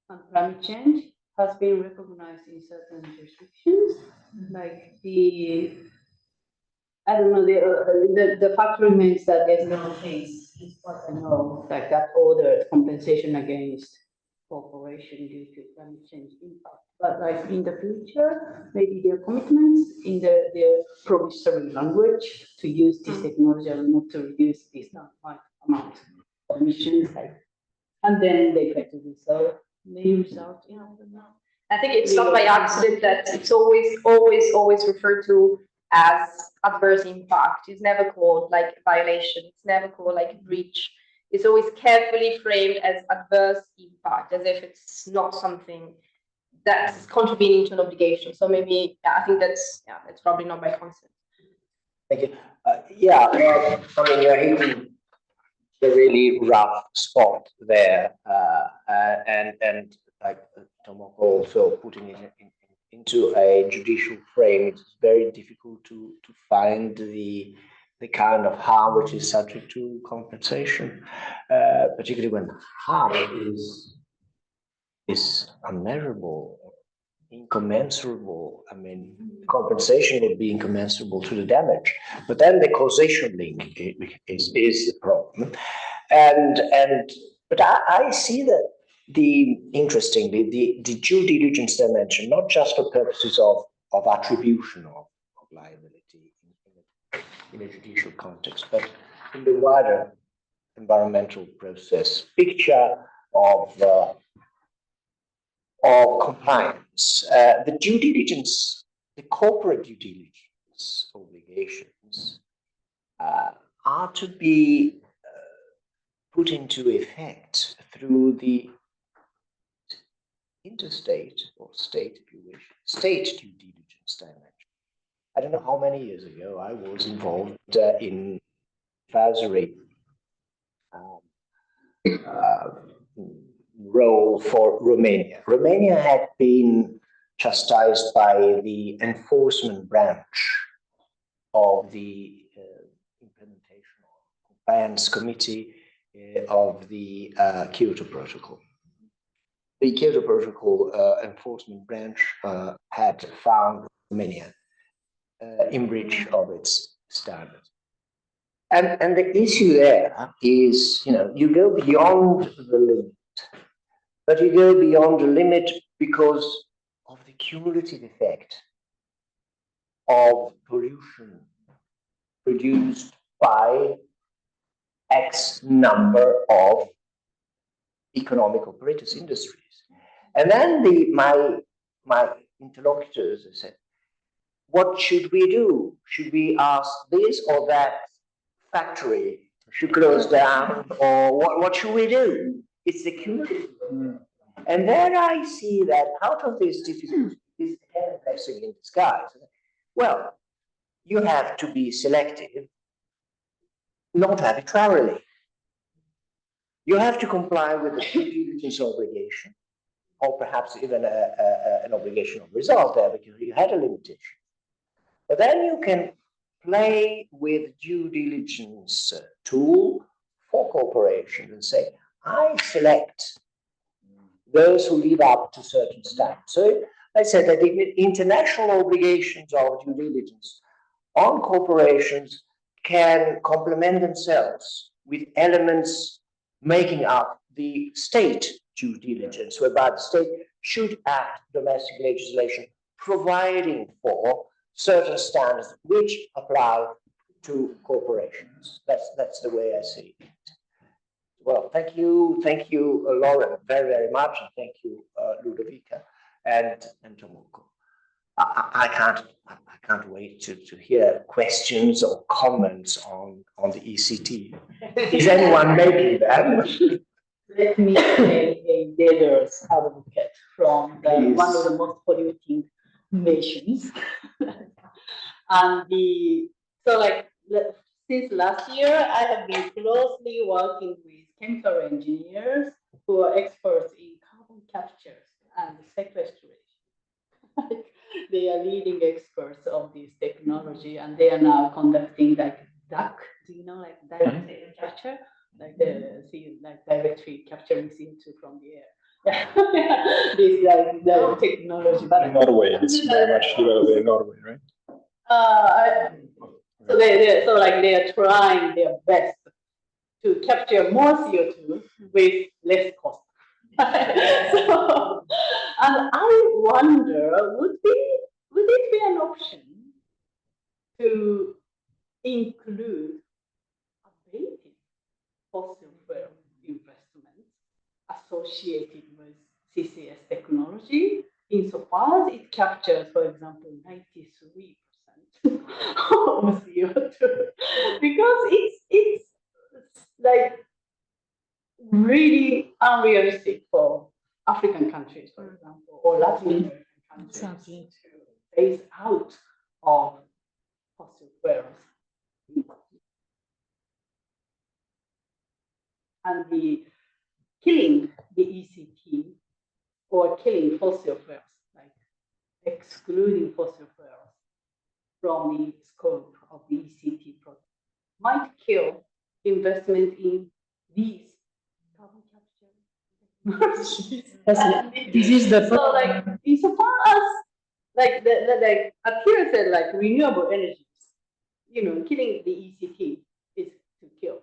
and climate change has been recognized in certain jurisdictions, like I don't know, the fact remains that there's no case, what I know, like that ordered compensation against corporation due to climate change impact. But like in the future, maybe their commitments in their promissory language to use this technology and not to reduce this amount of emissions, and then they try to do so, may result in, I don't know. I think it's not by accident that it's always referred to as adverse impact. It's never called like violation. It's never called like breach. It's always carefully framed as adverse impact, as if it's not something that's contributing to an obligation. So maybe I think that's probably not by consent. Thank you. Yeah, well, I mean, you're hitting the really rough spot there, and like Tomoko also putting it into a judicial frame, it's very difficult to find the kind of harm which is subject to compensation, particularly when harm is unmeasurable, incommensurable. I mean, compensation would be incommensurable to the damage, but then the causation link is the problem. But I see that interestingly, the due diligence dimension, not just for purposes of attribution of liability in a judicial context, but in the wider environmental process picture of compliance. The due diligence, the corporate due diligence obligations are to be put into effect through the interstate or state, if you wish, state due diligence dimension. I don't know how many years ago I was involved in advisory role for Romania. Romania had been chastised by the enforcement branch of the implementation or compliance committee of the Kyoto Protocol. The Kyoto Protocol enforcement branch had found Romania in breach of its standards. And the issue there is, you go beyond the limit, but you go beyond the limit because of the cumulative effect of pollution produced by X number of economic operators, industries. And then my interlocutors said, what should we do? Should we ask this or that factory should close down, or what should we do? It's the cumulative. And then I see that out of this difficulty is a blessing in disguise. Well, you have to be selective, not arbitrarily. You have to comply with the due diligence obligation, or perhaps even an obligation of result there because you had a limitation. But then you can play with due diligence tool for corporations and say, I select those who live up to certain standards. So I said that the international obligations of due diligence on corporations can complement themselves with elements making up the state due diligence, whereby the state should act domestic legislation providing for certain standards which apply to corporations. That's the way I see it. Well, thank you, Lauren, very, very much, and thank you, Ludovica and Tomoko. I can't wait to hear questions or comments on the ECT. Is anyone making them? Let me say a debtor's advocate from one of the most polluting nations. And since last year, I have been closely working with chemical engineers who are experts in carbon capture and sequestration. They are leading experts of this technology, and they are now conducting like DAC. Do you know like direct air capture, like directly capturing CO2 from the air? This like the technology. But in Norway, it's very much developed in Norway, right? So they are trying their best to capture more CO2 with less cost. So, and I wonder, would it be an option to include abated fossil fuel investments associated with CCS technology, insofar as it captures, for example, 93% of CO2 because it's like really unrealistic for African countries, for example, or Latin American countries to phase out of fossil fuels. And the killing the ECT or killing fossil fuels, like excluding fossil fuels from the scope of the ECT project, might kill investment in these carbon capture. This is the so like insofar as like like Attila said, like renewable energies, killing the ECT is to kill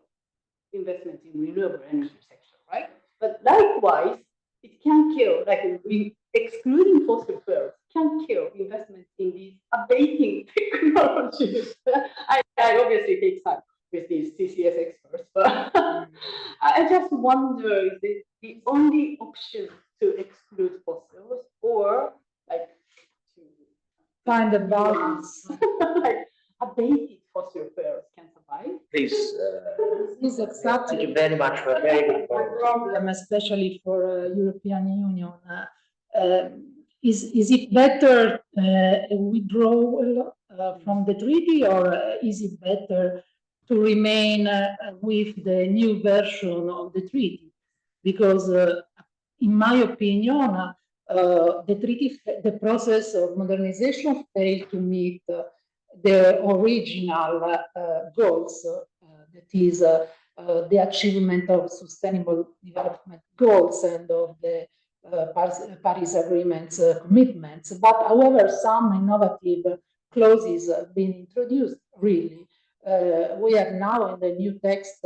investment in renewable energy sector, right? But likewise, it can kill, like excluding fossil fuels, can kill investment in these abating technologies. I obviously take time with these CCS experts, but I just wonder, is it the only option to exclude fossils or like to find a balance? like abated fossil fuels can survive? Please. This is exactly. Thank you very much for a very good point. Problem, especially for European Union. Is it better a withdrawal from the treaty, or is it better to remain with the new version of the treaty? Because, in my opinion, the process of modernization failed to meet the original goals, that is the achievement of sustainable development goals and of the Paris Agreement's commitments. But however, some innovative clauses have been introduced, really. We have now in the new text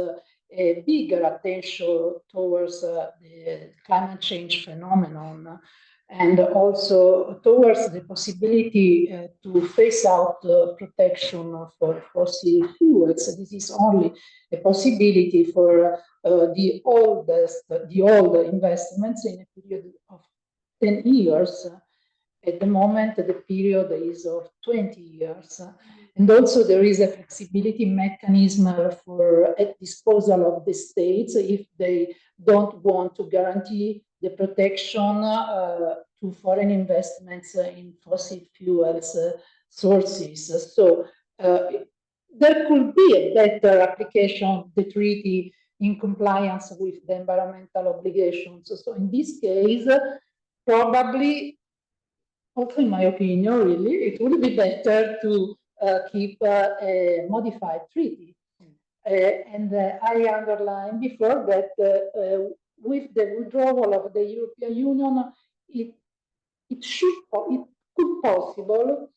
a bigger attention towards the climate change phenomenon, and also towards the possibility to phase out protection for fossil fuels. This is only a possibility for the old investments in a period of 10 years. At the moment, the period is of 20 years. And also there is a flexibility mechanism for a disposal of the states if they don't want to guarantee the protection to foreign investments in fossil fuels sources. So there could be a better application of the treaty in compliance with the environmental obligations. So in this case, probably, also in my opinion, really, it would be better to keep a modified treaty. And I underlined before that with the withdrawal of the European Union, it could be possible,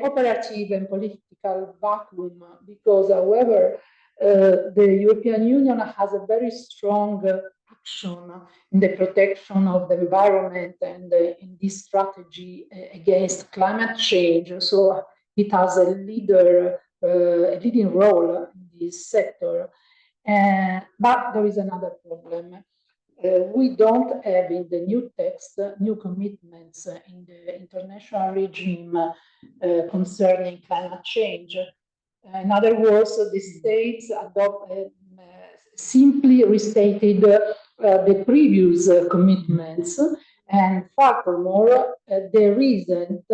operative and political vacuum, because however, the European Union has a very strong action in the protection of the environment and in this strategy against climate change. So it has a leading role in this sector. But there is another problem. We don't have in the new text new commitments in the international regime concerning climate change. In other words, the states simply restated the previous commitments, and furthermore, there isn't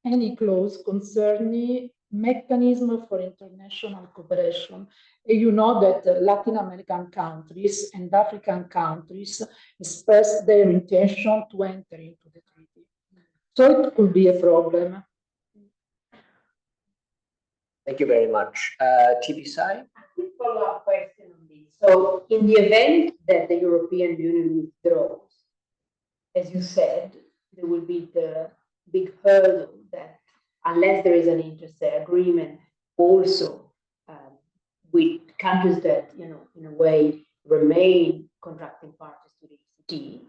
any clause concerning mechanism for international cooperation. You know that Latin American countries and African countries expressed their intention to enter into the treaty. So it could be a problem. Thank you very much. Tibisay? Follow-up question on this. So in the event that the European Union withdraws, as you said, there will be the big hurdle that unless there is an interstate agreement, also with countries that, in a way remain contracting parties to the ECT,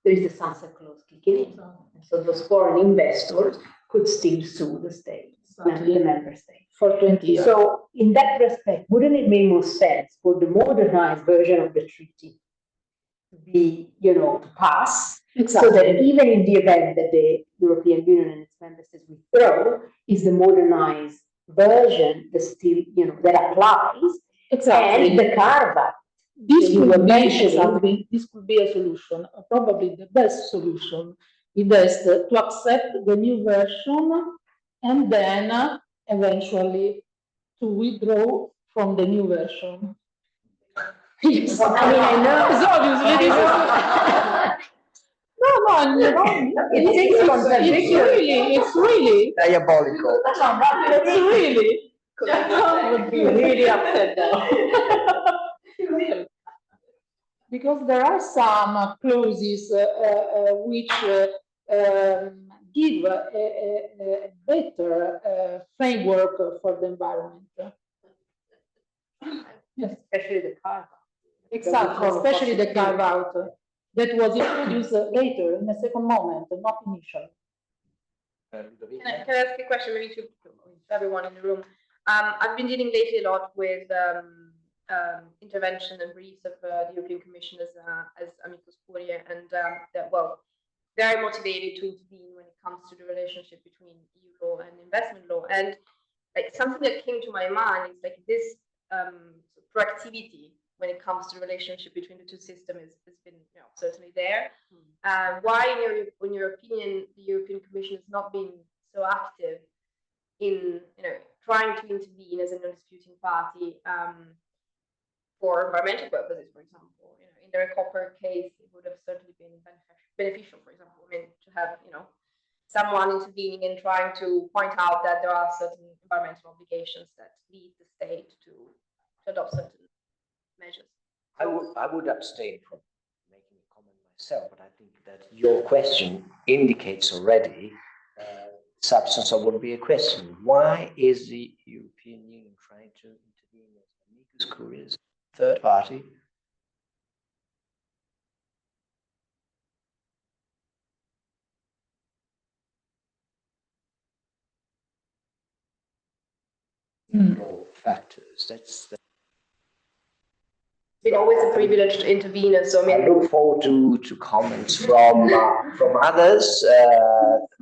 there is the sunset clause kicking in. And so those foreign investors could still sue the states, the member states. For 20 years. So in that respect, wouldn't it make more sense for the modernized version of the treaty to be, to pass, Exactly. So that even in the event that the European Union and its member states withdraw, is the modernized version that still, that applies. Exactly. And the carve-out. This you were could be mentioning. this could be a solution, probably the best solution. It is to accept the new version and then eventually to withdraw from the new version. Yes, I know. It's obviously no, It takes contradiction. it's really, Diabolical. it's really. I would be really upset then. Because there are some clauses which give a better framework for the environment. Yes, Especially the carve-out. exactly, especially the carve-out that was introduced later in a second moment, not initially. Can I ask a question maybe to everyone in the room? I've been dealing lately a lot with intervention and briefs of the European Commission as amicus curiae, and well, very motivated to intervene when it comes to the relationship between EU law and investment law. And like something that came to my mind is like this proactivity when it comes to the relationship between the two systems has been certainly there. Why, in your opinion, the European Commission has not been so active in trying to intervene as a non-disputing party for environmental purposes, for example? In the Recopper case, it would have certainly been beneficial, for example, to have someone intervening and trying to point out that there are certain environmental obligations that lead the state to adopt certain measures. I would abstain from making a comment myself, but I think that your question indicates already substance of what would be a question. Why is the European Union trying to intervene as amicus curiae, third party? Factors. That's been always a privileged intervener. So I look forward to comments from others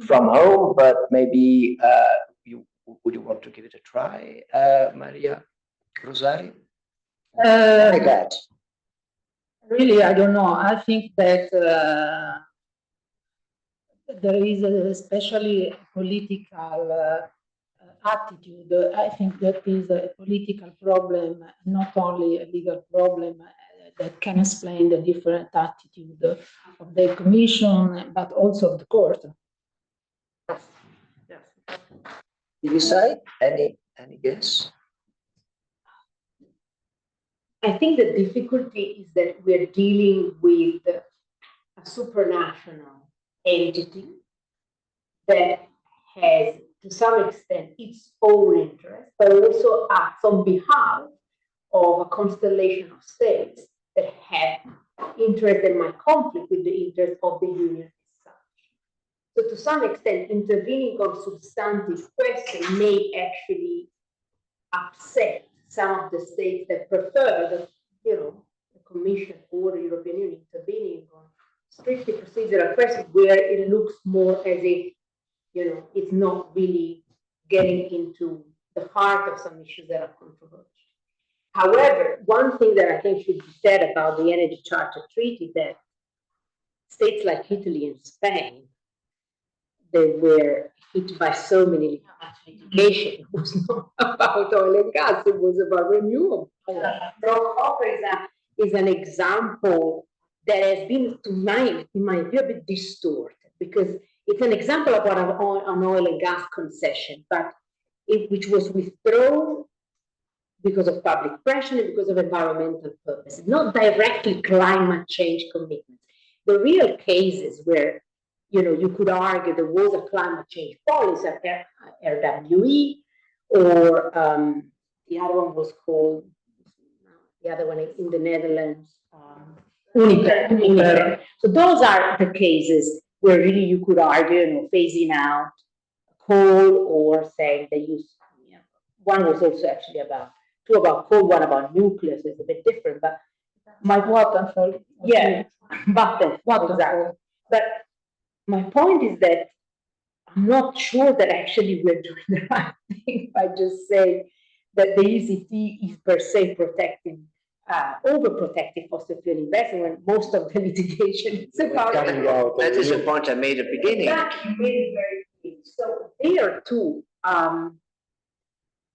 from home, but maybe would you want to give it a try, Maria Rosaria? Like that. Really, I don't know. I think that there is especially political attitude. I think that is a political problem, not only a legal problem that can explain the different attitude of the Commission, but also of the court. yes. Tibisay, any guess? I think the difficulty is that we're dealing with a supranational entity that has, to some extent, its own interest, but also acts on behalf of a constellation of states that have interest that might conflict with the interest of the Union as such. So to some extent, intervening on substantive questions may actually upset some of the states that prefer the Commission or the European Union intervening on strictly procedural questions where it looks more as if it's not really getting into the heart of some issues that are controversial. However, one thing that I think should be said about the Energy Charter Treaty that states like Italy and Spain, they were hit by so many litigation. It was not about oil and gas, it was about renewable. Rosaria is an example that has been, in my view, a bit distorted, because it's an example of an oil and gas concession, but which was withdrawn because of public pressure and because of environmental purposes, not directly climate change commitments. The real cases where you could argue there was a climate change policy at RWE, or the other one was called, the other one in the Netherlands, Uniper. So those are the cases where really you could argue, phasing out coal or saying they use, one was also actually two about coal, one about nuclear, so it's a bit different, but my Vattenfall. Yeah, Vattenfall, exactly. but my point is that I'm not sure that actually we're doing the right thing by just saying that the ECT is per se protecting, overprotective fossil fuel investment when most of the litigation is about. That is the point I made at the beginning. Exactly, very, very key. So there too,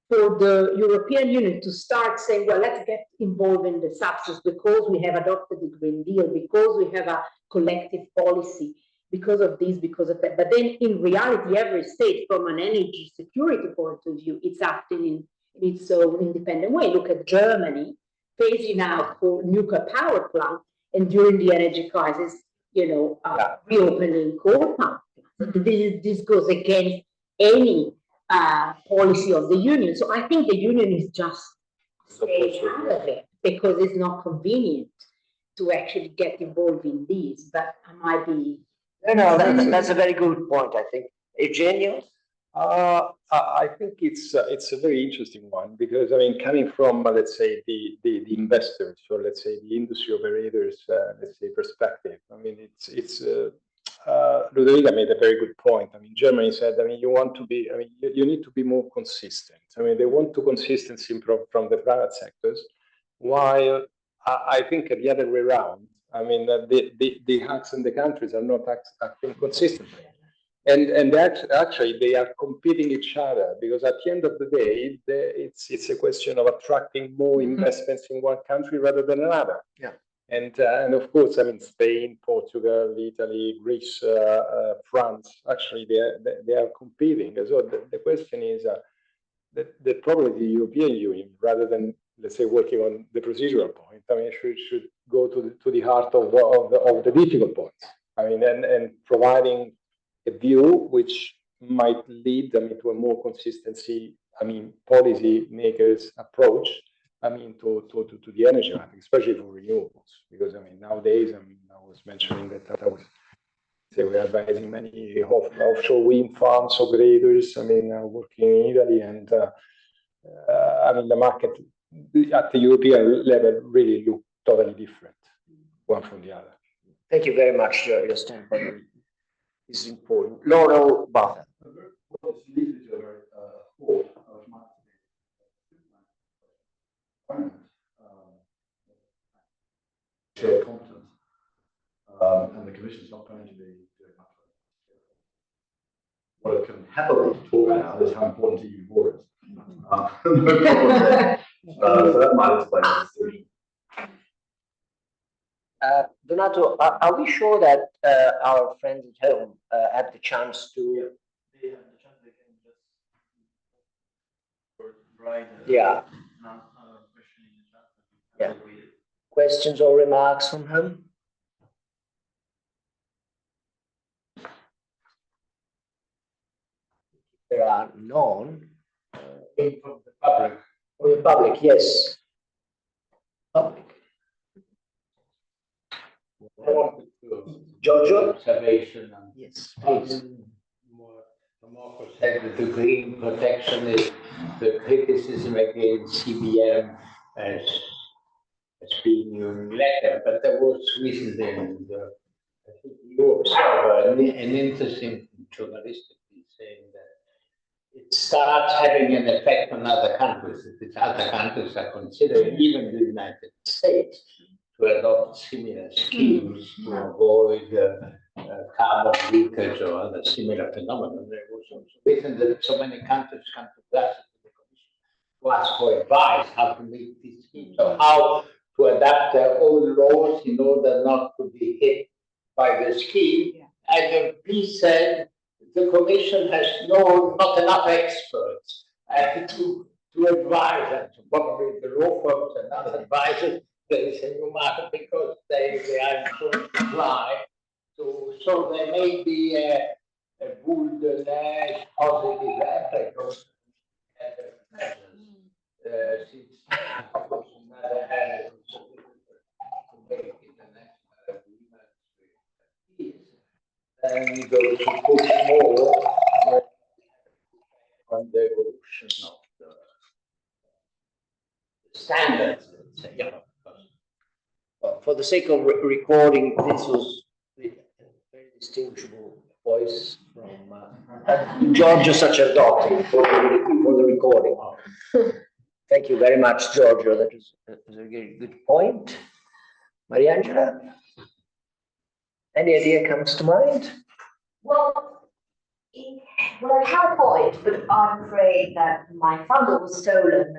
for the European Union to start saying, well, let's get involved in the substance because we have adopted the Green Deal, because we have a collective policy, because of this, because of that. But then in reality, every state from an energy security point of view, it's acting in its own independent way. Look at Germany phasing out for nuclear power plants, and during the energy crisis, reopening coal power plants. This goes against any policy of the union. So I think the union is just staying out of it because it's not convenient to actually get involved in this. But I might be. No, that's a very good point, I think. Eugenio? I think it's a very interesting one because, I mean, coming from, let's say, the investors, or let's say the industry operators, let's say, perspective, I mean, Ludovica made a very good point. I mean, Germany said, I mean, you need to be more consistent. I mean, they want consistency from the private sectors, while I think the other way around, I mean, the hubs and the countries are not acting consistently. And actually, they are competing each other because at the end of the day, it's a question of attracting more investments in one country rather than another. Yeah. And of course, I mean, Spain, Portugal, Italy, Greece, France, actually, they are competing. So the question is that probably the European Union, rather than, let's say, working on the procedural point, I mean, should go to the heart of the difficult points. I mean, and providing a view which might lead them into a more consistency, I mean, policy makers approach, I mean, to the energy market, especially for renewables. Because, I mean, nowadays, I mean, I was mentioning that we're advising many offshore wind farms operators, I mean, working in Italy, and I mean, the market at the European level really look totally different, one from the other. Thank you very much. Your standpoint is important. Laurel Butler. Shared competence, and the Commission is not going to be doing much. What it can happily talk about is how important EU4 is. So that might explain the decision. Donato, are we sure that our friends at home have the chance to? They have the chance. They can just write. Yeah. Question in the chat. Yeah. Questions or remarks from home? There are none. From the public. From the public, yes. Public. Giorgio? Observation. Yes, please. Tomoko said that the green protection is the criticism against CBM as being unilateral, but there was recently, and I think you observe an interesting journalistically saying that it starts having an effect on other countries. If other countries are considering, even the United States, to adopt similar schemes to avoid carbon leakage or other similar phenomena. There was also reason that so many countries come to Brussels to the Commission to ask for advice how to make these schemes, or how to adapt their own laws in order not to be hit by the scheme. Yeah. And the piece said the Commission has not enough experts to advise, and probably the law firms and other advisors. There is a new market because they are encouraged to apply. So there may be a boule de neige positive effect of measures. Since, of course, another hand to make international agreements and those who push more on the evolution of the standards, let's say. For the sake of recording, this was very voice from Giorgio Sacerdote for the recording. Thank you very much, Giorgio. That was a very good point. Mariangela, any idea comes to mind? Well, I have a point, but I'm afraid that my thunder was stolen.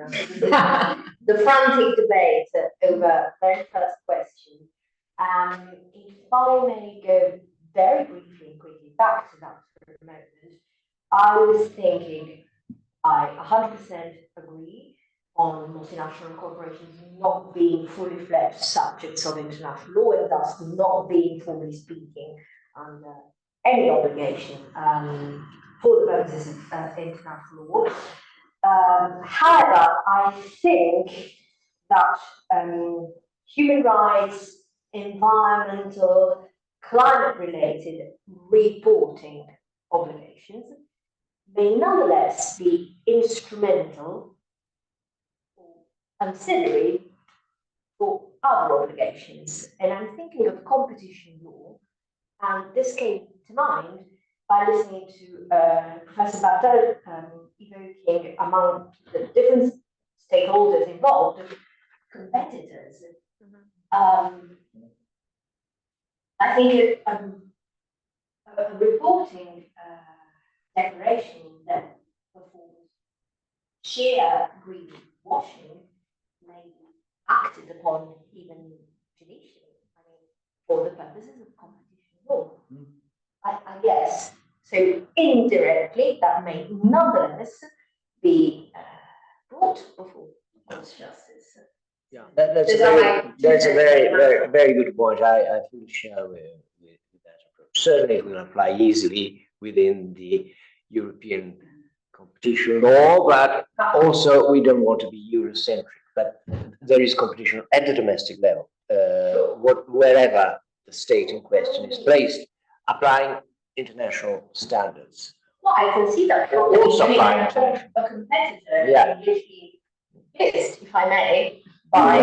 The frantic debate over the very first question. If I may go very briefly and quickly back to that for a moment, I was thinking I 100% agree on multinational corporations not being fully fledged subjects of international law and thus not being, formally speaking, under any obligation for the purposes of international law. However, I think that human rights, environmental, climate-related reporting obligations may nonetheless be instrumental or ancillary for other obligations. And I'm thinking of competition law, and this came to mind by listening to Professor Bartel evoking among the different stakeholders involved, competitors. I think a reporting declaration that performs sheer greenwashing may be acted upon even judicially, for the purposes of competition law. I guess. So indirectly, that may nonetheless be brought before justice. Yeah, that's a very good point. I fully share with that approach. Certainly, it will apply easily within the European competition law, but also we don't want to be Eurocentric. But there is competition at the domestic level, wherever the state in question is placed, applying international standards. Well, I can see that Also applying a competitor usually pissed, if I may, by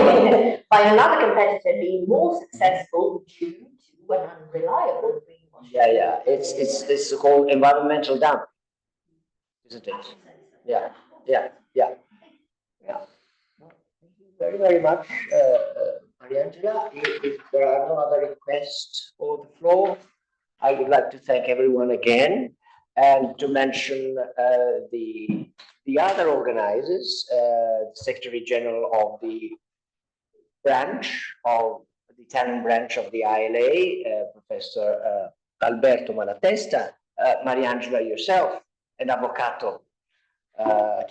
another competitor being more successful due to an unreliable greenwashing. Yeah. It's called environmental dumping, isn't it? Yeah. Well, thank you very much, Mariangela. If there are no other requests for the floor, I would like to thank everyone again and to mention the other organizers, the Secretary General of the Italian branch of the ILA, Professor Alberto Malatesta, Mariangela yourself, and Avvocato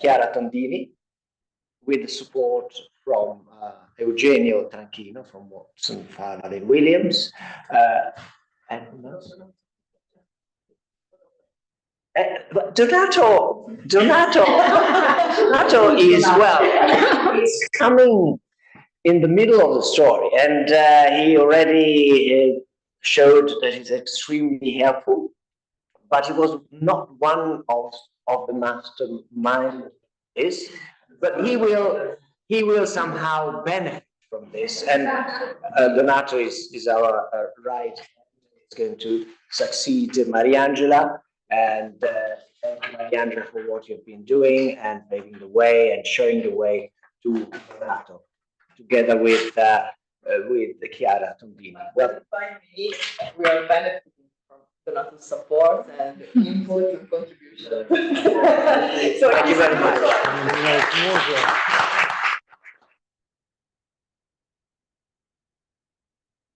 Chiara Tondini, with the support from Eugenio Tranchino from Watson, Farrell and Williams, and Donato is, well, it's coming in the middle of the story, and he already showed that he's extremely helpful, but he was not one of the mastermind is, but he will somehow benefit from this, and Donato is our right, is going to succeed Mariangela, and thank you, Mariangela, for what you've been doing and paving the way and showing the way to Donato, together with Chiara Tondini. Well, finally, we are benefiting from Donato's support and input and contribution. So thank you very much.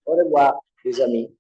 Au revoir, les amis.